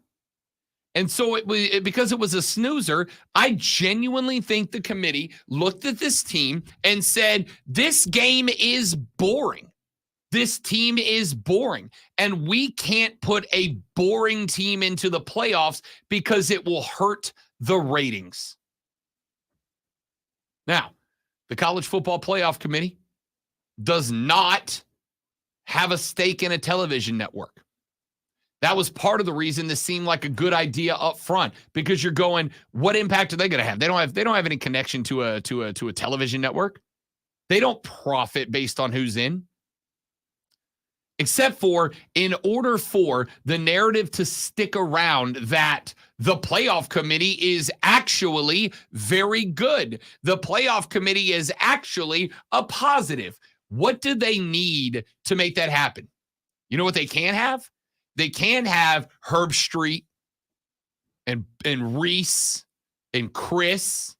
And so because it was a snoozer, I genuinely think the committee looked at this team and said, this game is boring. This team is boring. And we can't put a boring team into the playoffs because it will hurt the ratings. Now, the College Football Playoff Committee does not have a stake in a television network. That was part of the reason this seemed like a good idea up front, because you're going, what impact are they going to have? They don't have any connection to a television network. They don't profit based on who's in. Except for, in order for the narrative to stick around that the playoff committee is actually very good. The playoff committee is actually a positive. What do they need to make that happen? You know what they can have? They can have Herb Street and Reese and Chris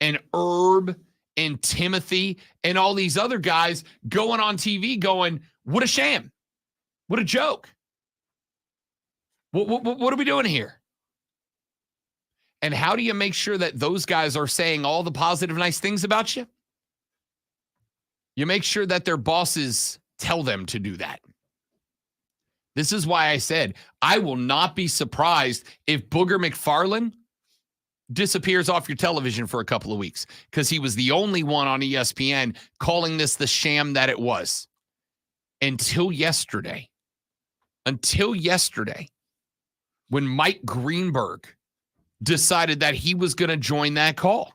and Herb and Timothy and all these other guys going on TV going, what a sham. What a joke. What are we doing here? And how do you make sure that those guys are saying all the positive, nice things about you? You make sure that their bosses tell them to do that. This is why I said I will not be surprised if Booger McFarland disappears off your television for a couple of weeks, because he was the only one on ESPN calling this the sham that it was. Until yesterday, when Mike Greenberg decided that he was going to join that call.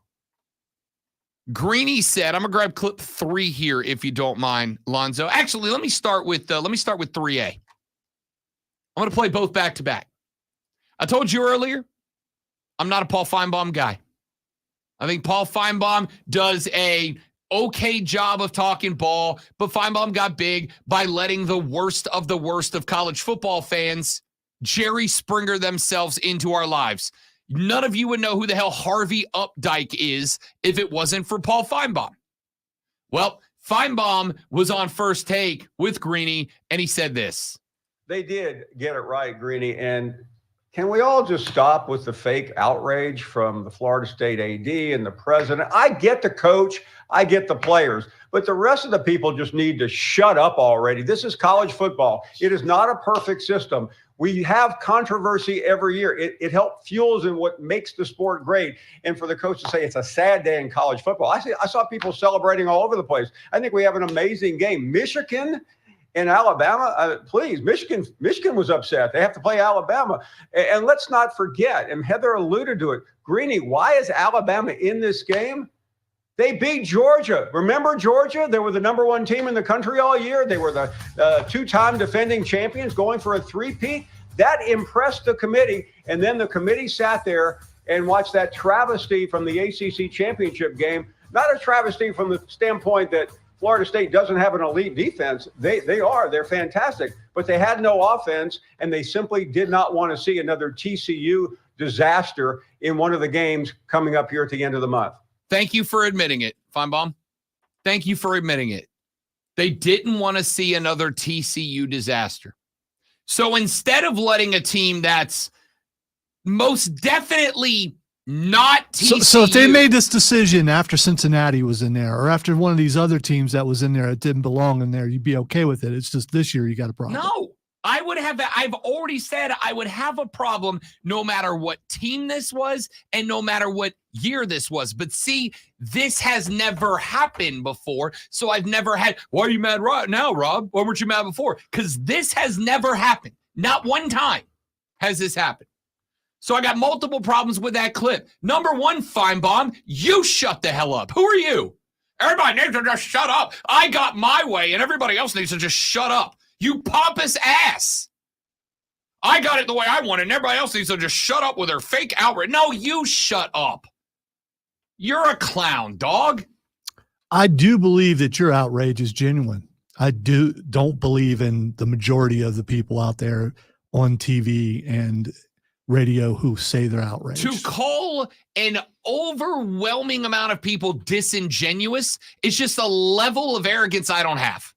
Greeny said, I'm going to grab clip 3 here if you don't mind, Lonzo. Actually, let me start with 3A. I'm going to play both back to back. I told you earlier, I'm not a Paul Feinbaum guy. I think Paul Feinbaum does a okay job of talking ball, but Feinbaum got big by letting the worst of college football fans Jerry Springer themselves into our lives. None of you would know who the hell Harvey Updike is if it wasn't for Paul Feinbaum. Well, Feinbaum was on First Take with Greeny, and he said this. They did get it right, Greeny. And can we all just stop with the fake outrage from the Florida State AD and the president? I get the coach, I get the players, but the rest of the people just need to shut up already. This is college football. It is not a perfect system. We have controversy every year. It helps fuels in what makes the sport great. And for the coach to say it's a sad day in college football, I saw people celebrating all over the place. I think we have an amazing game. Michigan and Alabama, please, Michigan was upset. They have to play Alabama. And let's not forget, and Heather alluded to it, Greeny, why is Alabama in this game? They beat Georgia. Remember Georgia? They were the number 1 team in the country all year. They were the 2-time defending champions going for a 3-peat. That impressed the committee. And then the committee sat there and watched that travesty from the ACC championship game. Not a travesty from the standpoint that Florida State doesn't have an elite defense. They're fantastic, but they had no offense, and they simply did not want to see another TCU disaster in one of the games coming up here at the end of the month. Thank you for admitting it, Feinbaum. Thank you for admitting it. They didn't want to see another TCU disaster. So instead of letting a team that's most definitely not TCU. So if they made this decision after Cincinnati was in there, or after one of these other teams that was in there that didn't belong in there, you'd be okay with it. It's just this year you got a problem. No, I've already said I would have a problem no matter what team this was and no matter what year this was. But see, this has never happened before. So I've never had, why are you mad right now, Rob? Why weren't you mad before? Because this has never happened. Not one time has this happened. So I got multiple problems with that clip. Number 1, Feinbaum, you shut the hell up. Who are you? Everybody needs to just shut up. I got my way and everybody else needs to just shut up. You pompous ass. I got it the way I want it, and everybody else needs to just shut up with their fake outrage. No, you shut up. You're a clown, dog. I do believe that your outrage is genuine. I don't believe in the majority of the people out there on TV and radio who say they're outraged. To call an overwhelming amount of people disingenuous is just a level of arrogance I don't have.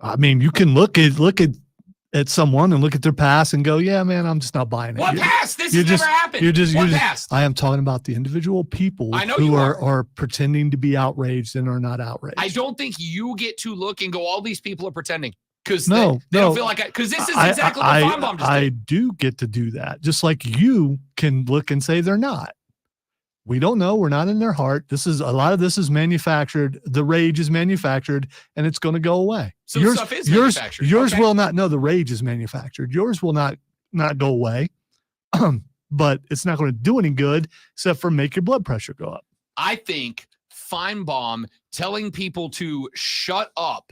I mean, you can look at someone and look at their past and go, yeah, man, I'm just not buying it. What past? This has never happened. What past? I am talking about the individual people who are pretending to be outraged and are not outraged. I don't think you get to look and go, all these people are pretending. Because they don't feel like because this is exactly what Feinbaum just did. I do get to do that. Just like you can look and say they're not. We don't know. We're not in their heart. A lot of this is manufactured. The rage is manufactured, and it's going to go away. So stuff is manufactured. Yours will not. No, the rage is manufactured. Yours will not go away, but it's not going to do any good except for make your blood pressure go up. I think Feinbaum telling people to shut up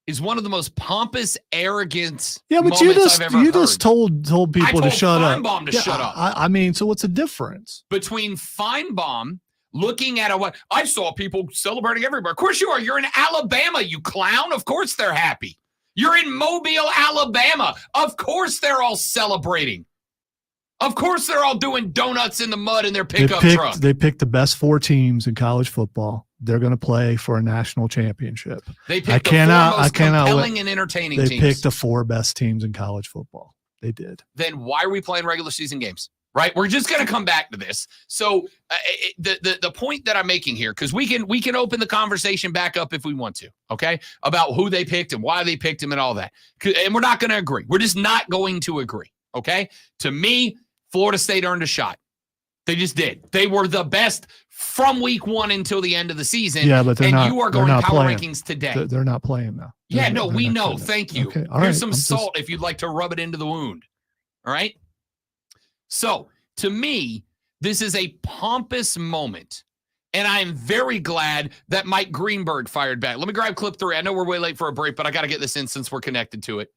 is one of the most pompous, arrogant moments I've ever heard. You just told people to shut up. Feinbaum to shut up. I mean, so what's the difference between Feinbaum looking at what I saw people celebrating everywhere? Of course you are. You're in Alabama, you clown. Of course they're happy. You're in Mobile, Alabama. Of course they're all celebrating. Of course they're all doing donuts in the mud in their pickup truck. They picked the best 4 teams in college football. They're going to play for a national championship. They picked the 4 most compelling and entertaining teams. They picked the 4 best teams in college football. They did. Then why are we playing regular season games? Right? We're just going to come back to this. So the point that I'm making here, because we can open the conversation back up if we want to, okay, about who they picked and why they picked him and all that. And we're not going to agree. We're just not going to agree, okay? To me, Florida State earned a shot. They just did. They were the best from week 1 until the end of the season. Yeah, but you are going power rankings today. They're not playing now. Yeah, no, we know. Thank you. Okay, Here's some salt if you'd like to rub it into the wound. All right? So, to me, this is a pompous moment, and I am very glad that Mike Greenberg fired back. Let me grab clip 3. I know we're way late for a break, but I got to get this in since we're connected to it.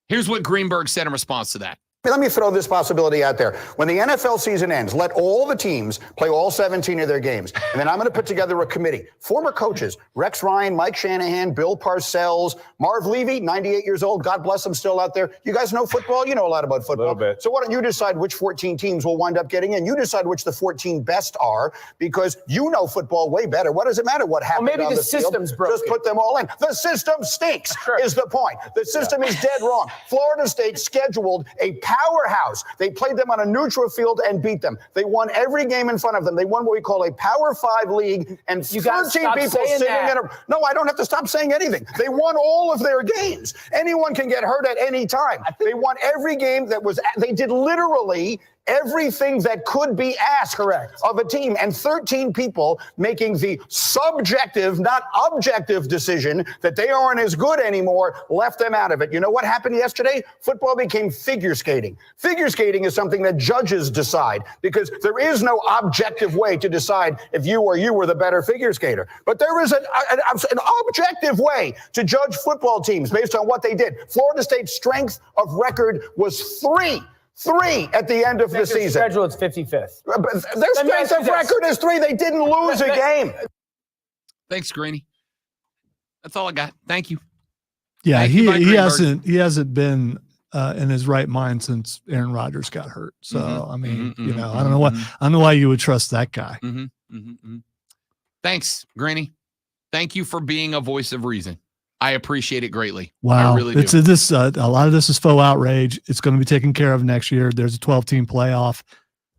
Here's what Greenberg said in response to that. Let me throw this possibility out there. When the NFL season ends, let all the teams play all 17 of their games. And then I'm going to put together a committee. Former coaches, Rex Ryan, Mike Shanahan, Bill Parcells, Marv Levy, 98 years old. God bless him, still out there. You guys know football? You know a lot about football. A little bit. So why don't you decide which 14 teams will wind up getting in? You decide which the 14 best are, because you know football way better. What does it matter what happened maybe on the field? system's broken. Just put them all in. The system stinks, is the point. The system is dead wrong. Florida State scheduled a powerhouse. They played them on a neutral field and beat them. They won every game in front of them. They won what we call a Power 5 league, and 13 people sitting in a... No, I don't have to stop saying anything. They won all of their games. Anyone can get hurt at any time. They won every game that was... They did literally everything that could be asked of a team, and 13 people making the subjective, not objective decision that they aren't as good anymore left them out of it. You know what happened yesterday? Football became figure skating. Figure skating is something that judges decide, because there is no objective way to decide if you were the better figure skater. But there is an objective way to judge football teams based on what they did. Florida State's strength of record was 3 at the end of the season. Schedule, it's 55th. Their strength of record is 3. They didn't lose a game. Thanks, Greeny. That's all I got. Thank you. Yeah, he hasn't been in his right mind since Aaron Rodgers got hurt. So I mean, I don't know why you would trust that guy. Thanks, Greeny. Thank you for being a voice of reason. I appreciate it greatly. Wow. I really do. A lot of this is faux outrage. It's going to be taken care of next year. There's a 12-team playoff.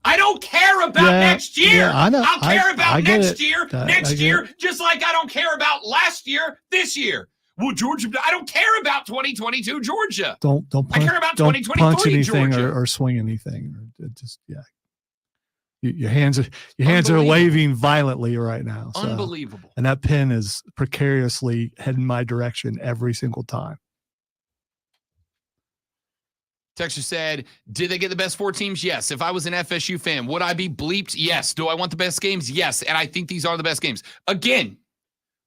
I don't care about next year. Yeah, I know. I'll care about next year, it. just like I don't care about last year, this year. Well, Georgia, I don't care about 2022 Georgia. Don't I care about don't 2023 punch anything Georgia. or swing anything. Your hands are waving violently right now. So. Unbelievable. And that pen is precariously heading my direction every single time. Texter said, did they get the best 4 teams? Yes. If I was an FSU fan, would I be bleeped? Yes. Do I want the best games? Yes. And I think these are the best games. Again,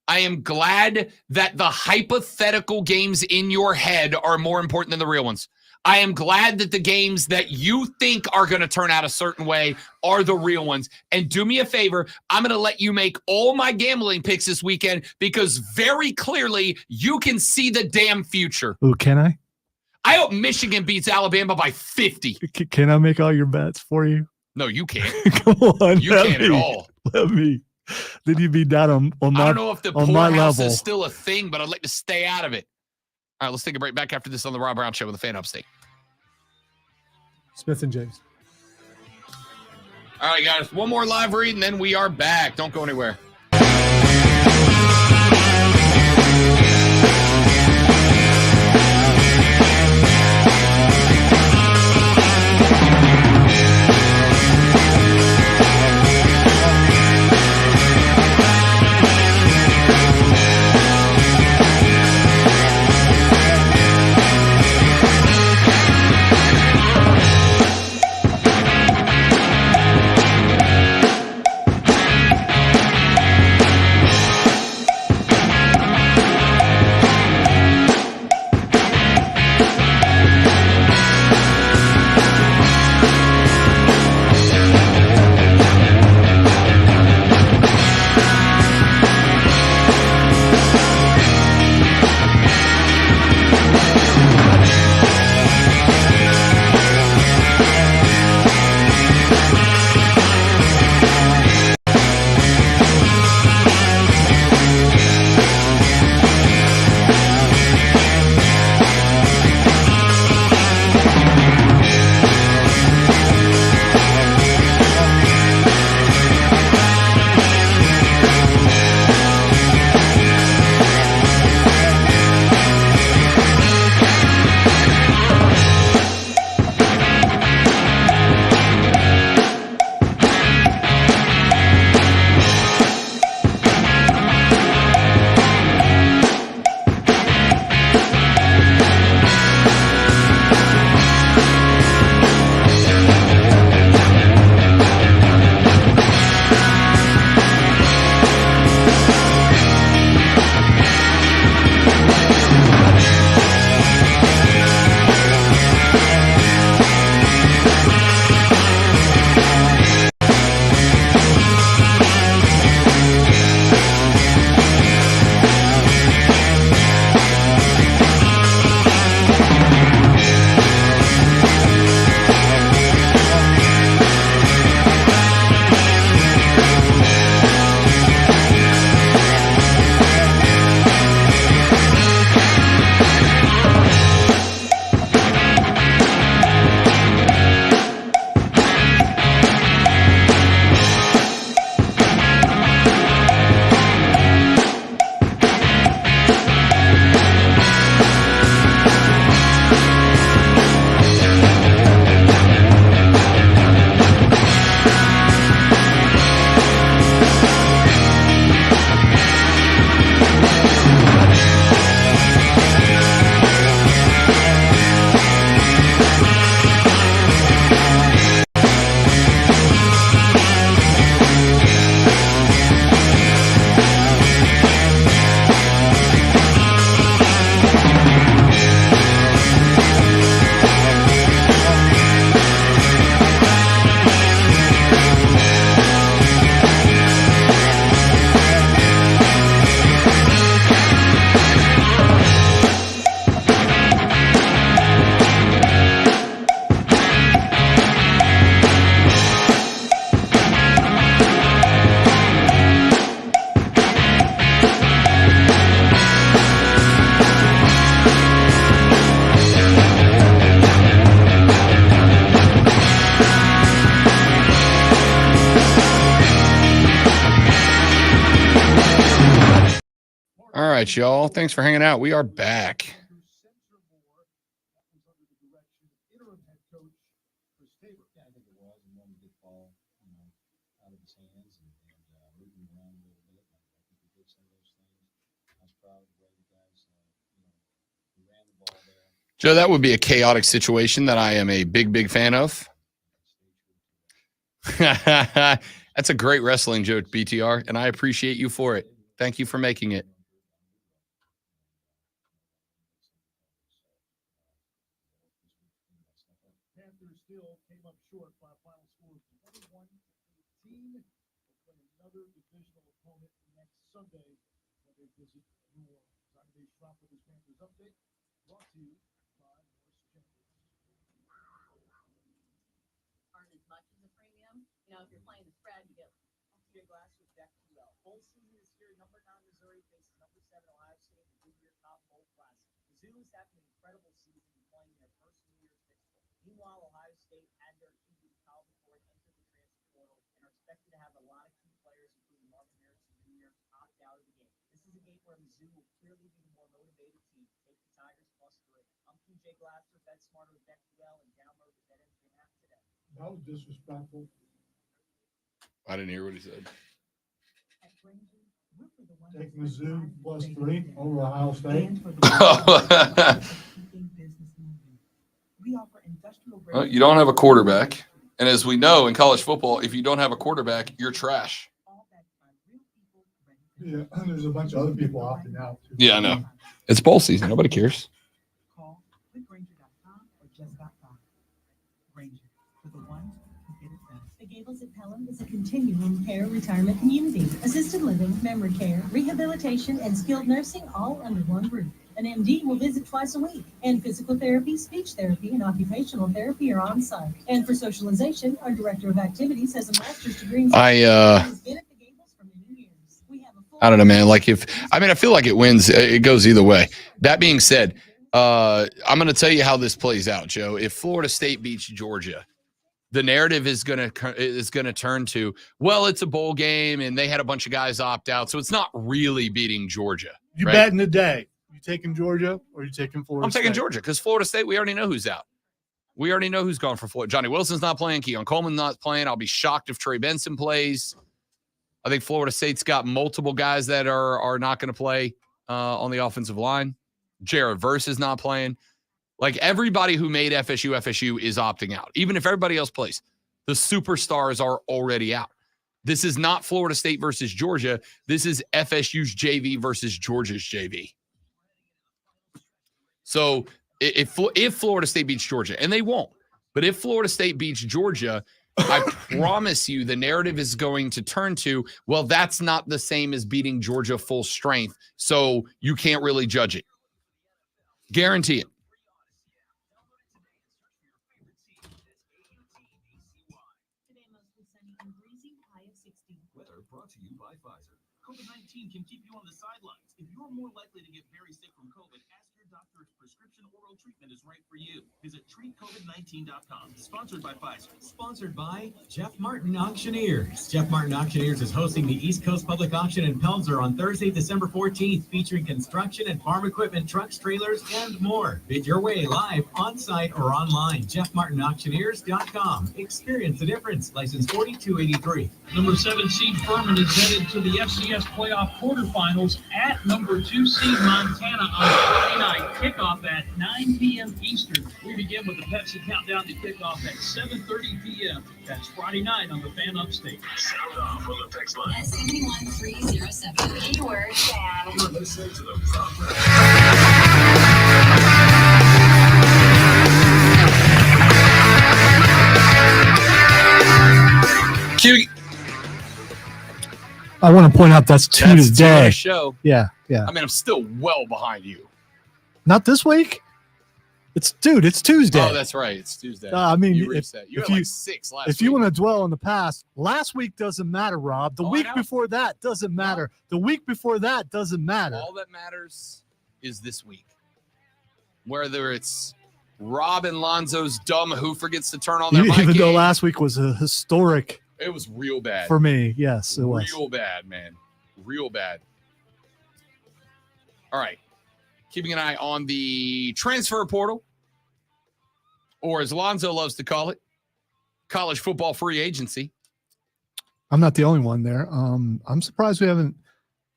I am glad that the hypothetical games in your head are more important than the real ones. I am glad that the games that you think are going to turn out a certain way are the real ones. And do me a favor, I'm going to let you make all my gambling picks this weekend because very clearly you can see the damn future. Ooh, can I? I hope Michigan beats Alabama by 50. Can I make all your bets for you? No, you can't. Come on. You can't at all. Let me. Then you'd be down on my I don't know if the on my poorhouse level. is still a thing, but I'd like to stay out of it. All right, let's take a break. Back after this on the Rob Brown Show with the Fan Upstate. Smith and James. All right, guys, one more live read, and then we are back. Don't go anywhere. All right, y'all. Thanks for hanging out. We are back. Joe, that would be a chaotic situation that I am a big, big fan of. That's a great wrestling joke, BTR, and I appreciate you for it. Thank you for making it. Panthers still came up short by a final score of 21-18. They'll play another divisional opponent next Sunday when they visit New Orleans. I'm Dave Schropp with this Panthers update, brought to you by Morris Chambers. Earn as much as a premium. You know, if you're playing the spread, you get TJ Glass with BetQL. Bowl season is here. Number 9 Missouri faces number 7 Ohio State in the Goodyear Top Bowl Classic. Mizzou is having an incredible season playing their first New Year's fixture. Meanwhile, Ohio State had their QB Kyle McCord enter the transfer portal and are expected to have a lot of key players, including Marvin Harrison Jr., opt out of the game. This is a game where Mizzou will clearly be the more motivated team. Take the Tigers +3. I'm TJ Glasser, Bet Smarter with BetQL, and download the BetMGM app today. That was disrespectful. I didn't hear what he said. Take Mizzou +3 over Ohio State. Well, you don't have a quarterback. And as we know in college football, if you don't have a quarterback, you're trash. Yeah, there's a bunch of other people opting out. Yeah, I know. It's bowl season. Nobody cares. call quickgranger.com or just got by. Granger, for the ones who get it done. The Gables at Pelham is a continuum care retirement community. Assisted living, memory care, rehabilitation, and skilled nursing all under one roof. An MD will visit twice a week, and physical therapy, speech therapy, and occupational therapy are on site. And for socialization, our director of activities has a master's degree in I don't know, man. Like I feel like it wins. It goes either way. That being said, I'm going to tell you how this plays out, Joe. If Florida State beats Georgia, the narrative is going to turn to, well, it's a bowl game and they had a bunch of guys opt out, so it's not really beating Georgia. You right? betting the day. You taking Georgia or you taking Florida? I'm taking State? Georgia because Florida State, we already know who's out. We already know who's gone for Florida. Johnny Wilson's not playing. Keon Coleman's not playing. I'll be shocked if Trey Benson plays. I think Florida State's got multiple guys that are not going to play on the offensive line. Jared Verse is not playing. Like everybody who made FSU is opting out. Even if everybody else plays, the superstars are already out. This is not Florida State versus Georgia. This is FSU's JV versus Georgia's JV. So if Florida State beats Georgia, and they won't, but if Florida State beats Georgia, I promise you the narrative is going to turn to, well, that's not the same as beating Georgia full strength, so you can't really judge it. Guarantee it. Weather brought to you by Pfizer. COVID-19 can keep you on the sidelines. If you're more likely to get very sick from COVID, ask your doctor if prescription oral treatment is right for you. Visit treatcovid19.com. Sponsored by Pfizer. Sponsored by Jeff Martin Auctioneers. Jeff Martin Auctioneers is hosting the East Coast Public Auction in Pelzer on Thursday, December 14th, featuring construction and farm equipment, trucks, trailers, and more. Bid your way live, on-site, or online. JeffMartinAuctioneers.com. Experience the difference. License 4283. Number 7 seed Furman is headed to the FCS playoff quarterfinals at number 2 seed Montana on Friday night. Kickoff at 9 p.m. Eastern. We begin with the Pepsi Countdown to kickoff at 7:30 p.m. That's Friday night on the Fan Upstate. Sound off on the text line. 71307. Keyword fan. You're listening to the Power Cute. I want to point out that's Tuesday. Show. Yeah. I mean, I'm still well behind you. Not this week. It's Tuesday. Oh, that's right. It's Tuesday. I mean, you had like 6 last if week. you want to dwell on the past, last week doesn't matter, Rob. The week before that doesn't matter. The week before that doesn't matter. All that matters is this week. Whether it's Rob and Lonzo's dumb who forgets to turn on their mic. Even though last week was a historic. It was real bad. For me, yes, it was. Real bad, man. Real bad. All right. Keeping an eye on the transfer portal, or as Lonzo loves to call it, college football free agency. I'm not the only one there. I'm surprised we haven't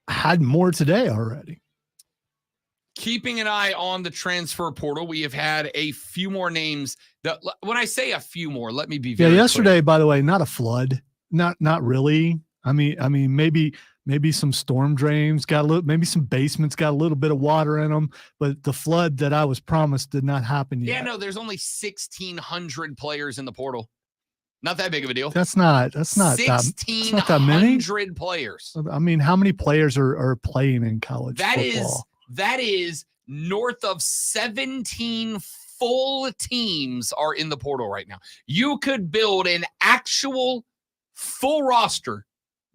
had more today already. Keeping an eye on the transfer portal, we have had a few more names. That, when I say a few more, let me be very yesterday, clear. by the way, not a flood. Not really. I mean, maybe Maybe some storm drains got a little, maybe some basements got a little bit of water in them, but the flood that I was promised did not happen yet. Yeah, no, there's only 1,600 players in the portal. Not that big of a deal. That's not that. 1,600 players. I mean, how many players are playing in college football? That is north of 17 full teams are in the portal right now. You could build an actual full roster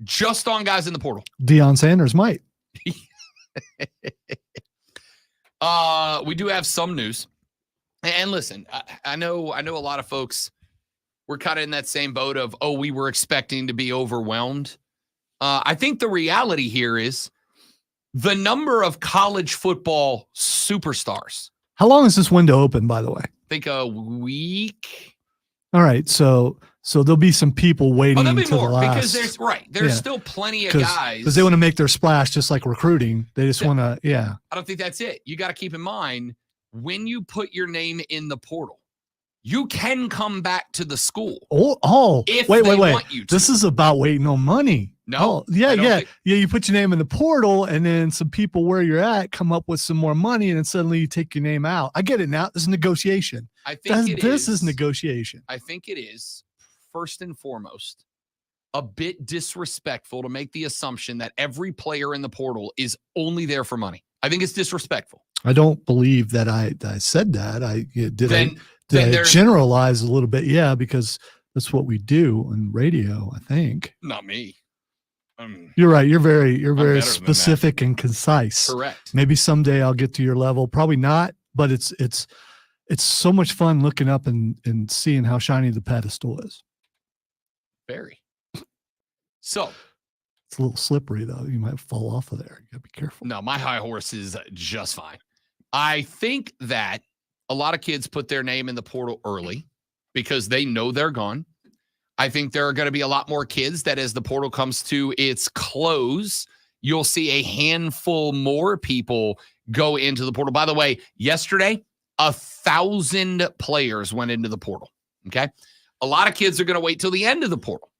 just on guys in the portal. Deion Sanders might. We do have some news. And listen, I know a lot of folks were kind of in that same boat of, oh, we were expecting to be overwhelmed. I think the reality here is the number of college football superstars. How long is this window open, by the way? I think a week. All right, so there'll be some people waiting. There'll be to more the last, because there's still plenty of guys because they want to make their splash, just like recruiting. They just want to, yeah. I don't think that's it. You got to keep in mind when you put your name in the portal, you can come back to the school. Wait. Want you to. This is about waiting on money. No. Yeah. You put your name in the portal, and then some people where you're at come up with some more money, and then suddenly you take your name out. I get it now. This is negotiation. I think this is negotiation. I think it is first and foremost a bit disrespectful to make the assumption that every player in the portal is only there for money. I think it's disrespectful. I don't believe that I said that. Did I generalize a little bit? Yeah, because that's what we do on radio, I think. Not me. You're right. You're very specific and concise. Correct. Maybe someday I'll get to your level. Probably not, but it's so much fun looking up and seeing how shiny the pedestal is. Very. So it's a little slippery though. You might fall off of there. You gotta be careful. No, my high horse is just fine. I think that a lot of kids put their name in the portal early because they know they're gone. I think there are going to be a lot more kids that as the portal comes to its close, you'll see a handful more people go into the portal. By the way, yesterday, 1,000 players went into the portal. Okay. A lot of kids are going to wait till the end of the portal.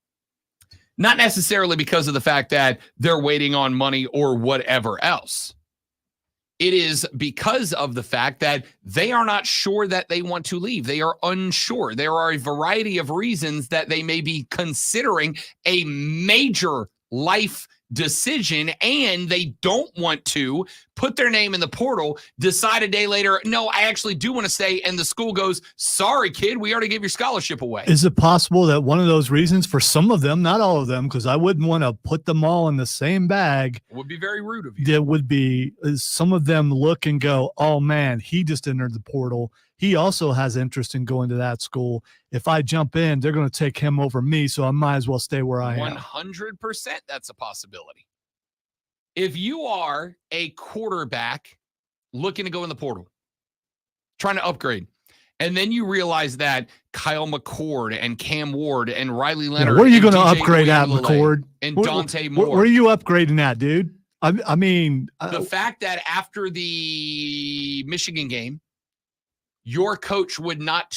Not necessarily because of the fact that they're waiting on money or whatever else. It is because of the fact that they are not sure that they want to leave. They are unsure. There are a variety of reasons that they may be considering a major life decision, and they don't want to put their name in the portal, decide a day later, no, I actually do want to stay, and the school goes, sorry, kid, we already gave your scholarship away. Is it possible that one of those reasons for some of them, not all of them, because I wouldn't want to put them all in the same bag. It would be very rude of you. That would be, some of them look and go, oh man, he just entered the portal. He also has interest in going to that school. If I jump in, they're going to take him over me, so I might as well stay where I am. 100% that's a possibility. If you are a quarterback looking to go in the portal, trying to upgrade, and then you realize that Kyle McCord and Cam Ward and Riley Leonard, where are you going to upgrade at, McCord? And Dante Moore. Where are you upgrading at, dude? I mean, the fact that after the Michigan game, your coach would not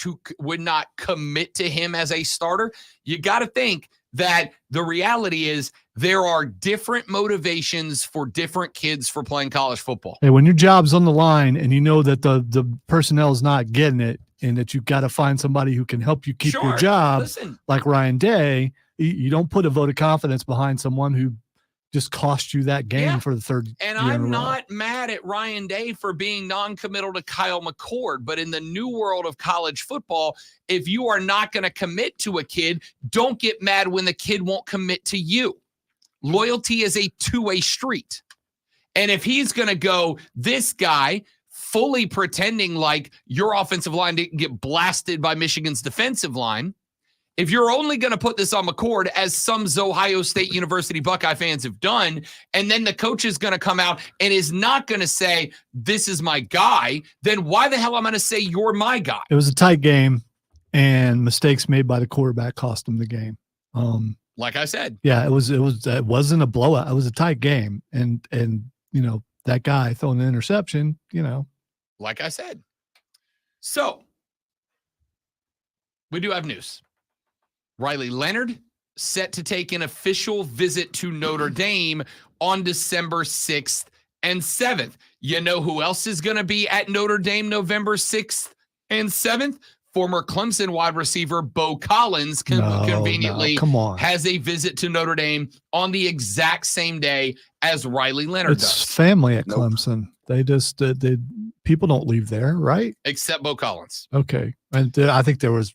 commit to him as a starter, you got to think that the reality is there are different motivations for different kids for playing college football. Hey, when your job's on the line and you know that the personnel is not getting it and that you've got to find somebody who can help you keep your job, like Ryan Day, you don't put a vote of confidence behind someone who just cost you that game for the third year And I'm not mad at Ryan Day for being non-committal to Kyle McCord, but in the new world of college football, if you are not going to commit to a kid, don't get mad when the kid won't commit to you. Loyalty is a two-way street. And if he's going to go, this guy fully pretending like your offensive line didn't get blasted by Michigan's defensive line, if you're only going to put this on McCord, as some Ohio State University Buckeye fans have done, and then the coach is going to come out and is not going to say, this is my guy, then why the hell am I going to say you're my guy? It was a tight game, and mistakes made by the quarterback cost him the game. Like I said. Yeah, it wasn't a blowout. It was a tight game. And you know, that guy throwing an interception, you know. Like I said. So, we do have news. Riley Leonard set to take an official visit to Notre Dame on December 6th and 7th. You know who else is going to be at Notre Dame November 6th and 7th? Former Clemson wide receiver Bo Collins conveniently come on. has a visit to Notre Dame on the exact same day as Riley Leonard It's does. family at Clemson. They just people don't leave there, right? Except Bo Collins. Okay, and I think there was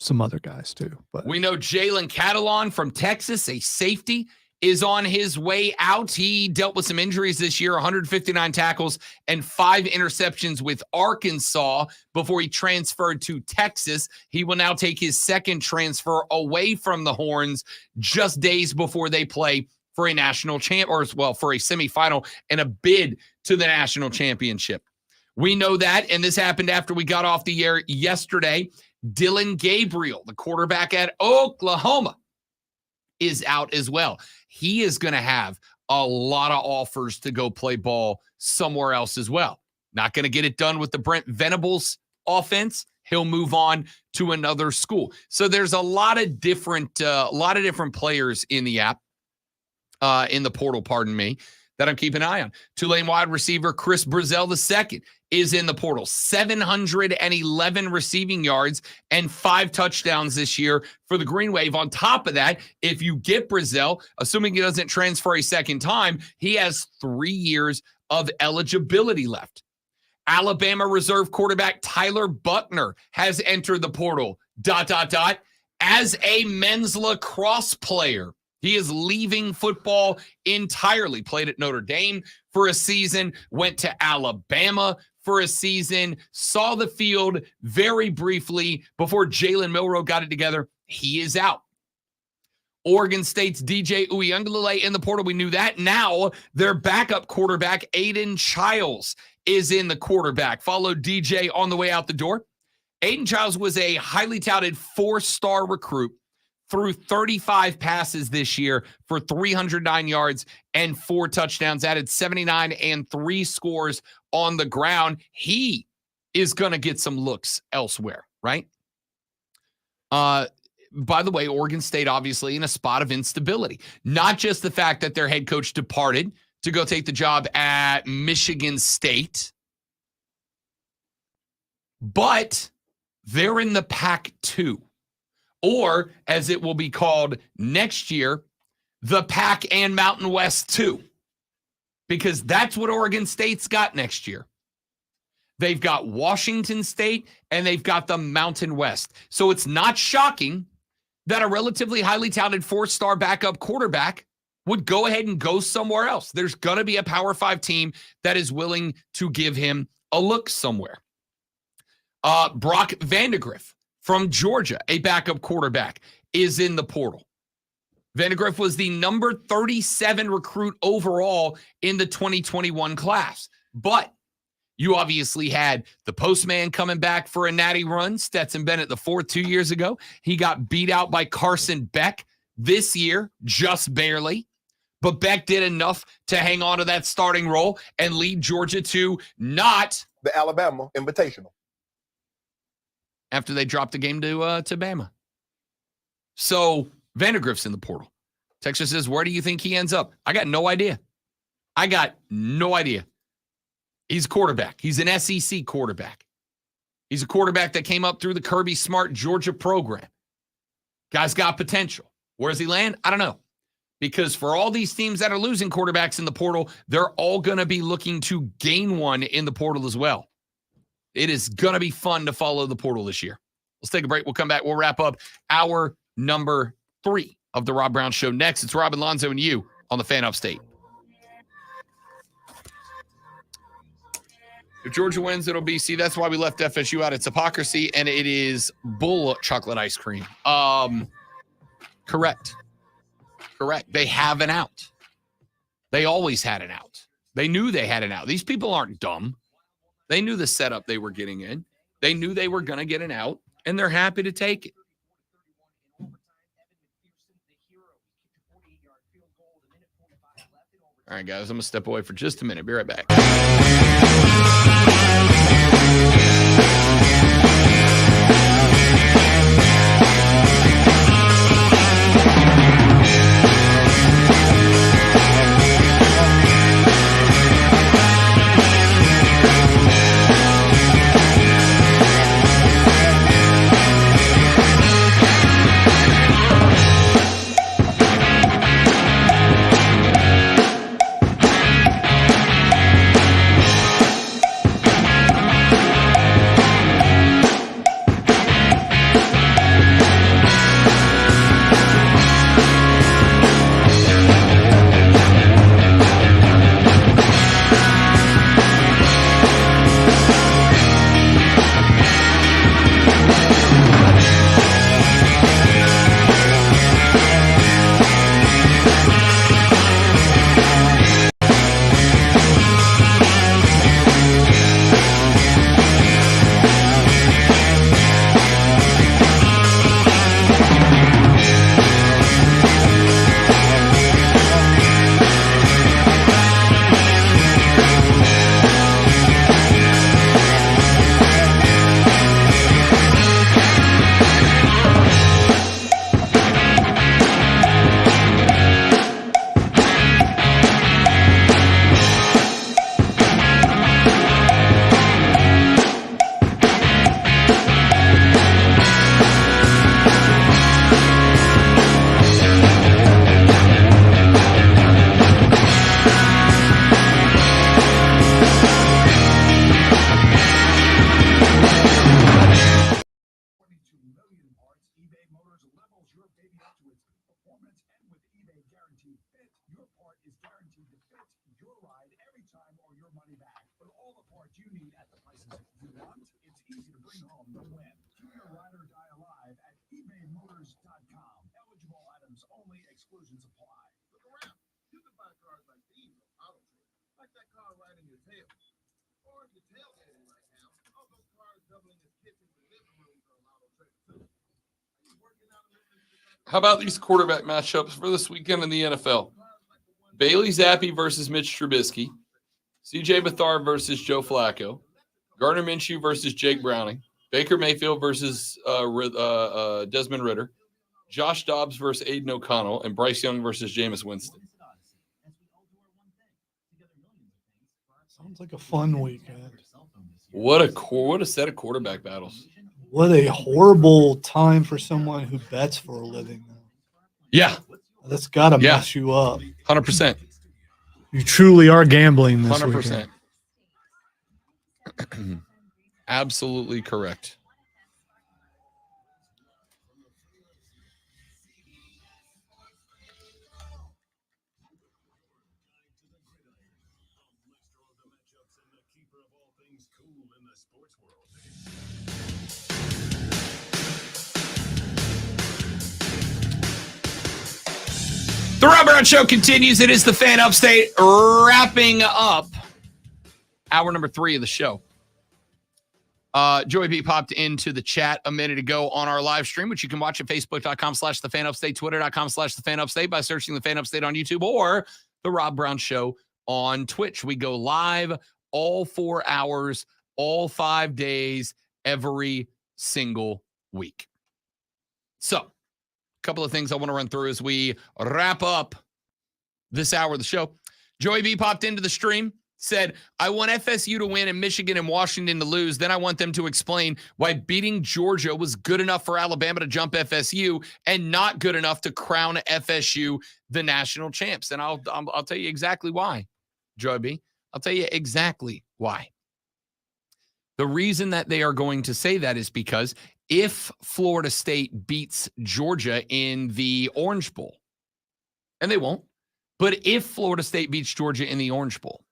some other guys too. But we know Jalen Catalon from Texas, a safety, is on his way out. He dealt with some injuries this year, 159 tackles and 5 interceptions with Arkansas before he transferred to Texas. He will now take his second transfer away from the Horns just days before they play for a national for a semifinal and a bid to the national championship. We know that, and this happened after we got off the air yesterday. Dylan Gabriel, the quarterback at Oklahoma, is out as well. He is going to have a lot of offers to go play ball somewhere else as well. Not going to get it done with the Brent Venables offense. He'll move on to another school. So there's a lot of different players in the in the portal, that I'm keeping an eye on. Tulane wide receiver Chris Brazell II is in the portal. 711 receiving yards and 5 touchdowns this year for the Green Wave. On top of that, if you get Brazell, assuming he doesn't transfer a second time, he has 3 years of eligibility left. Alabama reserve quarterback Tyler Buckner has entered the portal, as a men's lacrosse player. He is leaving football entirely. Played at Notre Dame for a season, went to Alabama for a season, saw the field very briefly before Jalen Milroe got it together. He is out. Oregon State's DJ Uiagalelei in the portal. We knew that. Now their backup quarterback, Aiden Childs, is in the quarterback. Followed DJ on the way out the door. Aiden Childs was a highly touted 4-star recruit. Threw 35 passes this year for 309 yards and 4 touchdowns, added 79 and 3 scores on the ground. He is going to get some looks elsewhere, right? By the way, Oregon State obviously in a spot of instability. Not just the fact that their head coach departed to go take the job at Michigan State, but they're in the Pac-2. Or, as it will be called next year, the Pac and Mountain West 2. Because that's what Oregon State's got next year. They've got Washington State, and they've got the Mountain West. So it's not shocking that a relatively highly touted 4-star backup quarterback would go ahead and go somewhere else. There's going to be a Power 5 team that is willing to give him a look somewhere. Brock Vandegrift from Georgia, a backup quarterback, is in the portal. Vandegrift was the number 37 recruit overall in the 2021 class. But you obviously had the postman coming back for a natty run, Stetson Bennett the 4th 2 years ago. He got beat out by Carson Beck this year, just barely. But Beck did enough to hang on to that starting role and lead Georgia to not the Alabama Invitational. After they dropped the game to Bama. So Vandegrift's in the portal. Texas says, where do you think he ends up? I got no idea. He's a quarterback. He's an SEC quarterback. He's a quarterback that came up through the Kirby Smart Georgia program. Guy's got potential. Where does he land? I don't know. Because for all these teams that are losing quarterbacks in the portal, they're all going to be looking to gain one in the portal as well. It is going to be fun to follow the portal this year. Let's take a break. We'll come back. We'll wrap up hour number 3 of the Rob Brown Show next. It's Rob and Lonzo and you on the Fan Upstate. If Georgia wins, it'll be, see, that's why we left FSU out. It's hypocrisy, and it is bull chocolate ice cream. Correct. They have an out. They always had an out. They knew they had an out. These people aren't dumb. They knew the setup they were getting in. They knew they were going to get an out, and they're happy to take it. All right, guys, I'm going to step away for just a minute. Be right back. Exclusions apply. Look around. You can buy cars like these on Auto Trader, like that car right in your tail. Or if you're tailgating right now, all those cars doubling as kitchens and living rooms are on Auto Trader too. Are you working out and listening to the How about these quarterback matchups for this weekend in the NFL? Bailey Zappi versus Mitch Trubisky. CJ Beathard versus Joe Flacco. Gardner Minshew versus Jake Browning. Baker Mayfield versus Desmond Ridder. Josh Dobbs versus Aiden O'Connell. And Bryce Young versus Jameis Winston. Sounds like a fun weekend. What a set of quarterback battles. What a horrible time for someone who bets for a living. Yeah. That's got to mess you up. 100%. You truly are gambling this 100%. weekend. Absolutely correct. The Rob Brown Show continues. It is the Fan Upstate wrapping up hour number 3 of the show. Joey B popped into the chat a minute ago on our live stream, which you can watch at facebook.com/thefanupstate, twitter.com/thefanupstate by searching the Fan Upstate on YouTube or the Rob Brown Show on Twitch. We go live all 4 hours, all 5 days, every single week. So, couple of things I want to run through as we wrap up this hour of the show. Joey B popped into the stream, said, I want FSU to win and Michigan and Washington to lose. Then I want them to explain why beating Georgia was good enough for Alabama to jump FSU and not good enough to crown FSU the national champs. And I'll tell you exactly why, Joey B. I'll tell you exactly why. The reason that they are going to say that is because if Florida State beats Georgia in the Orange Bowl, and they won't, but if Florida State beats Georgia in the Orange Bowl,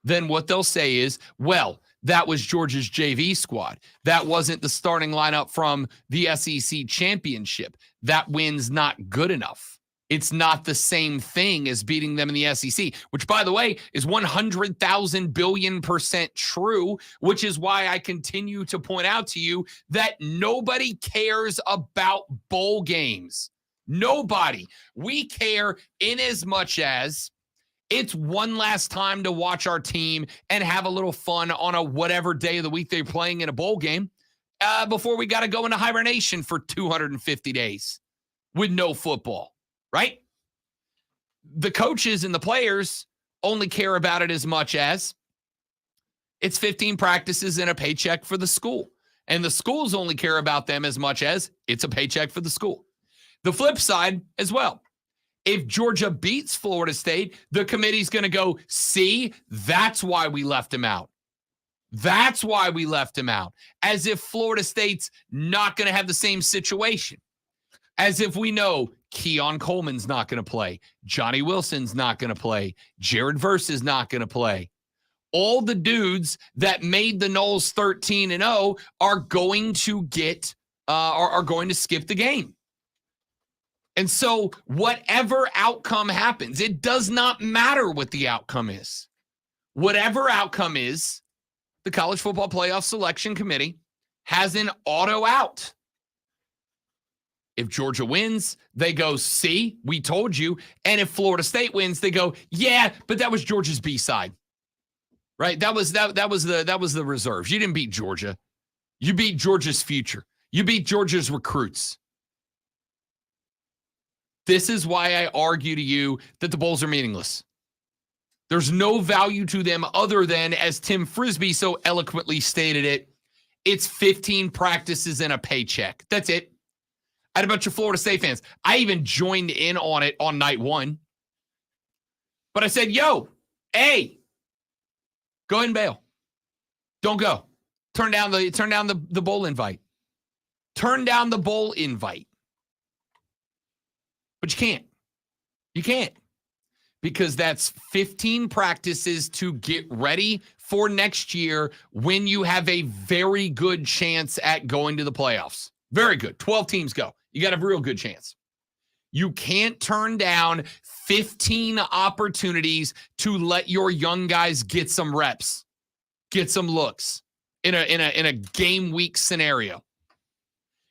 then what they'll say is, well, that was Georgia's JV squad. That wasn't the starting lineup from the SEC championship. That win's not good enough. It's not the same thing as beating them in the SEC, which, by the way, is 100,000 billion% true, which is why I continue to point out to you that nobody cares about bowl games. Nobody. We care in as much as it's one last time to watch our team and have a little fun on a whatever day of the week they're playing in a bowl game before we got to go into hibernation for 250 days with no football. Right? The coaches and the players only care about it as much as it's 15 practices and a paycheck for the school. And the schools only care about them as much as it's a paycheck for the school. The flip side as well. If Georgia beats Florida State, the committee's going to go, see, that's why we left him out. That's why we left him out. As if Florida State's not going to have the same situation. As if we know Keon Coleman's not going to play. Johnny Wilson's not going to play. Jared Verse is not going to play. All the dudes that made the Noles 13-0 are going to get are going to skip the game. And so whatever outcome happens, it does not matter what the outcome is. Whatever outcome is, the College Football Playoff Selection Committee has an auto out. If Georgia wins, they go, see, we told you. And if Florida State wins, they go, yeah, but that was Georgia's B-side. Right? That was the reserves. You didn't beat Georgia. You beat Georgia's future. You beat Georgia's recruits. This is why I argue to you that the bowls are meaningless. There's no value to them other than, as Tim Frisbee so eloquently stated it, it's 15 practices and a paycheck. That's it. I had a bunch of Florida State fans. I even joined in on it on night one. But I said, yo, hey, go ahead and bail. Don't go. Turn down the bowl invite. Turn down the bowl invite. But you can't. You can't. Because that's 15 practices to get ready for next year when you have a very good chance at going to the playoffs. Very good. 12 teams go. You got a real good chance. You can't turn down 15 opportunities to let your young guys get some reps, get some looks in a game week scenario.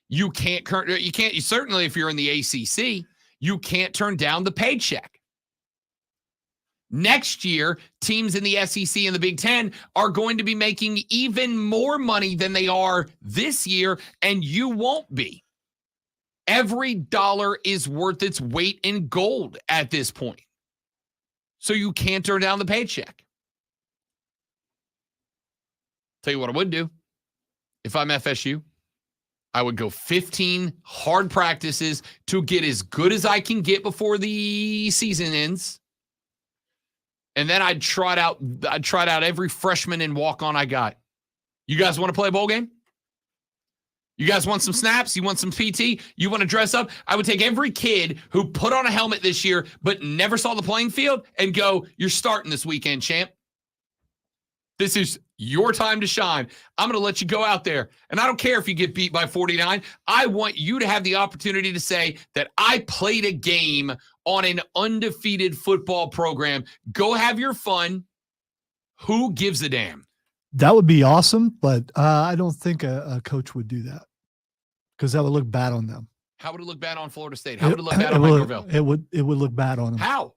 You certainly, if you're in the ACC, you can't turn down the paycheck. Next year, teams in the SEC and the Big Ten are going to be making even more money than they are this year, and you won't be. Every dollar is worth its weight in gold at this point. So you can't turn down the paycheck. Tell you what I would do. If I'm FSU, I would go 15 hard practices to get as good as I can get before the season ends. And then I'd trot out every freshman and walk-on I got. You guys want to play a bowl game? You guys want some snaps? You want some PT? You want to dress up? I would take every kid who put on a helmet this year but never saw the playing field and go, you're starting this weekend, champ. This is your time to shine. I'm going to let you go out there. And I don't care if you get beat by 49. I want you to have the opportunity to say that I played a game on an undefeated football program. Go have your fun. Who gives a damn? That would be awesome, but I don't think a coach would do that because that would look bad on them. How would it look bad on Florida State? How would it look bad on Mike Norvell? It would look bad on him. How?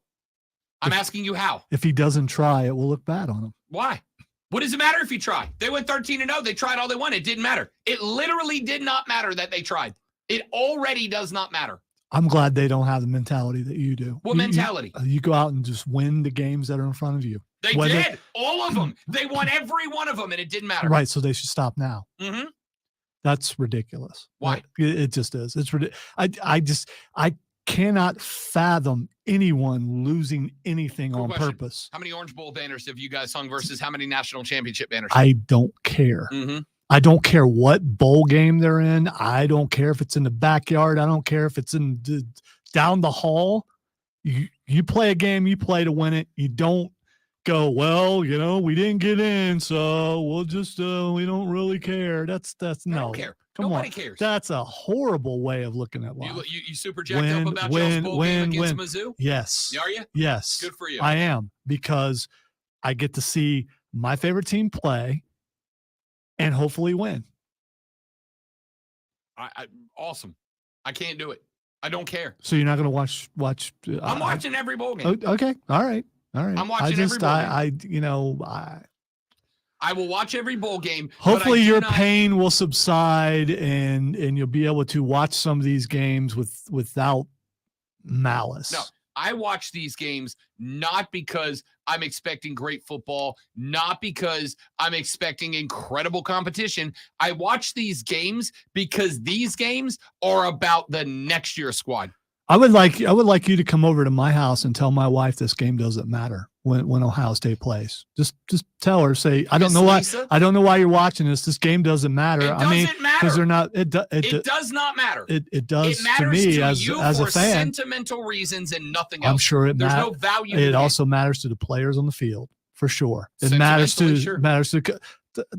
I'm asking you how. If he doesn't try, it will look bad on him. Why? What does it matter if you try? They went 13-0. They tried all they wanted. It didn't matter. It literally did not matter that they tried. It already does not matter. I'm glad they don't have the mentality that you do. What mentality? You go out and just win the games that are in front of you. They did. All of them. They won every one of them, and it didn't matter. Right, so they should stop now. Mm-hmm. That's ridiculous. Why? It just is. It's ridiculous. I cannot fathom anyone losing anything on purpose. How many Orange Bowl banners have you guys hung versus how many national championship banners? I don't care. Mm-hmm. I don't care what bowl game they're in. I don't care if it's in the backyard. I don't care if it's down the hall. You play a game, you play to win it. You don't go, well, we didn't get in, so we'll just we don't really care. That's no. I don't care. Come Nobody on. cares. That's a horrible way of looking at life. You super jacked up about y'all's bowl game against Mizzou? Yes. Are you? Yes. Good for you. I am, because I get to see my favorite team play and hopefully win. Awesome. I can't do it. I don't care. So you're not going to watch? I'm watching every bowl game. Okay. All right. I'm watching every bowl game. I will watch every bowl game. Hopefully your pain will subside and you'll be able to watch some of these games without malice. No, I watch these games not because I'm expecting great football, not because I'm expecting incredible competition. I watch these games because these games are about the next year's squad. I would like you to come over to my house and tell my wife this game doesn't matter when Ohio State plays. Just tell her, say, I don't know why you're watching this. This game doesn't matter. It doesn't matter because they're not. It does not matter. It does it matters to me to as you a for fan. Sentimental reasons and nothing else. I'm sure there's no value. It also matters to the players on the field for sure. It matters to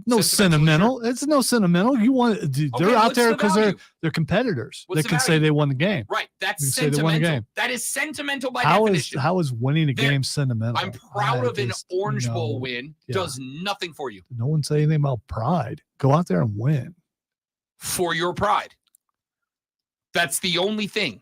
no sentimental. It's no sentimental. You want they're out there because they're competitors. They can say they won the game. Right. That's sentimental. That is sentimental by definition. How is winning a game sentimental? I'm proud of an Orange Bowl win. Yeah. Does nothing for you. No one say anything about pride. Go out there and win. For your pride. That's the only thing.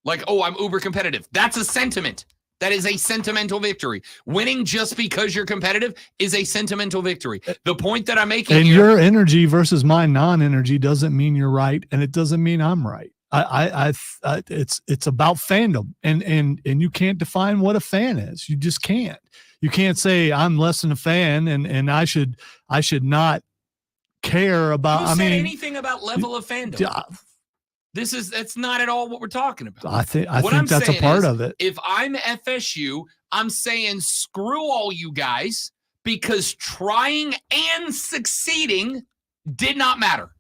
Like, oh, I'm uber competitive. That's a sentiment. That is a sentimental victory. Winning just because you're competitive is a sentimental victory. The point that I'm making and here, your energy versus my non-energy doesn't mean you're right, and it doesn't mean I'm right. It's about fandom, and you can't define what a fan is. You just can't. You can't say I'm less than a fan, and I should not care about. Who said anything about level of fandom? That's not at all what we're talking about. I think that's a part of it. If I'm FSU, I'm saying screw all you guys because trying and succeeding did not matter.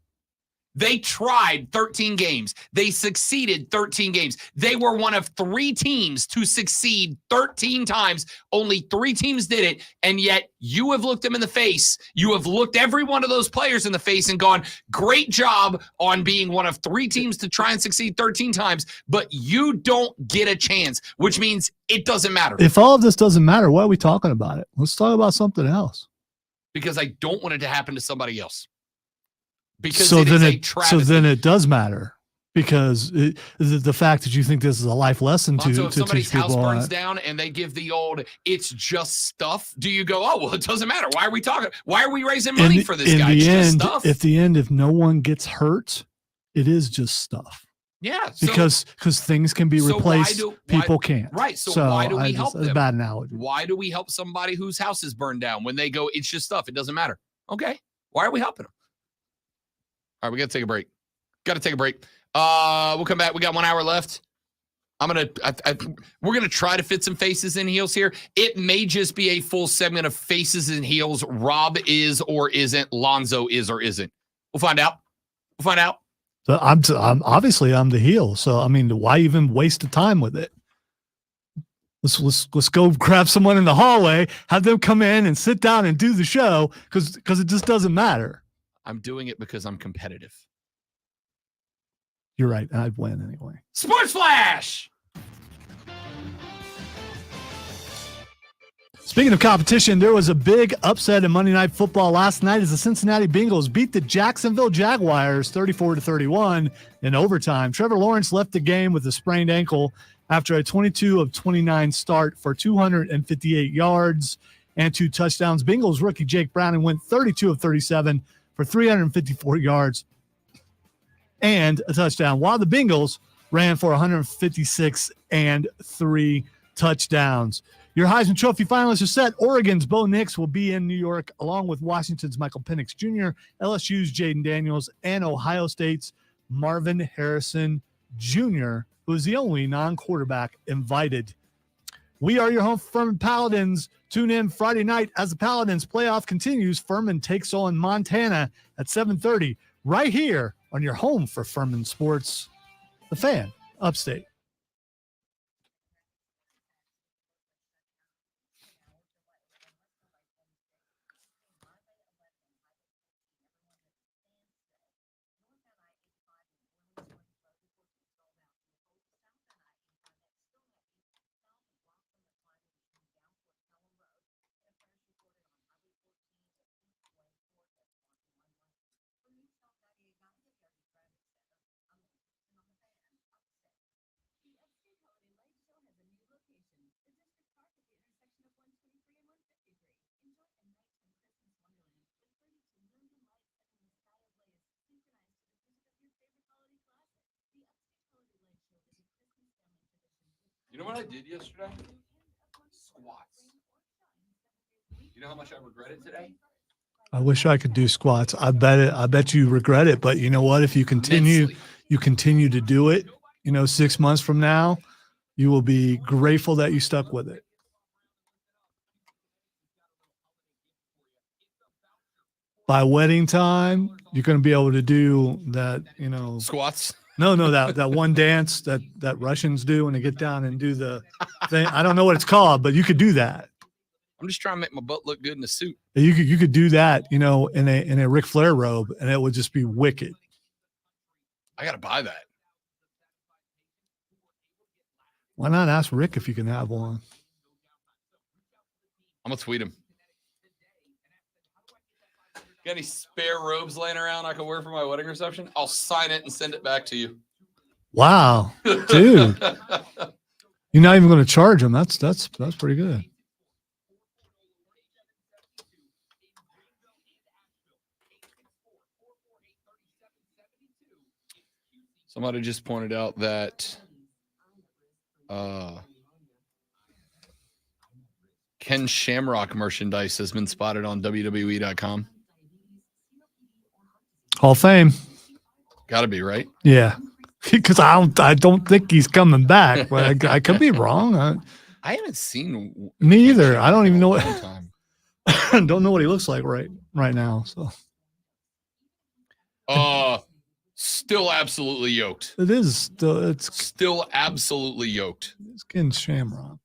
They tried 13 games. They succeeded 13 games. They were one of 3 teams to succeed 13 times. Only 3 teams did it, and yet you have looked them in the face. You have looked every one of those players in the face and gone, great job on being one of 3 teams to try and succeed 13 times, but you don't get a chance, which means it doesn't matter. If all of this doesn't matter, why are we talking about it? Let's talk about something else. Because I don't want it to happen to somebody else. Because so then it does matter, because the fact that you think this is a life lesson so to if somebody's teach people house burns down and they give the old "it's just stuff," do you go, "Oh well, it doesn't matter"? Why are we talking? Why are we raising money for this guy? It's just stuff. At the end, if no one gets hurt, it is just stuff. Yeah, because things can be replaced, people can't. Right. So why do we help them? That's a bad analogy. Why do we help somebody whose house is burned down when they go, "It's just stuff. It doesn't matter"? Okay. Why are we helping them? All right, we got to take a break. We'll come back. We got 1 hour left. We're gonna try to fit some faces in heels here. It may just be a full segment of faces and heels. Rob is or isn't. Lonzo is or isn't. We'll find out. So I'm the heel. So I mean, why even waste the time with it? Let's go grab someone in the hallway, have them come in and sit down and do the show, because it just doesn't matter. I'm doing it because I'm competitive. You're right. I'd win anyway. Sports Flash! Speaking of competition, there was a big upset in Monday Night Football last night as the Cincinnati Bengals beat the Jacksonville Jaguars 34-31 in overtime. Trevor Lawrence left the game with a sprained ankle after a 22 of 29 start for 258 yards and 2 touchdowns. Bengals rookie Jake Browning went 32 of 37 for 354 yards and a touchdown, while the Bengals ran for 156 and 3 touchdowns. Your Heisman Trophy finalists are set. Oregon's Bo Nix will be in New York, along with Washington's Michael Penix Jr., LSU's Jaden Daniels, and Ohio State's Marvin Harrison Jr., who is the only non-quarterback invited. We are your home for Furman Paladins. Tune in Friday night as the Paladins playoff continues. Furman takes on Montana at 7:30 right here on your home for Furman Sports, The Fan, Upstate. You know what I did yesterday? Squats. You know how much I regret it today? I wish I could do squats. I bet you regret it, but you know what? If you continue to do it, 6 months from now, you will be grateful that you stuck with it. By wedding time, you're going to be able to do that, squats. No, that one dance that Russians do when they get down and do the thing. I don't know what it's called, but you could do that. I'm just trying to make my butt look good in a suit. You could do that, in a Ric Flair robe, and it would just be wicked. I got to buy that. Why not ask Rick if you can have one? I'm going to tweet him. Got any spare robes laying around I can wear for my wedding reception? I'll sign it and send it back to you. Wow, dude. You're not even going to charge them. That's pretty good. Somebody just pointed out that Ken Shamrock merchandise has been spotted on WWE.com. Hall of Fame. Got to be, right? Yeah. Because I don't think he's coming back, but I could be wrong. I haven't seen me either. I don't even know what don't know what he looks like right now. So Still absolutely yoked. It is still. It's Still absolutely yoked. skin shamrock.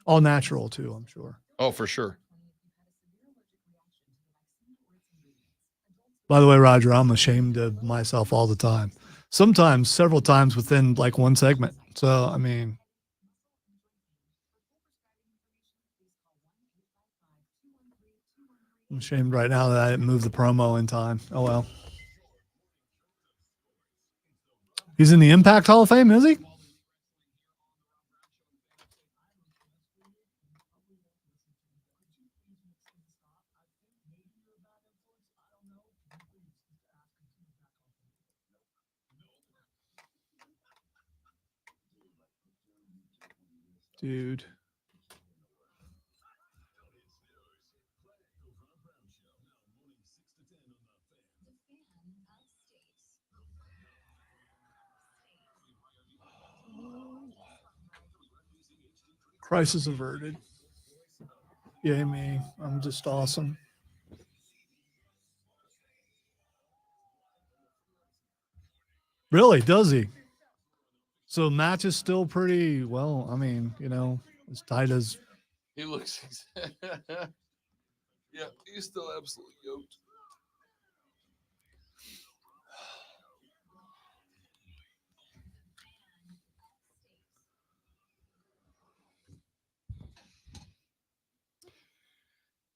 All natural too, I'm sure. Oh, for sure. By the way, Roger, I'm ashamed of myself all the time. Sometimes, several times within like one segment. So, I mean, I'm ashamed right now that I didn't move the promo in time. Oh, well. He's in the Impact Hall of Fame, is he? Dude. Crisis averted. Yay me. I'm just awesome. Really? Does he? So match is still pretty well, I mean, as tight as He looks. Yeah, he's still absolutely yoked.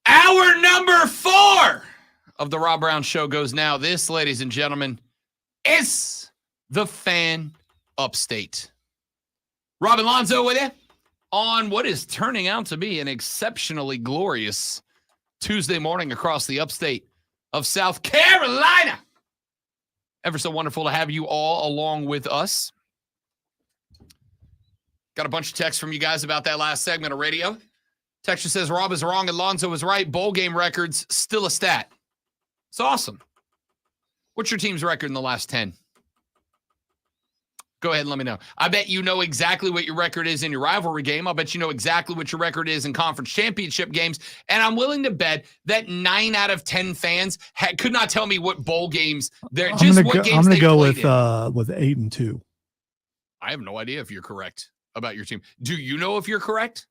Hour number 4 of the Rob Brown Show goes now. This, ladies and gentlemen, is the Fan Upstate. Rob and Lonzo with you on what is turning out to be an exceptionally glorious Tuesday morning across the upstate of South Carolina. Ever so wonderful to have you all along with us. Got a bunch of texts from you guys about that last segment of radio. Texture says Rob is wrong and Lonzo is right. Bowl game records still a stat. It's awesome. What's your team's record in the last 10? Go ahead and let me know. I bet you know exactly what your record is in your rivalry game. I'll bet you know exactly what your record is in conference championship games. And I'm willing to bet that 9 out of 10 fans could not tell me what bowl games they're just what games they played in. I'm gonna go with 8-2. I have no idea if you're correct about your team. Do you know if you're correct?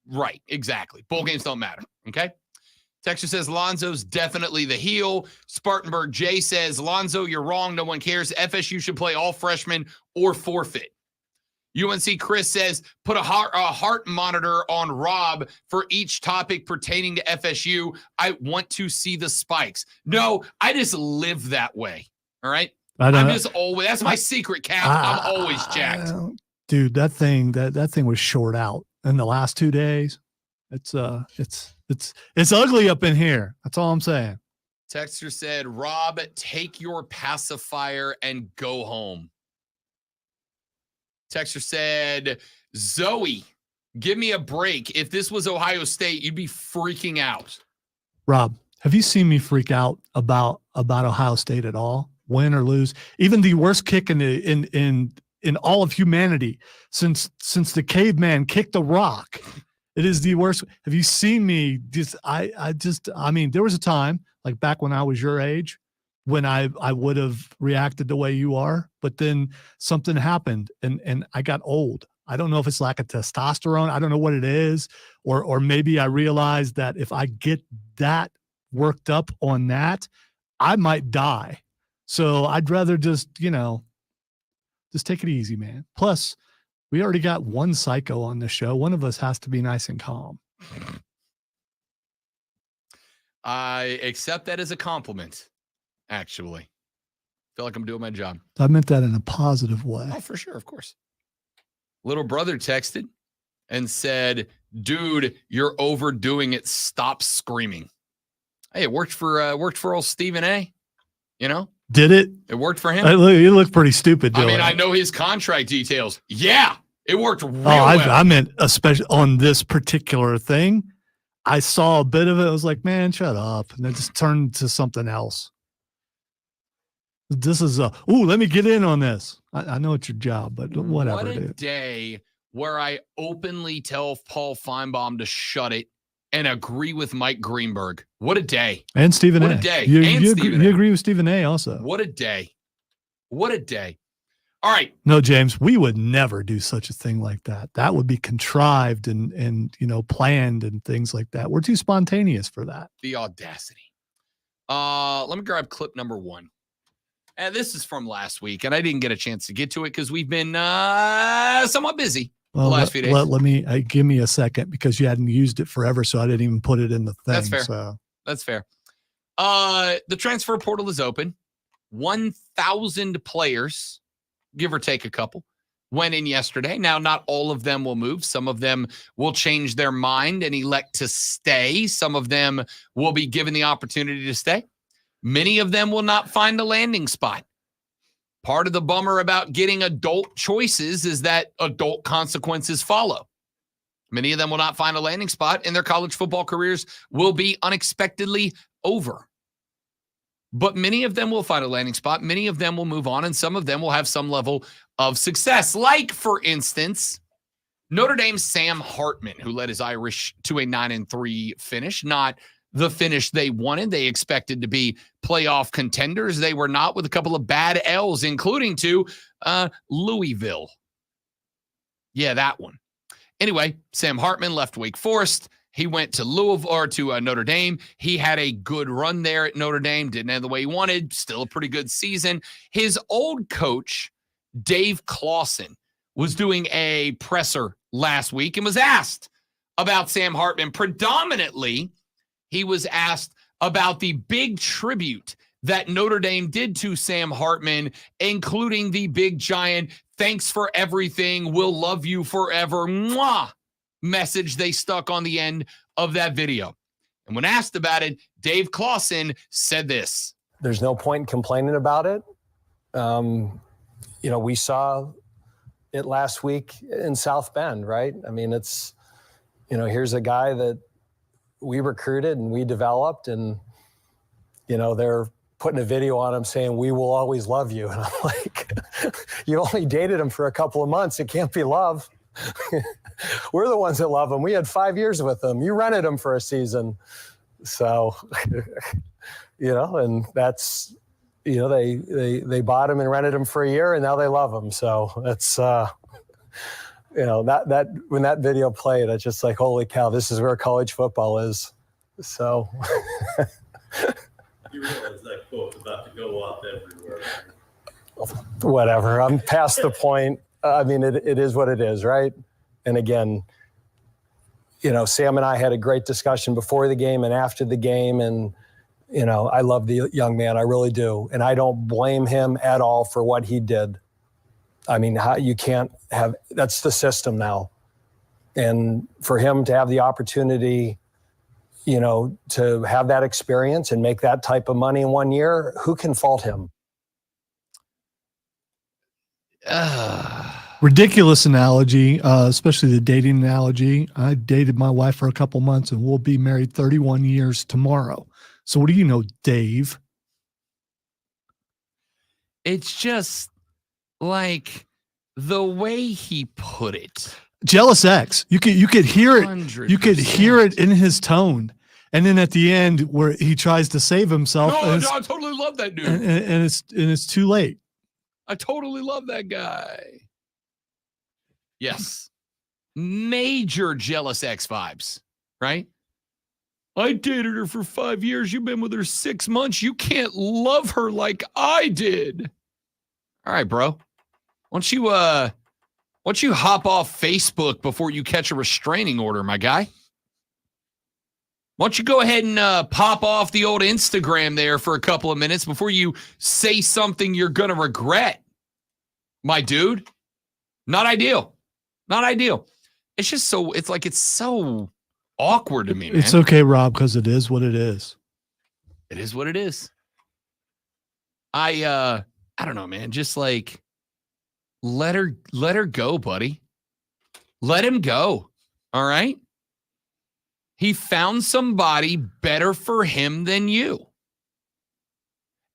Right, exactly. Bowl games don't matter, okay? Texture says Lonzo's definitely the heel. Spartanburg J says, Lonzo, you're wrong. No one cares. FSU should play all freshmen or forfeit. UNC Chris says, put a heart monitor on Rob for each topic pertaining to FSU. I want to see the spikes. No, I just live that way, all right? I'm just always, that's my secret, Cap. I'm always jacked. Dude, that thing was short out in the last 2 days. It's ugly up in here. That's all I'm saying. Texter said, Rob, take your pacifier and go home. Texter said, Zoe, give me a break. If this was Ohio State, you'd be freaking out. Rob, have you seen me freak out about Ohio State at all? Win or lose? Even the worst kick in all of humanity since the caveman kicked a rock. It is the worst. Have you seen me? I mean, there was a time, like back when I was your age, when I would have reacted the way you are, but then something happened and I got old. I don't know if it's lack of testosterone. I don't know what it is. Or maybe I realized that if I get that worked up on that, I might die. So I'd rather just take it easy, man. Plus, we already got one psycho on the show. One of us has to be nice and calm. I accept that as a compliment, actually. Feel like I'm doing my job. I meant that in a positive way. Oh, for sure, of course. Little brother texted and said, dude, you're overdoing it. Stop screaming. Hey, it worked for old Stephen A. Did it? It worked for him. You look pretty stupid. I mean, I know his contract details. Yeah, it worked real well. I meant especially on this particular thing. I saw a bit of it. I was like, man, shut up. And then just turned to something else. This is let me get in on this. I know it's your job, but whatever. What a day where I openly tell Paul Feinbaum to shut it and agree with Mike Greenberg. What a day. And Stephen A. What a day. You, And you, Stephen agree, A. you agree with Stephen A. also. What a day. What a day. All right. No, James, we would never do such a thing like that. That would be contrived and planned and things like that. We're too spontaneous for that. The audacity. Let me grab clip number 1. And this is from last week, and I didn't get a chance to get to it because we've been somewhat busy the last few days. Let me give me a second because you hadn't used it forever, so I didn't even put it in the thing. That's fair. So. That's fair. The transfer portal is open. 1,000 players, give or take a couple, went in yesterday. Now, not all of them will move. Some of them will change their mind and elect to stay. Some of them will be given the opportunity to stay. Many of them will not find a landing spot. Part of the bummer about getting adult choices is that adult consequences follow. Many of them will not find a landing spot, and their college football careers will be unexpectedly over. But many of them will find a landing spot. Many of them will move on, and some of them will have some level of success. Like, for instance, Notre Dame's Sam Hartman, who led his Irish to a 9-3 finish. Not the finish they wanted. They expected to be playoff contenders. They were not, with a couple of bad L's, including to Louisville. Yeah, that one. Anyway, Sam Hartman left Wake Forest. He went to Louisville or to Notre Dame. He had a good run there at Notre Dame. Didn't end the way he wanted. Still a pretty good season. His old coach, Dave Clawson, was doing a presser last week and was asked about Sam Hartman. Predominantly, he was asked about the big tribute that Notre Dame did to Sam Hartman, including the big giant "thanks for everything, we'll love you forever" mwah message they stuck on the end of that video. And when asked about it, Dave Clawson said this. There's no point in complaining about it. We saw it last week in South Bend, right? I mean, it's, here's a guy that we recruited and we developed, and, they're putting a video on him saying, "We will always love you." And I'm like, you only dated him for a couple of months. It can't be love. We're the ones that love him. We had 5 years with him. You rented him for a season. So, and that's, they bought him and rented him for a year, and now they love him. So that's, that when that video played, it's just like, holy cow, this is where college football is. So. You realize that quote's about to go off everywhere. Whatever. I'm past the point. I mean, it is what it is, right? And again, Sam and I had a great discussion before the game and after the game. And, I love the young man. I really do. And I don't blame him at all for what he did. I mean, you can't have, that's the system now. And for him to have the opportunity, to have that experience and make that type of money in 1 year, who can fault him? Ridiculous analogy, especially the dating analogy. I dated my wife for a couple months and we'll be married 31 years tomorrow. So what do you know, Dave? It's just like the way he put it. Jealous ex. You could hear it. 100%. You could hear it in his tone. And then at the end where he tries to save himself. No, I totally love that dude. And it's too late. I totally love that guy. Yes. Major jealous ex vibes, right? I dated her for 5 years. You've been with her 6 months. You can't love her like I did. All right, bro. Why don't you hop off Facebook before you catch a restraining order, my guy? Why don't you go ahead and pop off the old Instagram there for a couple of minutes before you say something you're going to regret, my dude? Not ideal. Not ideal. It's just so, it's so awkward to me, man. It's okay, Rob, because it is what it is. It is what it is. I don't know, man. Just like, let her go, buddy. Let him go. All right? He found somebody better for him than you.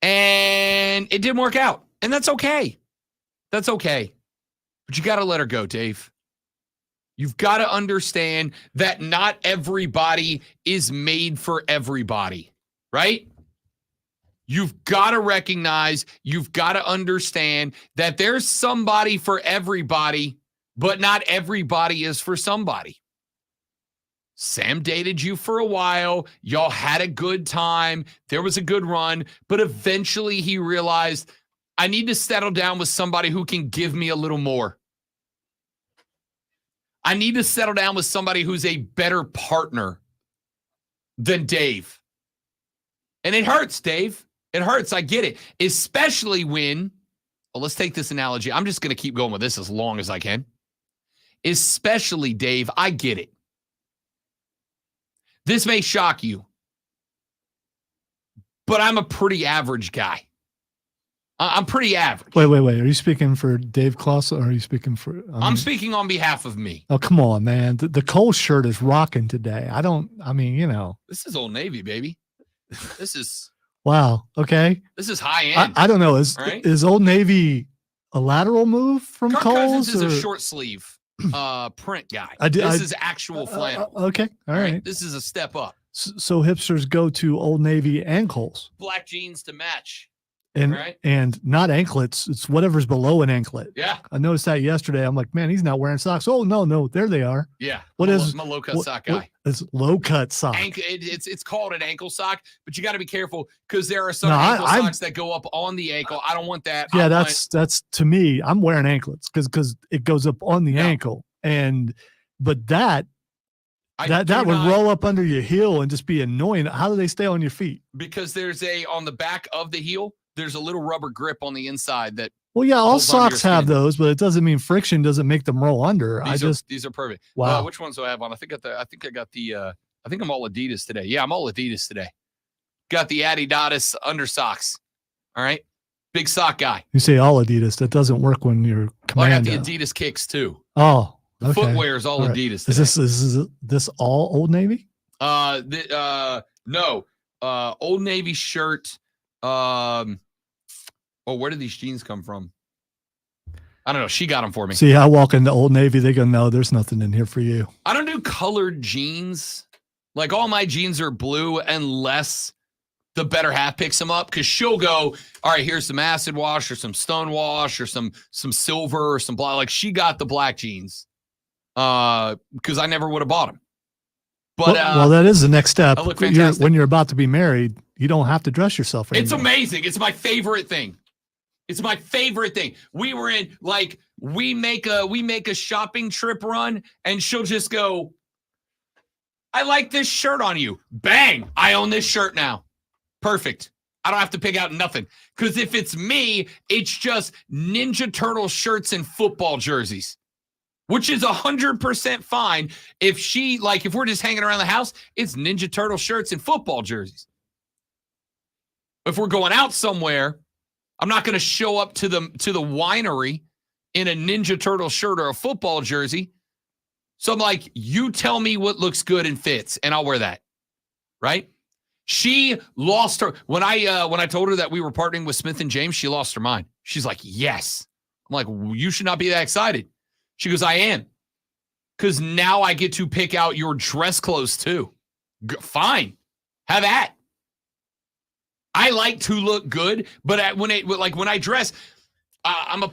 And it didn't work out. And that's okay. That's okay. But you got to let her go, Dave. You've got to understand that not everybody is made for everybody, right? You've got to recognize, you've got to understand that there's somebody for everybody, but not everybody is for somebody. Sam dated you for a while. Y'all had a good time. There was a good run, but eventually he realized, I need to settle down with somebody who can give me a little more. I need to settle down with somebody who's a better partner than Dave. And it hurts, Dave. It hurts. I get it. Especially when, well, let's take this analogy. I'm just going to keep going with this as long as I can. Especially, Dave, I get it. This may shock you, but I'm a pretty average guy. I'm pretty average. Wait. Are you speaking for Dave Kloss or are you speaking for... I'm speaking on behalf of me. Oh, come on, man. The Cole shirt is rocking today. This is Old Navy, baby. This is... Wow. Okay. This is high end. I don't know. Is Old Navy a lateral move from Kirk Cole's? Cousins is a short sleeve print guy. This is actual flannel. Okay. All right. This is a step up. So hipsters go to Old Navy and Cole's. Black jeans to match. And not anklets. It's whatever's below an anklet. Yeah. I noticed that yesterday. I'm like, man, he's not wearing socks. Oh, no. There they are. Yeah. I'm a low cut sock guy. It's low cut sock. It's called an ankle sock, but you got to be careful because there are some ankle socks that go up on the ankle. I don't want that. Yeah, that's to me. I'm wearing anklets because it goes up on the ankle, but that would roll up under your heel and just be annoying. How do they stay on your feet? Because there's on the back of the heel, there's a little rubber grip on the inside that. Well, yeah, all socks have those, but it doesn't mean friction doesn't make them roll under. These are perfect. Wow. Which ones do I have on? I think I'm all Adidas today. Yeah, I'm all Adidas today. Got the Adidas under socks. All right. Big sock guy. You say all Adidas. That doesn't work when you're commando. I got the Adidas kicks too. Oh, okay. Footwear is all Adidas today. Is this all Old Navy? No. Old Navy shirt. Where did these jeans come from? I don't know. She got them for me. See, I walk into Old Navy. They go, no, there's nothing in here for you. I don't do colored jeans. Like all my jeans are blue unless the better half picks them up because she'll go, all right, here's some acid wash or some stone wash or some silver or some black. Like she got the black jeans because I never would have bought them. But well, that is the next step. I look fantastic. When you're about to be married, you don't have to dress yourself anymore. It's amazing. It's my favorite thing. It's my favorite thing. We were in we make a shopping trip run and she'll just go, I like this shirt on you. Bang. I own this shirt now. Perfect. I don't have to pick out nothing. Because if it's me, it's just Ninja Turtle shirts and football jerseys, which is 100% fine. If we're just hanging around the house, it's Ninja Turtle shirts and football jerseys. If we're going out somewhere, I'm not going to show up to the winery in a Ninja Turtle shirt or a football jersey. So I'm like, you tell me what looks good and fits, and I'll wear that. Right? She lost her when I told her that we were partnering with Smith and James. She lost her mind. She's like, yes. I'm like, well, you should not be that excited. She goes, I am, because now I get to pick out your dress clothes too. Fine, have at. I like to look good, but when I dress, I'm not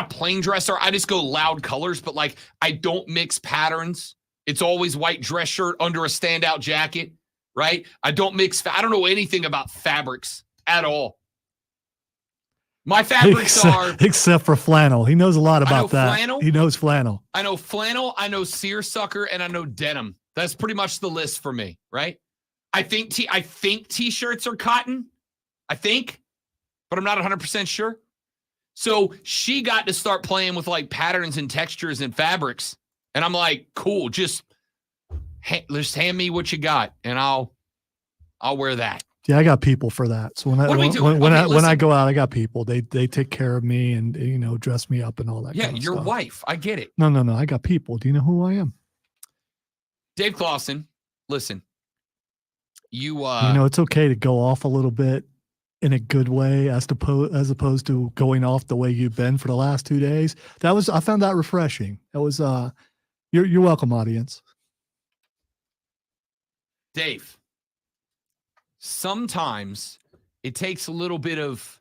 a plain dresser. I just go loud colors, but I don't mix patterns. It's always white dress shirt under a standout jacket, right? I don't don't know anything about fabrics at all. My fabrics except for flannel. He knows a lot about that. Flannel. He knows flannel. I know flannel. I know seersucker, and I know denim. That's pretty much the list for me, right? I think t-shirts are cotton. I think, but I'm not 100% sure. So she got to start playing with patterns and textures and fabrics, and I'm like, cool. Just hand me what you got, and I'll wear that. Yeah, I got people for that. So when I go out, I got people. They take care of me and dress me up and all that. Yeah, kind of your stuff. wife. I get it. No. I got people. Do you know who I am? Dave Clausen. Listen, you. It's okay to go off a little bit in a good way as opposed to going off the way you've been for the last 2 days. I found that refreshing. That was you're welcome, audience. Dave, sometimes it takes a little bit of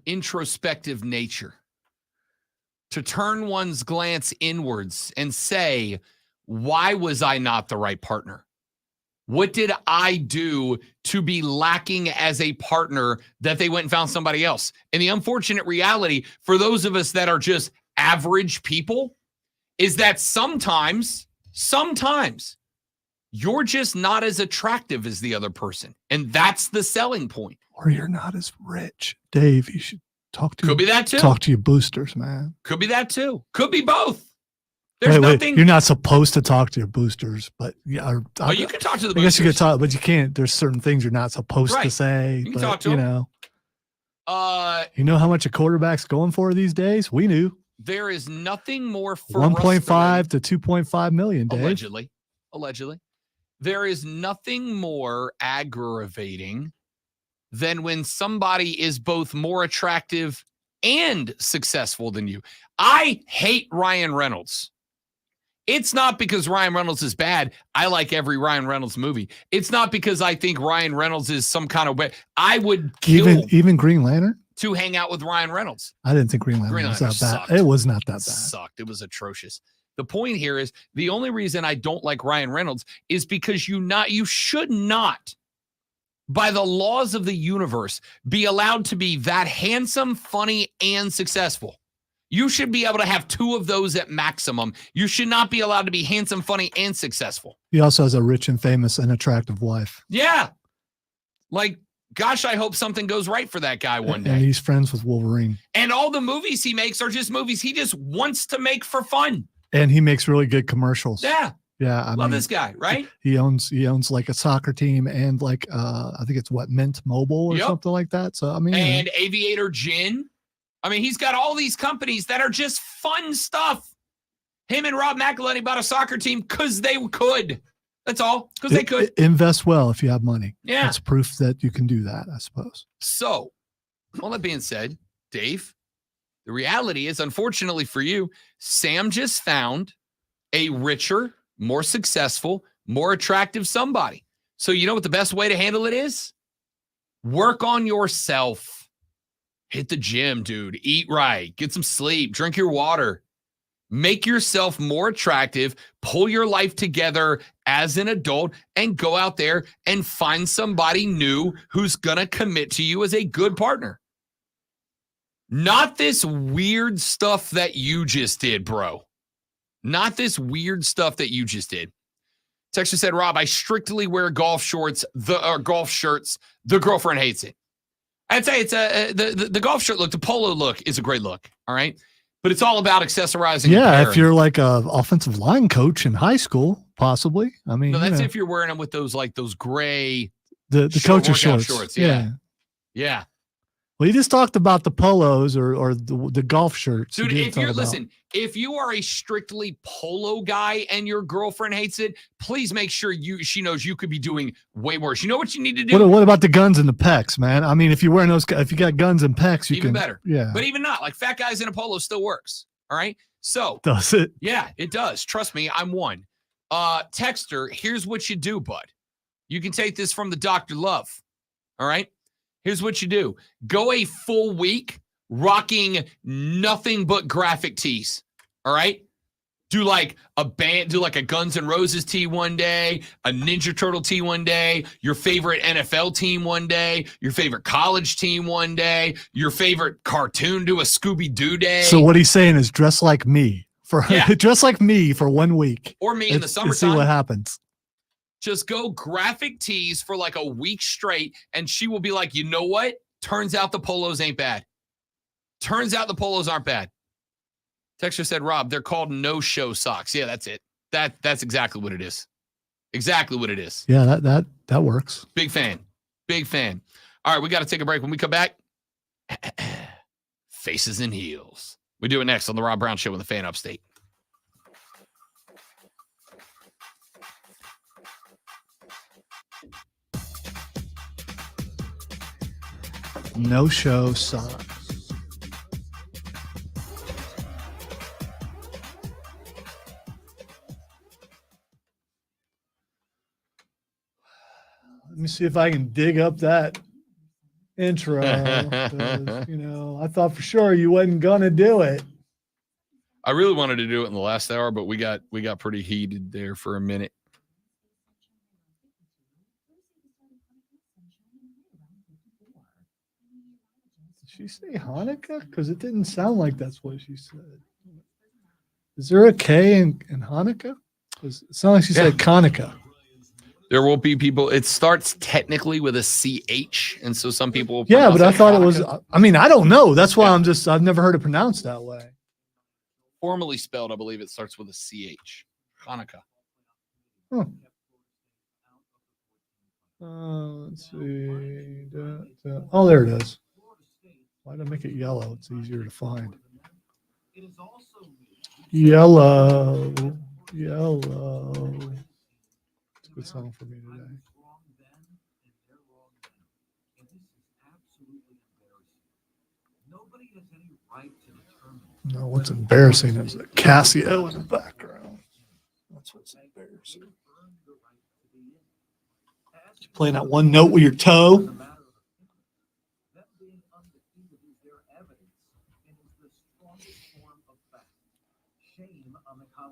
introspective nature to turn one's glance inwards and say, why was I not the right partner? What did I do to be lacking as a partner that they went and found somebody else? And the unfortunate reality for those of us that are just average people is that sometimes you're just not as attractive as the other person. And that's the selling point. Or you're not as rich. Dave, you should talk to that too. Talk to your boosters, man. Could be that too. Could be both. There's Wait, nothing. you're not supposed to talk to your boosters, but yeah. You can talk to the boosters. I guess you could talk, but you can't. There's certain things you're not supposed to say. You can but, talk to you them. know. You know how much a quarterback's going for these days? We knew. There is nothing more for 1.5 to 2.5 million, Dave. Allegedly. There is nothing more aggravating than when somebody is both more attractive and successful than you. I hate Ryan Reynolds. It's not because Ryan Reynolds is bad. I like every Ryan Reynolds movie. It's not because I think Ryan Reynolds is some kind of way. I would kill even Green Lantern to hang out with Ryan Reynolds. I didn't think Green Lantern was that bad. Sucked. It was not that bad. Sucked. It was atrocious. The point here is the only reason I don't like Ryan Reynolds is because you should not, by the laws of the universe, be allowed to be that handsome, funny, and successful. You should be able to have two of those at maximum. You should not be allowed to be handsome, funny, and successful. He also has a rich and famous and attractive wife. Yeah. Like, gosh, I hope something goes right for that guy one day. And he's friends with Wolverine. And all the movies he makes are just movies he just wants to make for fun. And he makes really good commercials. Yeah. Yeah. I Love mean, this guy, right? He owns like a soccer team and like I think it's Mint Mobile or something like that. So I mean, and Aviator Gin. I mean, he's got all these companies that are just fun stuff. Him and Rob McElhenney bought a soccer team because they could. That's all. Because they could. Invest well if you have money. Yeah. That's proof that you can do that, I suppose. So, all that being said, Dave, the reality is, unfortunately for you, Sam just found a richer, more successful, more attractive somebody. So you know what the best way to handle it is? Work on yourself. Hit the gym, dude. Eat right. Get some sleep. Drink your water. Make yourself more attractive. Pull your life together as an adult and go out there and find somebody new who's going to commit to you as a good partner. Not this weird stuff that you just did, bro. Not this weird stuff that you just did. Texter said, Rob, I strictly wear golf shirts. The girlfriend hates it. I'd say it's the golf shirt look, the polo look is a great look. All right. But it's all about accessorizing. Yeah. If you're like a offensive line coach in high school, possibly. I mean, no, that's if you're wearing them with those gray, the coach's shorts. Yeah. Yeah. Well, you just talked about the polos or the golf shirts. Dude, if you are a strictly polo guy and your girlfriend hates it, please make sure she knows you could be doing way worse. You know what you need to do? What about the guns and the pecs, man? I mean, if you're wearing if you got guns and pecs, you even can better. Yeah. But even not, like fat guys in a polo still works. All right. So does it? Yeah, it does. Trust me, I'm one. Texter, here's what you do, bud. You can take this from the Dr. Love. All right. Here's what you do. Go a full week rocking nothing but graphic tees. All right? Do like a Guns N' Roses tee one day, a Ninja Turtle tee one day, your favorite NFL team one day, your favorite college team one day, your favorite cartoon, do a Scooby-Doo day. So what he's saying is dress like me dress like me for 1 week. Or me in the summertime. See what happens. Just go graphic tees for like a week straight, and she will be like, you know what? Turns out the polos ain't bad. Turns out the polos aren't bad. Texture said, Rob, they're called no-show socks. Yeah, that's it. That's exactly what it is. Exactly what it is. Yeah, that works. Big fan. Big fan. All right, we got to take a break. When we come back, faces and heels. We do it next on the Rob Brown Show in the Fan Upstate. No show sucks. Let me see if I can dig up that intro. 'Cause, I thought for sure you wasn't gonna do it. I really wanted to do it in the last hour, but we got pretty heated there for a minute. Did she say Hanukkah? Because it didn't sound like that's what she said. Is there a K in Hanukkah? Because it sounded like she said Hanukkah. There will be people. It starts technically with a CH, and so some people will Yeah, but pronounce I thought it was. Hanukkah. I mean, I don't know. That's why I've never heard it pronounced that way. Formally spelled, I believe it starts with a CH. Hanukkah. Huh. Let's see. Oh, there it is. Why did I make it yellow? It's easier to find. Yellow. It's a good song for me today. No, what's embarrassing is the Casio in the background. That's what's embarrassing. Playing that one note with your toe.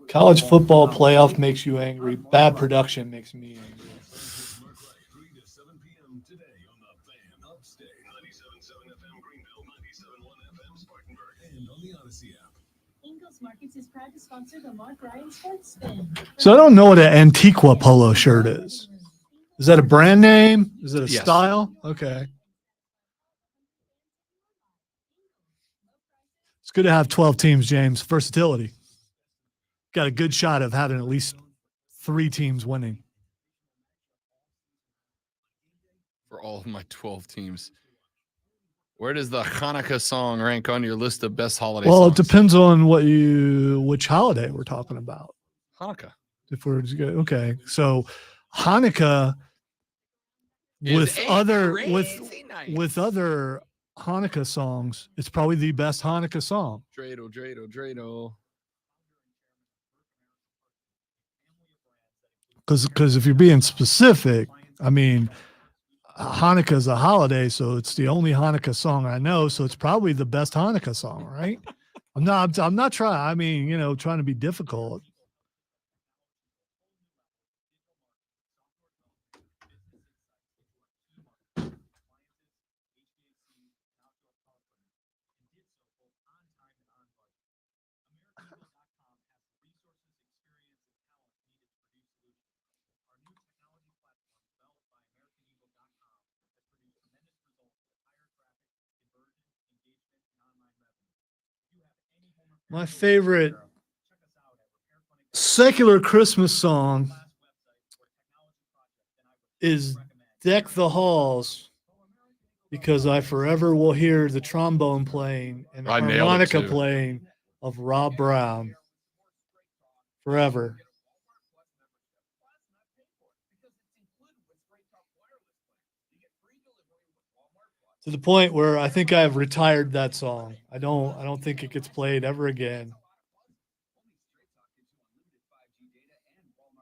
College football playoff makes you angry. Bad production makes me angry. So I don't know what an Antigua polo shirt is. Is that a brand name? Is it a style? Okay. It's good to have 12 teams, James. Versatility. Got a good shot of having at least 3 teams winning. For all of my 12 teams. Where does the Hanukkah song rank on your list of best holiday Well, songs? it depends on which holiday we're talking about. Hanukkah. If we're okay, so Hanukkah with other Hanukkah songs, it's probably the best Hanukkah song. Dreidel. Because if you're being specific, I mean, Hanukkah is a holiday, so it's the only Hanukkah song I know. So it's probably the best Hanukkah song, right? I'm not trying. I mean, trying to be difficult. My favorite secular Christmas song is Deck the Halls, because I forever will hear the trombone playing and the harmonica playing of Rob Brown. Forever. To the point where I think I've retired that song. I don't think it gets played ever again.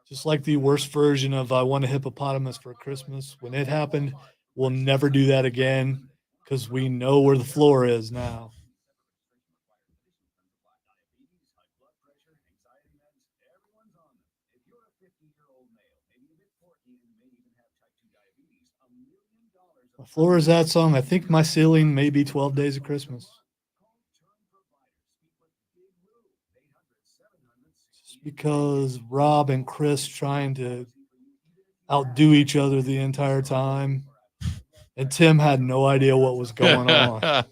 Just like the worst version of I Want a Hippopotamus for Christmas. When it happened, we'll never do that again because we know where the floor is now. The floor is that song. I think my ceiling may be 12 Days of Christmas. Just because Rob and Chris trying to outdo each other the entire time. And Tim had no idea what was going on.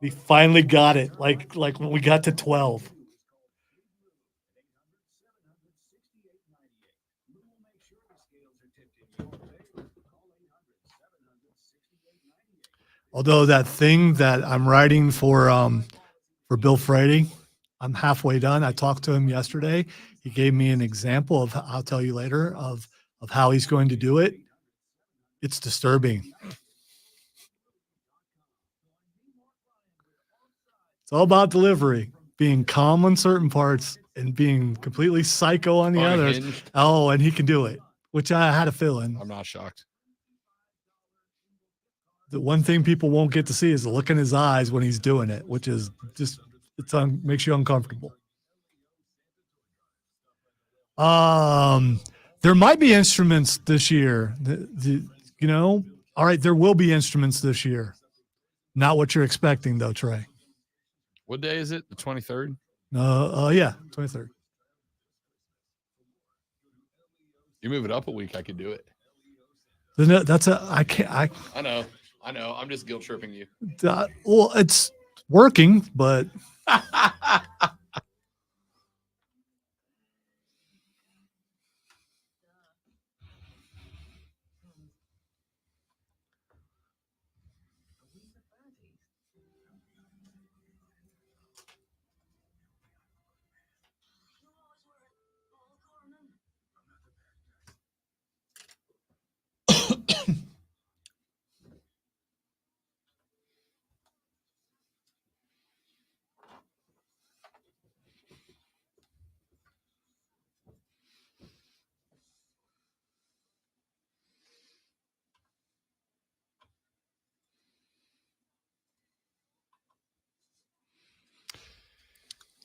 We finally got it. Like when we got to 12. Although that thing that I'm writing for Bill Frady, I'm halfway done. I talked to him yesterday. He gave me an example of, I'll tell you later, of how he's going to do it. It's disturbing. It's all about delivery, being calm on certain parts and being completely psycho on the others. Unhinged. Oh, and he can do it, which I had a feeling. I'm not shocked. The one thing people won't get to see is the look in his eyes when he's doing it, which is just makes you uncomfortable. There might be instruments this year. All right, there will be instruments this year. Not what you're expecting, though, Trey. What day is it? The 23rd? Yeah, 23rd. You move it up a week, I could do it. I know. I'm just guilt tripping you. Well, it's working, but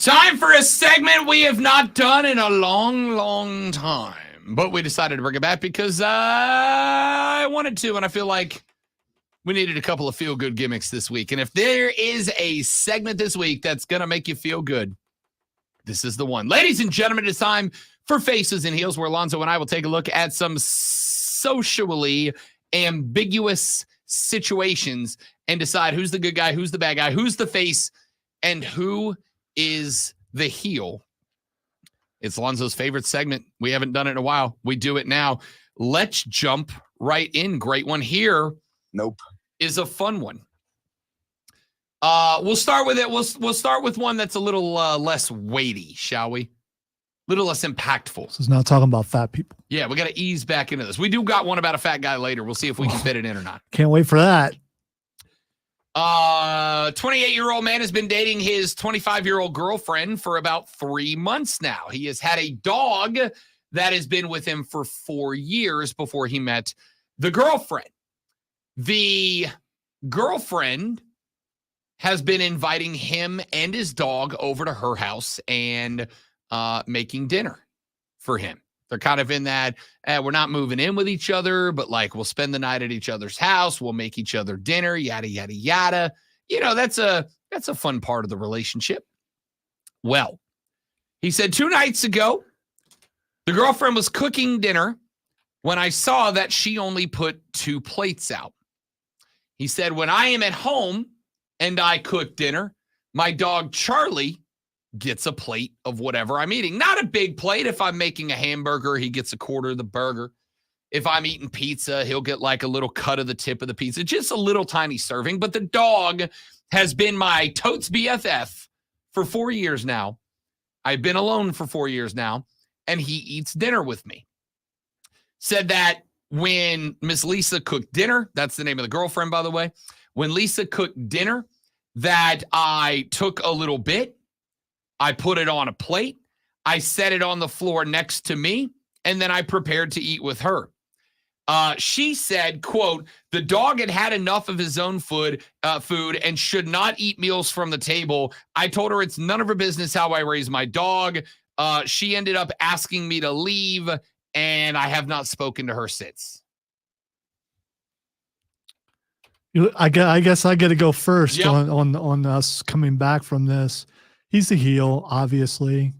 Time for a segment we have not done in a long, long time. But we decided to bring it back because I wanted to, and I feel like we needed a couple of feel-good gimmicks this week. And if there is a segment this week that's going to make you feel good, this is the one. Ladies and gentlemen, it's time for Faces and Heels, where Alonzo and I will take a look at some socially ambiguous situations and decide who's the good guy, who's the bad guy, who's the face, and who is the heel. It's Alonzo's favorite segment. We haven't done it in a while. We do it now. Let's jump right in. Great one here. Nope. Is a fun one. We'll start with it. We'll start with one that's a little less weighty, shall we? A little less impactful. This is not talking about fat people. Yeah, we got to ease back into this. We do got one about a fat guy later. We'll see if we can fit it in or not. Can't wait for that. 28-year-old man has been dating his 25-year-old girlfriend for about 3 months now. He has had a dog that has been with him for 4 years before he met the girlfriend. The girlfriend has been inviting him and his dog over to her house and making dinner for him. They're kind of in that, we're not moving in with each other, but like we'll spend the night at each other's house. We'll make each other dinner, yada, yada, yada. You know, that's a fun part of the relationship. Well, he said 2 nights ago, the girlfriend was cooking dinner when I saw that she only put 2 plates out. He said, when I am at home and I cook dinner, my dog Charlie gets a plate of whatever I'm eating. Not a big plate. If I'm making a hamburger, he gets a quarter of the burger. If I'm eating pizza, he'll get like a little cut of the tip of the pizza. Just a little tiny serving. But the dog has been my totes BFF for 4 years now. I've been alone for 4 years now, and he eats dinner with me. Said that when Miss Lisa cooked dinner, that's the name of the girlfriend, by the way, when Lisa cooked dinner, that I took a little bit, I put it on a plate, I set it on the floor next to me, and then I prepared to eat with her. She said, quote, the dog had had enough of his own food and should not eat meals from the table. I told her it's none of her business how I raise my dog. She ended up asking me to leave, and I have not spoken to her since. I guess I got to go first on us coming back from this. He's the heel, obviously.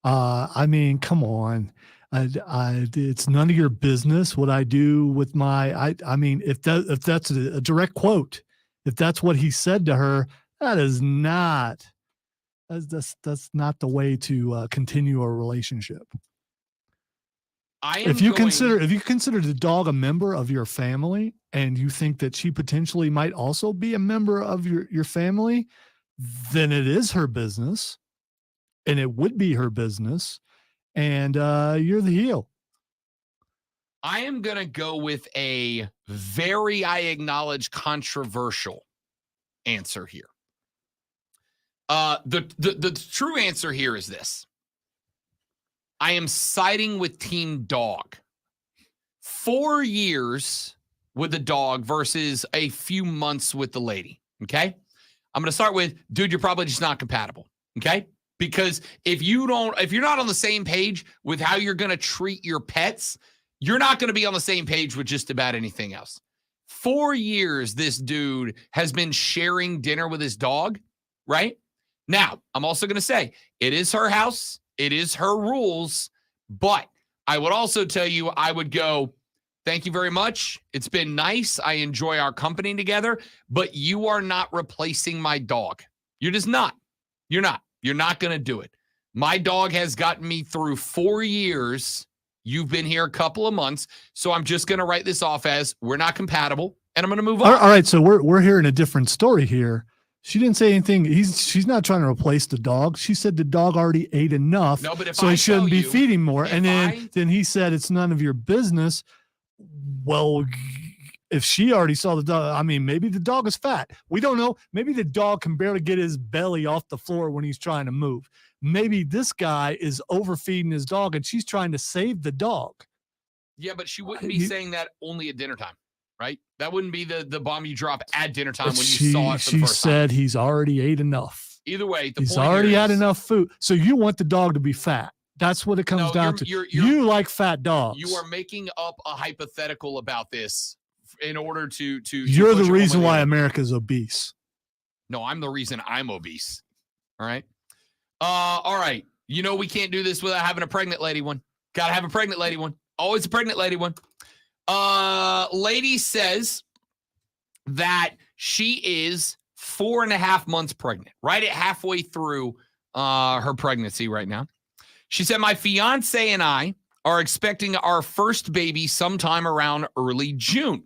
I mean, come on. It's none of your business what I do with my. I mean, if that's a direct quote, if that's what he said to her, that is not. That's not the way to continue a relationship. If you consider the dog a member of your family, and you think that she potentially might also be a member of your family, then it is her business, and it would be her business, and you're the heel. I am going to go with a very, I acknowledge, controversial answer here. The true answer here is this. I am siding with Team Dog. 4 years with the dog versus a few months with the lady, okay? I'm going to start with, dude, you're probably just not compatible, okay? Because if you're not on the same page with how you're going to treat your pets, you're not going to be on the same page with just about anything else. 4 years this dude has been sharing dinner with his dog, right? Now, I'm also going to say it is her house. It is her rules. But I would also tell you, I would go, thank you very much. It's been nice. I enjoy our company together. But you are not replacing my dog. You're just not. You're not. You're not going to do it. My dog has gotten me through 4 years. You've been here a couple of months. So I'm just going to write this off as we're not compatible. And I'm going to move on. All right. So we're hearing a different story here. She didn't say anything. She's not trying to replace the dog. She said the dog already ate enough, no, but if so I he shouldn't be you, feeding more. And then he said it's none of your business. Well, if she already saw the dog, I mean, maybe the dog is fat. We don't know. Maybe the dog can barely get his belly off the floor when he's trying to move. Maybe this guy is overfeeding his dog and she's trying to save the dog. Yeah, but she wouldn't be saying that only at dinner time. Right? That wouldn't be the bomb you drop at dinner time when you saw it for the first She said time. he's already ate enough. Either way, he's already had enough food. So you want the dog to be fat. That's what it comes down to. You like fat dogs. You are making up a hypothetical about this in order to You're the reason why America's obese. No, I'm the reason I'm obese. All right. All right. You know we can't do this without having a pregnant lady one. Gotta have a pregnant lady one. Always a pregnant lady one. Lady says that she is 4.5 months pregnant, right at halfway through her pregnancy right now. She said, my fiance and I are expecting our first baby sometime around early June.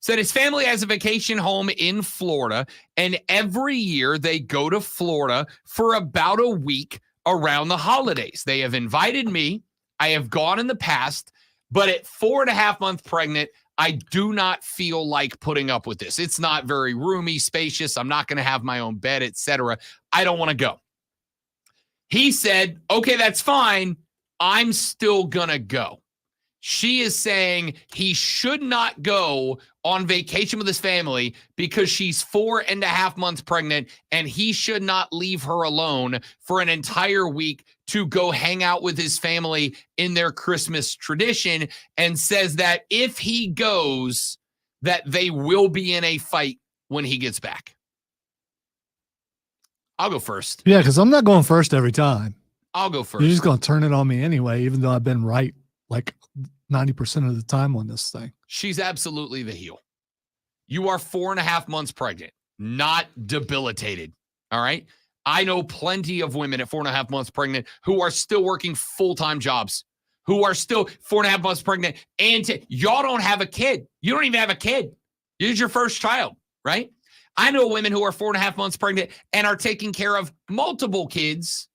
Said his family has a vacation home in Florida, and every year they go to Florida for about a week around the holidays. They have invited me. I have gone in the past. But at 4.5 months pregnant, I do not feel like putting up with this. It's not very roomy, spacious. I'm not going to have my own bed, etc. I don't want to go. He said, okay, that's fine. I'm still going to go. She is saying he should not go on vacation with his family because she's 4.5 months pregnant and he should not leave her alone for an entire week to go hang out with his family in their Christmas tradition, and says that if he goes, that they will be in a fight when he gets back. I'll go first. Yeah, because I'm not going first every time. I'll go first. You're just going to turn it on me anyway, even though I've been right like 90% of the time on this thing. She's absolutely the heel. You are 4.5 months pregnant, not debilitated. All right. I know plenty of women at 4.5 months pregnant who are still working full-time jobs, who are still 4.5 months pregnant. And y'all don't have a kid. You don't even have a kid. This is your first child, right? I know women who are 4.5 months pregnant and are taking care of multiple kids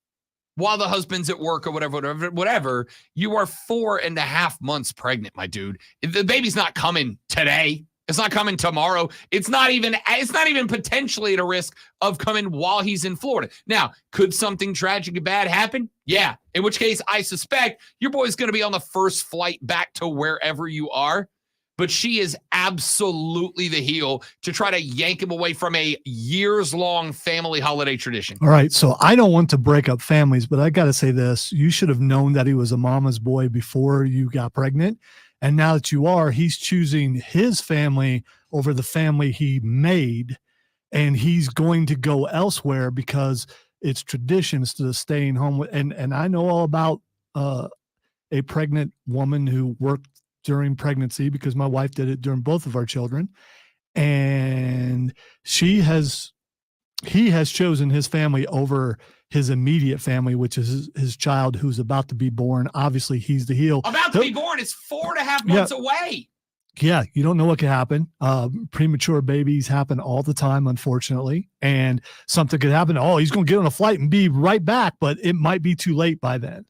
while the husband's at work or whatever. You are 4.5 months pregnant, my dude. The baby's not coming today. It's not coming tomorrow. It's not even potentially at a risk of coming while he's in Florida. Now, could something tragic and bad happen? Yeah. In which case, I suspect your boy's going to be on the first flight back to wherever you are. But she is absolutely the heel to try to yank him away from a years-long family holiday tradition. All right, so I don't want to break up families, but I got to say this. You should have known that he was a mama's boy before you got pregnant. And now that you are, he's choosing his family over the family he made, and he's going to go elsewhere because it's tradition instead of staying home. And I know all about a pregnant woman who worked during pregnancy because my wife did it during both of our children. And he has chosen his family over his immediate family, which is his child who's about to be born. Obviously, he's the heel. About to be born. It's 4.5 months away. Yeah, you don't know what could happen. Premature babies happen all the time, unfortunately. And something could happen. Oh, he's going to get on a flight and be right back, but it might be too late by then.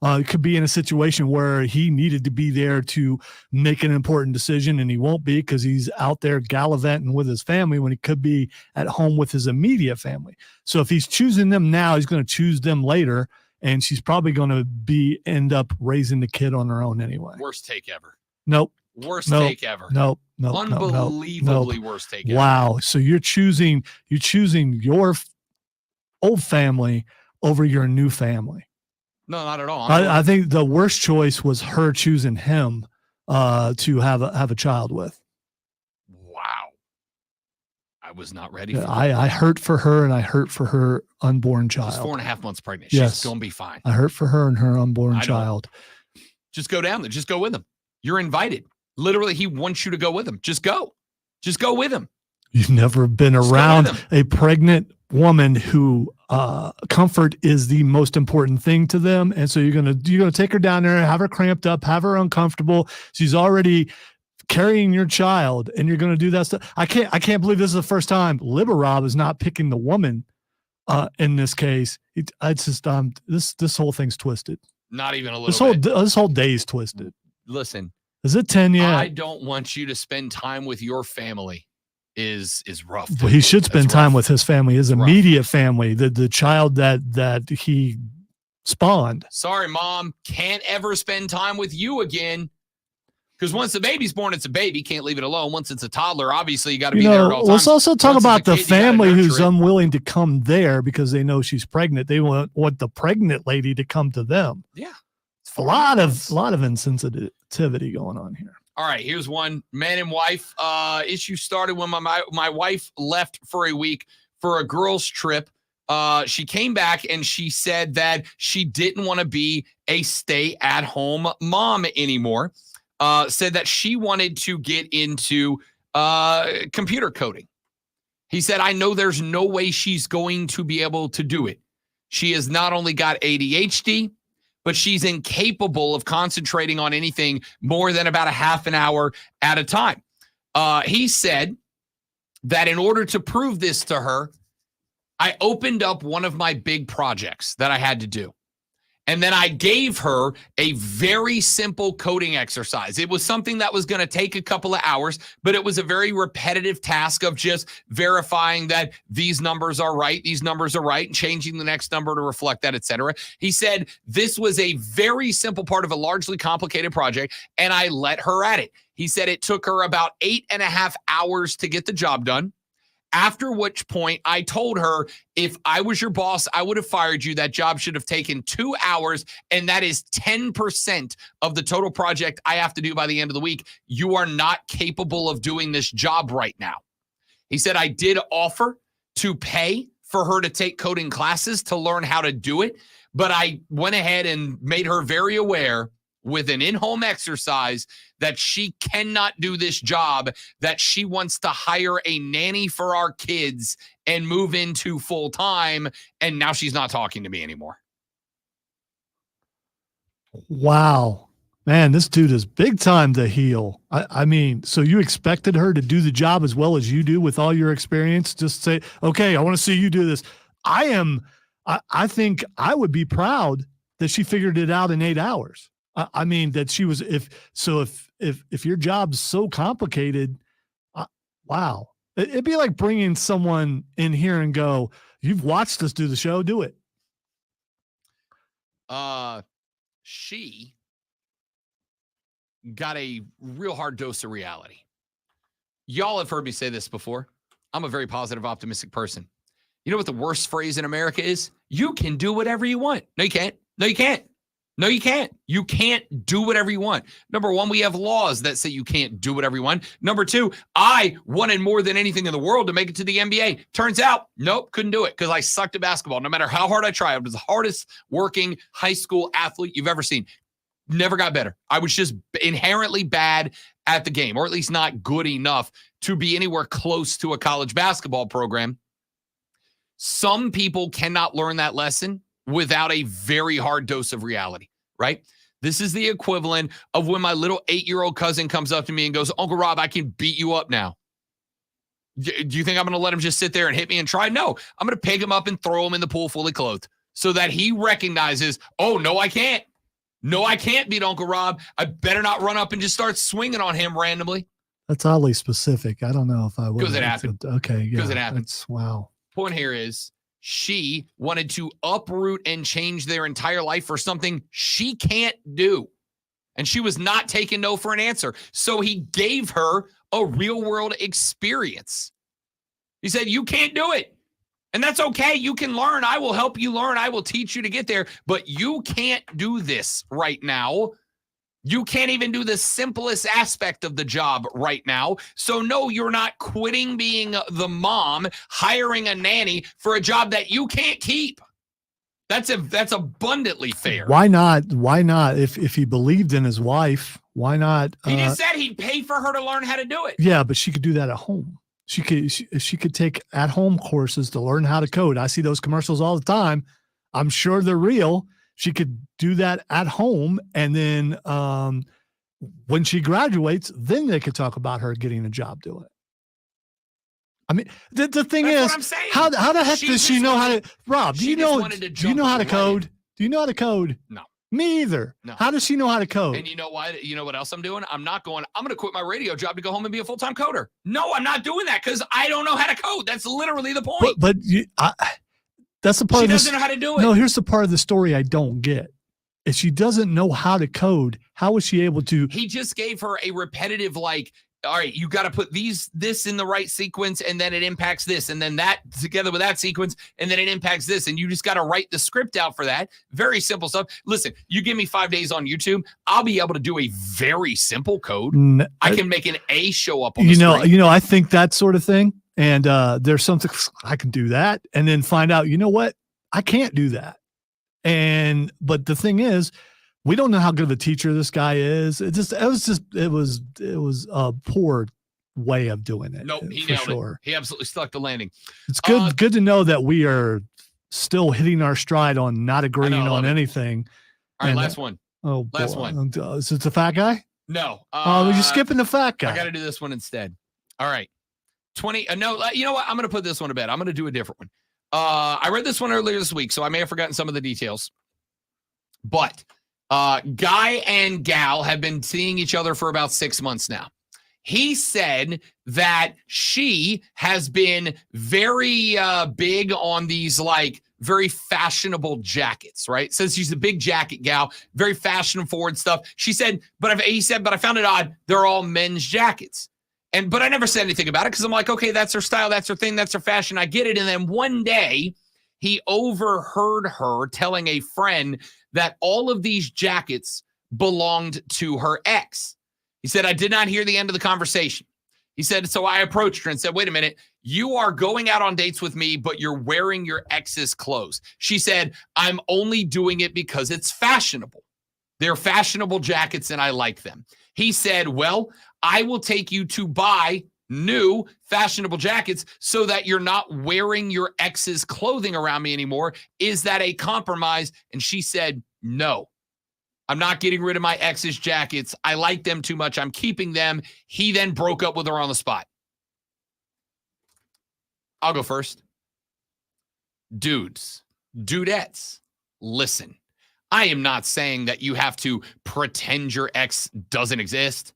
It could be in a situation where he needed to be there to make an important decision, and he won't be because he's out there gallivanting with his family when he could be at home with his immediate family. So if he's choosing them now, he's going to choose them later, and she's probably going to end up raising the kid on her own anyway. Worst take ever. Nope. Worst take ever. Nope. Unbelievably worst take ever. Wow. So you're choosing your old family over your new family. No, not at all. I think the worst choice was her choosing him to have a child with. Wow. I was not ready Yeah, for I hurt for her, and I hurt for her unborn child. She's 4.5 months pregnant. Yes. She's going to be fine. I hurt for her and her unborn child. Just go down there. Just go with him. You're invited. Literally, he wants you to go with him. Just go. Just go with him. You've never been around a pregnant woman who comfort is the most important thing to them, and so you're gonna take her down there, have her cramped up, have her uncomfortable. She's already carrying your child, and you're gonna do that stuff. I can't believe this is the first time Liberob is not picking the woman in this case. This whole thing's twisted. Not even a little bit. This whole day is twisted. Listen. Is it 10 yet? I don't want you to spend time with your family. Is rough. Well, he should spend time with his family, his immediate family, the child that he spawned. Sorry, Mom. Can't ever spend time with you again. Because once the baby's born, it's a baby. Can't leave it alone. Once it's a toddler, obviously you got to be there at all times. Let's also talk about the family who's unwilling unwilling to come there because they know she's pregnant. They want the pregnant lady to come to them. Yeah. A lot of insensitivity going on here. All right, here's one. Man and wife issue started when my wife left for a week for a girls' trip. She came back and she said that she didn't want to be a stay-at-home mom anymore. Said that she wanted to get into computer coding. He said, I know there's no way she's going to be able to do it. She has not only got ADHD, but she's incapable of concentrating on anything more than about a half an hour at a time. He said that in order to prove this to her, I opened up one of my big projects that I had to do. And then I gave her a very simple coding exercise. It was something that was going to take a couple of hours, but it was a very repetitive task of just verifying that these numbers are right, and changing the next number to reflect that, etc. He said this was a very simple part of a largely complicated project, and I let her at it. He said it took her about 8.5 hours to get the job done. After which point I told her, if I was your boss, I would have fired you. That job should have taken 2 hours, and that is 10% of the total project I have to do by the end of the week. You are not capable of doing this job right now. He said, I did offer to pay for her to take coding classes to learn how to do it, but I went ahead and made her very aware with an in-home exercise that she cannot do this job, that she wants to hire a nanny for our kids and move into full-time, and now she's not talking to me anymore. Wow. Man, this dude is big time to heal. I mean, so you expected her to do the job as well as you do with all your experience? Just say, okay, I want to see you do this. I think I would be proud that she figured it out in 8 hours. I mean, that she was, if your job's so complicated, wow. It'd be like bringing someone in here and go, you've watched us do the show, do it. She got a real hard dose of reality. Y'all have heard me say this before. I'm a very positive, optimistic person. You know what the worst phrase in America is? You can do whatever you want. No, you can't. No, you can't. No, you can't. You can't do whatever you want. Number one, we have laws that say you can't do whatever you want. Number two, I wanted more than anything in the world to make it to the NBA. Turns out, nope, couldn't do it because I sucked at basketball. No matter how hard I tried, I was the hardest working high school athlete you've ever seen. Never got better. I was just inherently bad at the game, or at least not good enough to be anywhere close to a college basketball program. Some people cannot learn that lesson without a very hard dose of reality, right? This is the equivalent of when my little 8-year-old cousin comes up to me and goes, Uncle Rob, I can beat you up now. Do you think I'm going to let him just sit there and hit me and try? No, I'm going to pick him up and throw him in the pool fully clothed so that he recognizes, oh, no, I can't. No, I can't beat Uncle Rob. I better not run up and just start swinging on him randomly. That's oddly specific. I don't know if I would. Because it happened. Okay, yeah. Because it happened. Wow. Point here is she wanted to uproot and change their entire life for something she can't do. And she was not taking no for an answer. So he gave her a real world experience. He said, you can't do it. And that's okay. You can learn. I will help you learn. I will teach you to get there. But you can't do this right now. You can't even do the simplest aspect of the job right now. So no, you're not quitting being the mom, hiring a nanny for a job that you can't keep. That's abundantly fair. Why not? Why not? If he believed in his wife, why not? He just said he'd pay for her to learn how to do it. Yeah, but she could do that at home. She could take at-home courses to learn how to code. I see those commercials all the time. I'm sure they're real. She could do that at home, and then when she graduates, then they could talk about her getting a job doing it. I mean, the thing That's is, what I'm saying. how the heck does she know how to? Rob, do you know how to code? Do you know how to code? No. Me either. No. How does she know how to code? And you know what? You know what else I'm doing? I'm going to quit my radio job to go home and be a full-time coder. No, I'm not doing that because I don't know how to code. That's literally the point. But that's the part. She doesn't know how to do it. No, here's the part of the story I don't get. If she doesn't know how to code, how is she able to? He just gave her a repetitive, like, all right, you got to put this in the right sequence, and then it impacts this, and then that together with that sequence, and then it impacts this, and you just got to write the script out for that. Very simple stuff. Listen, you give me 5 days on YouTube, I'll be able to do a very simple code. I can make an A show up on the screen. I think that sort of thing, and there's something I can do that, and then find out, you know what, I can't do that. But the thing is, we don't know how good of a teacher this guy is. It was a poor way of doing it. Nope, he nailed it. He absolutely stuck the landing. It's good to know that we are still hitting our stride on not agreeing on anything. All right, last one. Oh, last boy. one. Is it the fat guy? No. You're skipping the fat guy. I got to do this one instead. All right. 20. No, you know what? I'm going to put this one to bed. I'm going to do a different one. I read this one earlier this week, so I may have forgotten some of the details. But guy and gal have been seeing each other for about 6 months now. He said that she has been very big on these like very fashionable jackets, right? Says she's a big jacket gal, very fashion forward stuff. She said, but I found it odd. They're all men's jackets. But I never said anything about it because I'm like, okay, that's her style, that's her thing, that's her fashion. I get it. And then one day he overheard her telling a friend that all of these jackets belonged to her ex. He said, I did not hear the end of the conversation. He said, so I approached her and said, wait a minute, you are going out on dates with me, but you're wearing your ex's clothes. She said, I'm only doing it because it's fashionable. They're fashionable jackets and I like them. He said, well, I will take you to buy new fashionable jackets so that you're not wearing your ex's clothing around me anymore. Is that a compromise? And she said, no, I'm not getting rid of my ex's jackets. I like them too much. I'm keeping them. He then broke up with her on the spot. I'll go first. Dudes, dudettes, listen. I am not saying that you have to pretend your ex doesn't exist.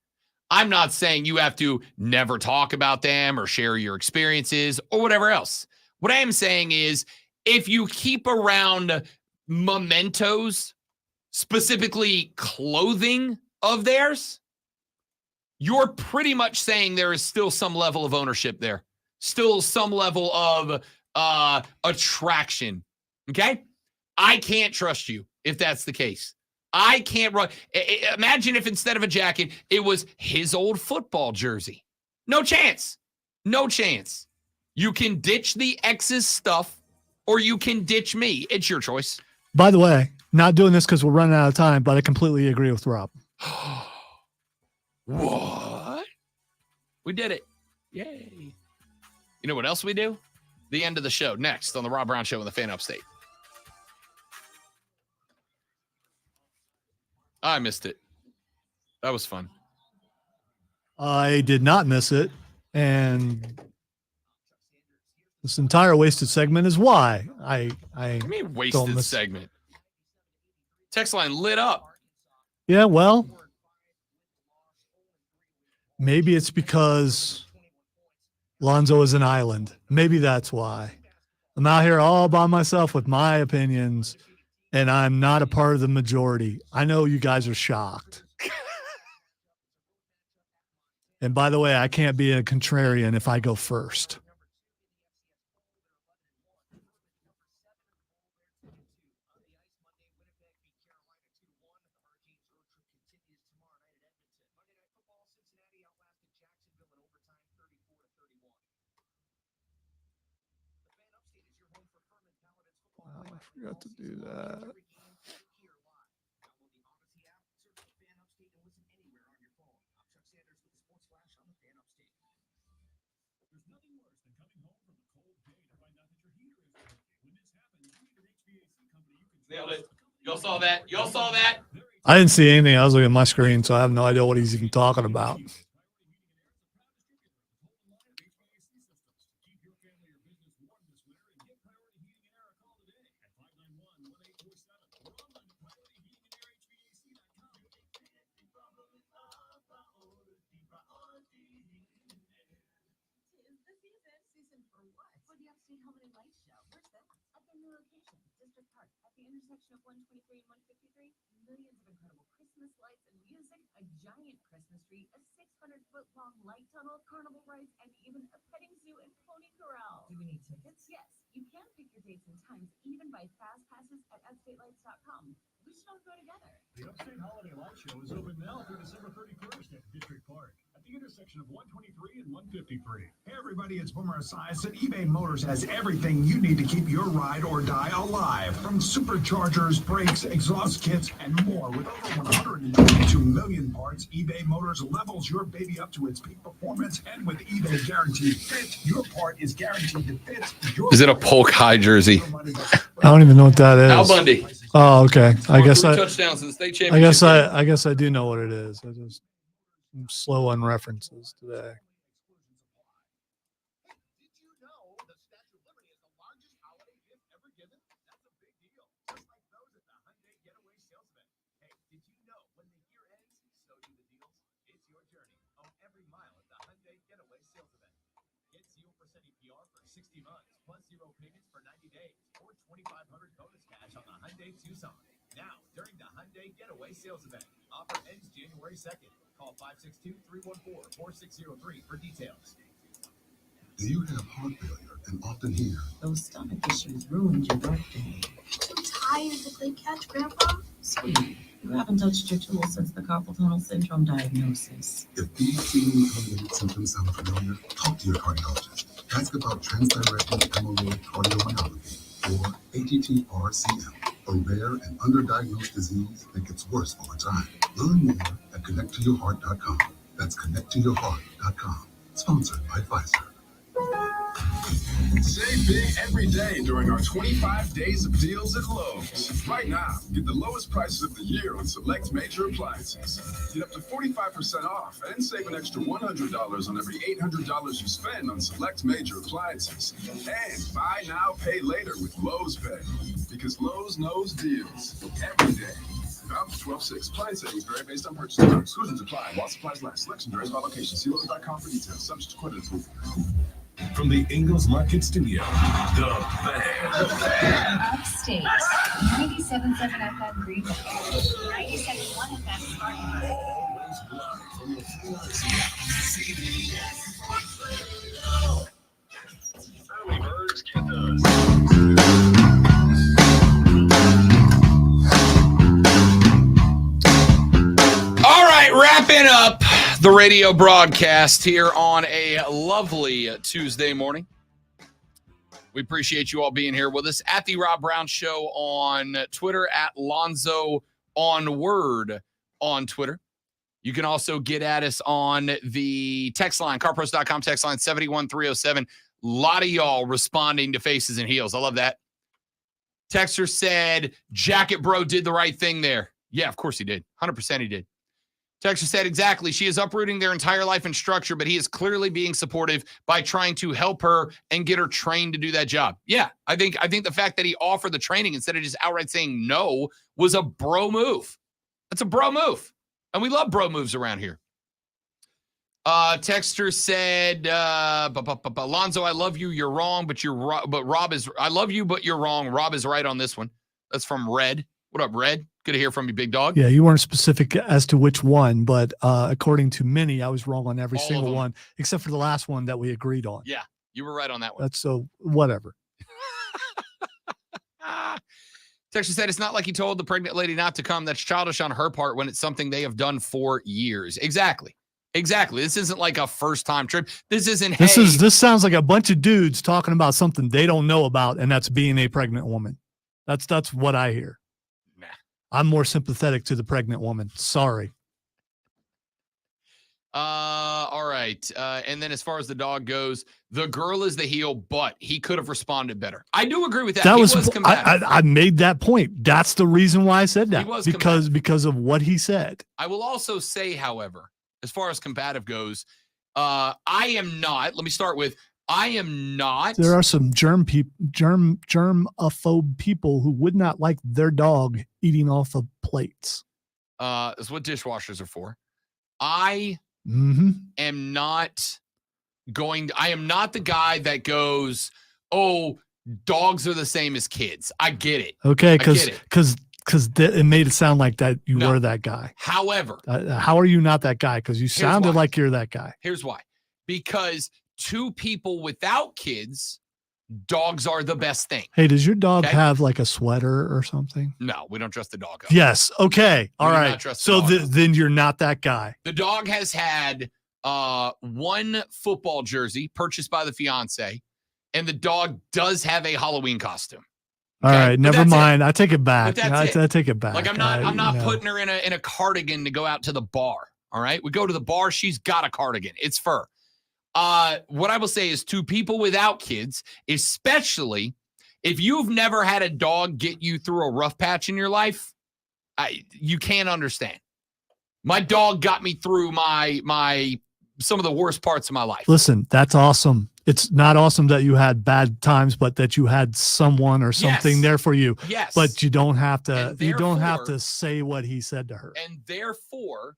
I'm not saying you have to never talk about them or share your experiences or whatever else. What I am saying is if you keep around mementos, specifically clothing of theirs, you're pretty much saying there is still some level of ownership there, still some level of attraction. Okay? I can't trust you if that's the case. I can't run. Imagine if instead of a jacket, it was his old football jersey. No chance. No chance. You can ditch the ex's stuff or you can ditch me. It's your choice. By the way, not doing this because we're running out of time, but I completely agree with Rob. What? We did it. Yay. You know what else we do? The end of the show next on the Rob Brown Show in the Fan Upstate. I missed it. That was fun. I did not miss it. And this entire wasted segment is why I mean wasted segment. Text line lit up. Yeah, well, maybe it's because Lonzo is an island. Maybe that's why. I'm out here all by myself with my opinions, and I'm not a part of the majority. I know you guys are shocked. And by the way, I can't be a contrarian if I go first. Wow, I forgot to do that. Nailed it. Y'all saw that? Y'all saw that? I didn't see anything. I was looking at my screen, so I have no idea what he's even talking about. Intersection of 123 and 153, millions of incredible Christmas lights and music, a giant Christmas tree, a 600-foot-long light tunnel, carnival rides, and even a petting zoo and pony corral. Do we need tickets? Yes, you can pick your dates and times, even by fast passes at upstatelights.com. We should all go together. The Upstate Holiday Light Show is open now through December 31st at District Park at the intersection of 123 and 153. Hey everybody, it's Boomer Esiason. eBay Motors has everything you need to keep your ride or die alive. From superchargers, brakes, exhaust kits, and more. With over 122 million parts, eBay Motors levels your baby up to its peak performance. And with eBay Guaranteed Fit, your part is guaranteed to fit. Is it a Polk High jersey? I don't even know what that is. Al Bundy. Oh, okay. I guess touchdowns in the state championship. I guess I do know what it is. I'm slow on references today. Tucson. Now, during the Hyundai Getaway Sales Event. Offer ends January 2nd. Call 562-314-4603 for details. Do you have heart failure and often hear, Those stomach issues ruined your birthday. Too tired to play catch, Grandpa? Sweetie, you haven't touched your tools since the carpal tunnel syndrome diagnosis. if these seemingly unrelated symptoms sound familiar, talk to your cardiologist. Ask about transdirectional amyloid cardiomyopathy, or ATTR-CM, a rare and underdiagnosed disease that gets worse over time. Learn more at connecttoyourheart.com. That's connecttoyourheart.com. Sponsored by Pfizer. Save big every day during our 25 days of deals at Lowe's. Right now, get the lowest prices of the year on select major appliances. Get up to 45% off and save an extra $100 on every $800 you spend on select major appliances. And buy now, pay later with Lowe's Pay. Because Lowe's knows deals every day. About 12.6. Appliance savings vary based on purchase order. Exclusions apply while supplies last. Selection varies by location. See Lowe's.com for details. Subject to credit approval. From the Ingalls Market Studio, the Fan. Upstate. 97.7 FM Greenville. 97.1 FM Spartanburg. Always live from the CBS. Early birds get those. All right, wrapping up the radio broadcast here on a lovely Tuesday morning. We appreciate you all being here with us at the Rob Brown Show on Twitter, at Lonzo on Word on Twitter. You can also get at us on the text line, carpros.com text line 71307. A lot of y'all responding to Faces and Heels. I love that. Texter said, Jacket Bro did the right thing there. Yeah, of course he did. 100% he did. Texter said, exactly. She is uprooting their entire life and structure, but he is clearly being supportive by trying to help her and get her trained to do that job. Yeah, I think the fact that he offered the training instead of just outright saying no was a bro move. That's a bro move. And we love bro moves around here. Texter said, Alonzo, I love you. You're wrong, but Rob is, I love you, but you're wrong. Rob is right on this one. That's from Red. What up, Red? Good to hear from you, big dog. Yeah, you weren't specific as to which one, but according to many, I was wrong on every All of single them. one, except for the last one that we agreed on. Yeah, you were right on that one. That's so whatever. Texas said, it's not like he told the pregnant lady not to come. That's childish on her part when it's something they have done for years. Exactly. This isn't like a first-time trip. This isn't, This sounds like a bunch of dudes talking about something they don't know about, and that's being a pregnant woman. That's what I hear. Nah. I'm more sympathetic to the pregnant woman. Sorry. All right. And then as far as the dog goes, the girl is the heel, but he could have responded better. I do agree with that. That He was combative. I made that point. That's the reason why I said that. He was because of what he said. I will also say, however, as far as combative goes, I am not. Let me start with, I am not. There are some germaphobe people who would not like their dog eating off of plates. That's what dishwashers are for. I am not I am not the guy that goes, oh, dogs are the same as kids. I get it. Okay, because because it made it sound like that you were that guy. However, how are you not that guy? Because you sounded like you're that guy. Here's why. Because to people without kids, dogs are the best thing. Hey, does your dog have like a sweater or something? No, we don't dress the dog up. Yes. Okay. All We do right. not dress the So dog up. then you're not that guy. The dog has had one football jersey purchased by the fiance, and the dog does have a Halloween costume. All right. Never mind. I take it back. But that's it. I take it back. Like I'm not putting her in a cardigan to go out to the bar. All right. We go to the bar. She's got a cardigan. It's fur. What I will say is to people without kids, especially if you've never had a dog get you through a rough patch in your life, you can't understand. My dog got me through some of the worst parts of my life. Listen, that's awesome. It's not awesome that you had bad times, but that you had someone or something there for you. Yes. But you don't have to. And You don't have therefore- to say what he said to her. And therefore,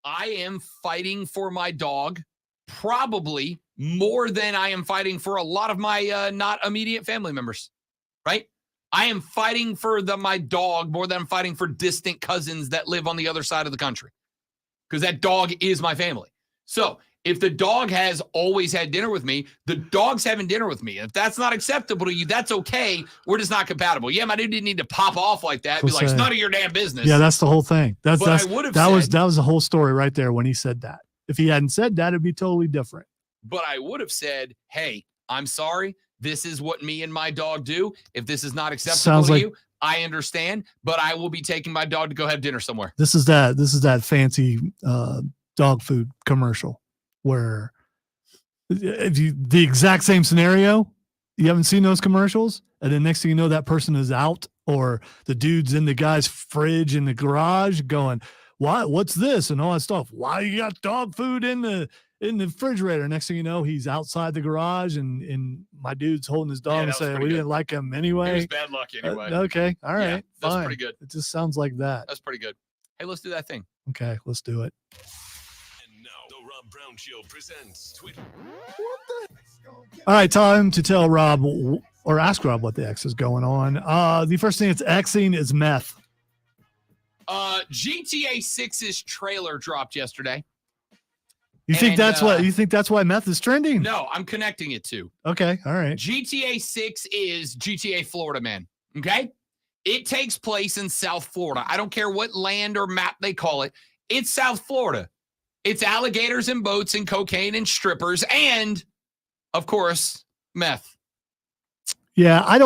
I am fighting for my dog probably more than I am fighting for a lot of my not immediate family members, right? I am fighting for my dog more than I'm fighting for distant cousins that live on the other side of the country, because that dog is my family. So if the dog has always had dinner with me, the dog's having dinner with me. If that's not acceptable to you, that's okay. We're just not compatible. Yeah, my dude didn't need to pop off like that. Be like, it's none of your damn business. Yeah, that's the whole thing. That was the whole story right there when he said that. If he hadn't said that, it'd be totally different. But I would have said, hey, I'm sorry. This is what me and my dog do. If this is not acceptable to you, I understand. But I will be taking my dog to go have dinner somewhere. This is that fancy dog food commercial where the exact same scenario. You haven't seen those commercials, and then next thing you know, that person is out, or the dude's in the guy's fridge in the garage going, what's this and all that stuff? Why you got dog food in the refrigerator? Next thing you know, he's outside the garage, and my dude's holding his dog and saying, we didn't like him anyway. It was bad luck anyway. Okay. All right. Yeah, that's fine. pretty good. It just sounds like that. That's pretty good. Hey, let's do that thing. Okay, let's do it. And now, the Rob Brown Show presents Twitter. All right, time to tell Rob or ask Rob what the X is going on. The first thing it's Xing is meth. GTA 6's trailer dropped yesterday. You think that's why meth is trending? No, I'm connecting it to. Okay, all right. GTA 6 is GTA Florida, man. Okay? It takes place in South Florida. I don't care what land or map they call it. It's South Florida. It's alligators and boats and cocaine and strippers and, of course, meth. Yeah, I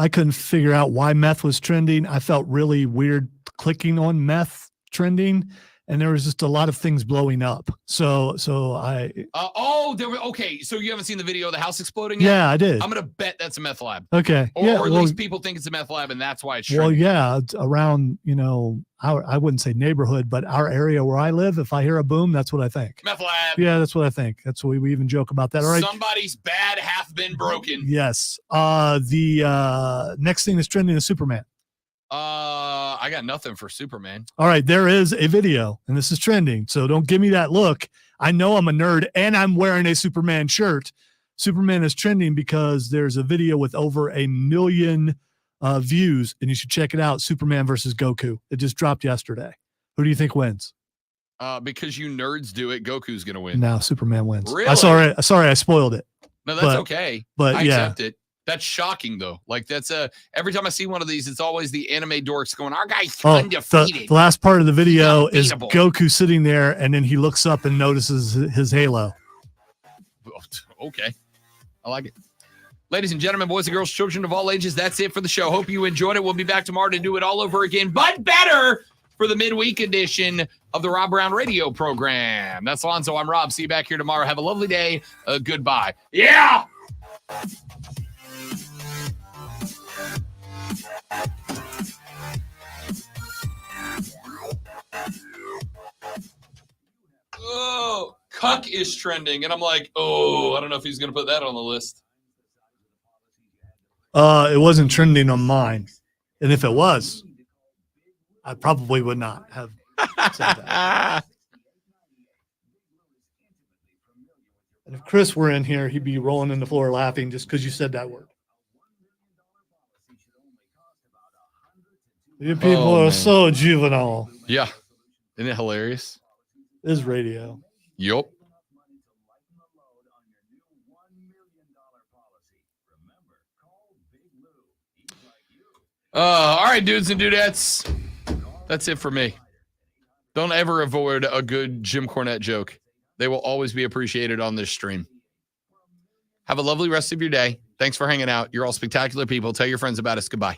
couldn't figure out why meth was trending. I felt really weird clicking on meth trending, and there was just a lot of things blowing up. So I okay. So you haven't seen the video of the house exploding yet? Yeah, I did. I'm gonna bet that's a meth lab. Okay. Or yeah, at well, least people think it's a meth lab, and that's why it's well, trending. yeah, it's around, I wouldn't say neighborhood, but our area where I live, if I hear a boom, that's what I think. Meth lab. Yeah, that's what I think. That's what we even joke about that. All right. Somebody's bad hath been broken. Yes. The next thing that's trending is Superman. I I got nothing for Superman. All right, there is a video, and this is trending, so don't give me that look. I know I'm a nerd, and I'm wearing a Superman shirt. Superman is trending because there's a video with over 1 million views, and you should check it out. Superman versus Goku. It just dropped yesterday. Who do you think wins? Because you nerds do it, Goku's going to win. No, Superman wins. Really? Sorry, I spoiled it. No, that's okay. But I yeah. accept it. That's shocking, though. Like, that's every time I see one of these, it's always the anime dorks going, our guy's undefeated. The last part of the video is unbeatable. Goku sitting there, and then he looks up and notices his halo. Okay. I like it. Ladies and gentlemen, boys and girls, children of all ages, that's it for the show. Hope you enjoyed it. We'll be back tomorrow to do it all over again, but better for the midweek edition of the Rob Brown radio program. That's Lonzo. I'm Rob. See you back here tomorrow. Have a lovely day. Goodbye. Yeah! Oh, Cuck is trending. And I'm like, I don't know if he's going to put that on the list. It wasn't trending on mine. And if it was, I probably would not have said that. And if Chris were in here, he'd be rolling in the floor laughing just because you said that word. You people are so juvenile. Yeah. Isn't it hilarious? It is radio. Yup. All right, dudes and dudettes. That's it for me. Don't ever avoid a good Jim Cornette joke. They will always be appreciated on this stream. Have a lovely rest of your day. Thanks for hanging out. You're all spectacular people. Tell your friends about us. Goodbye.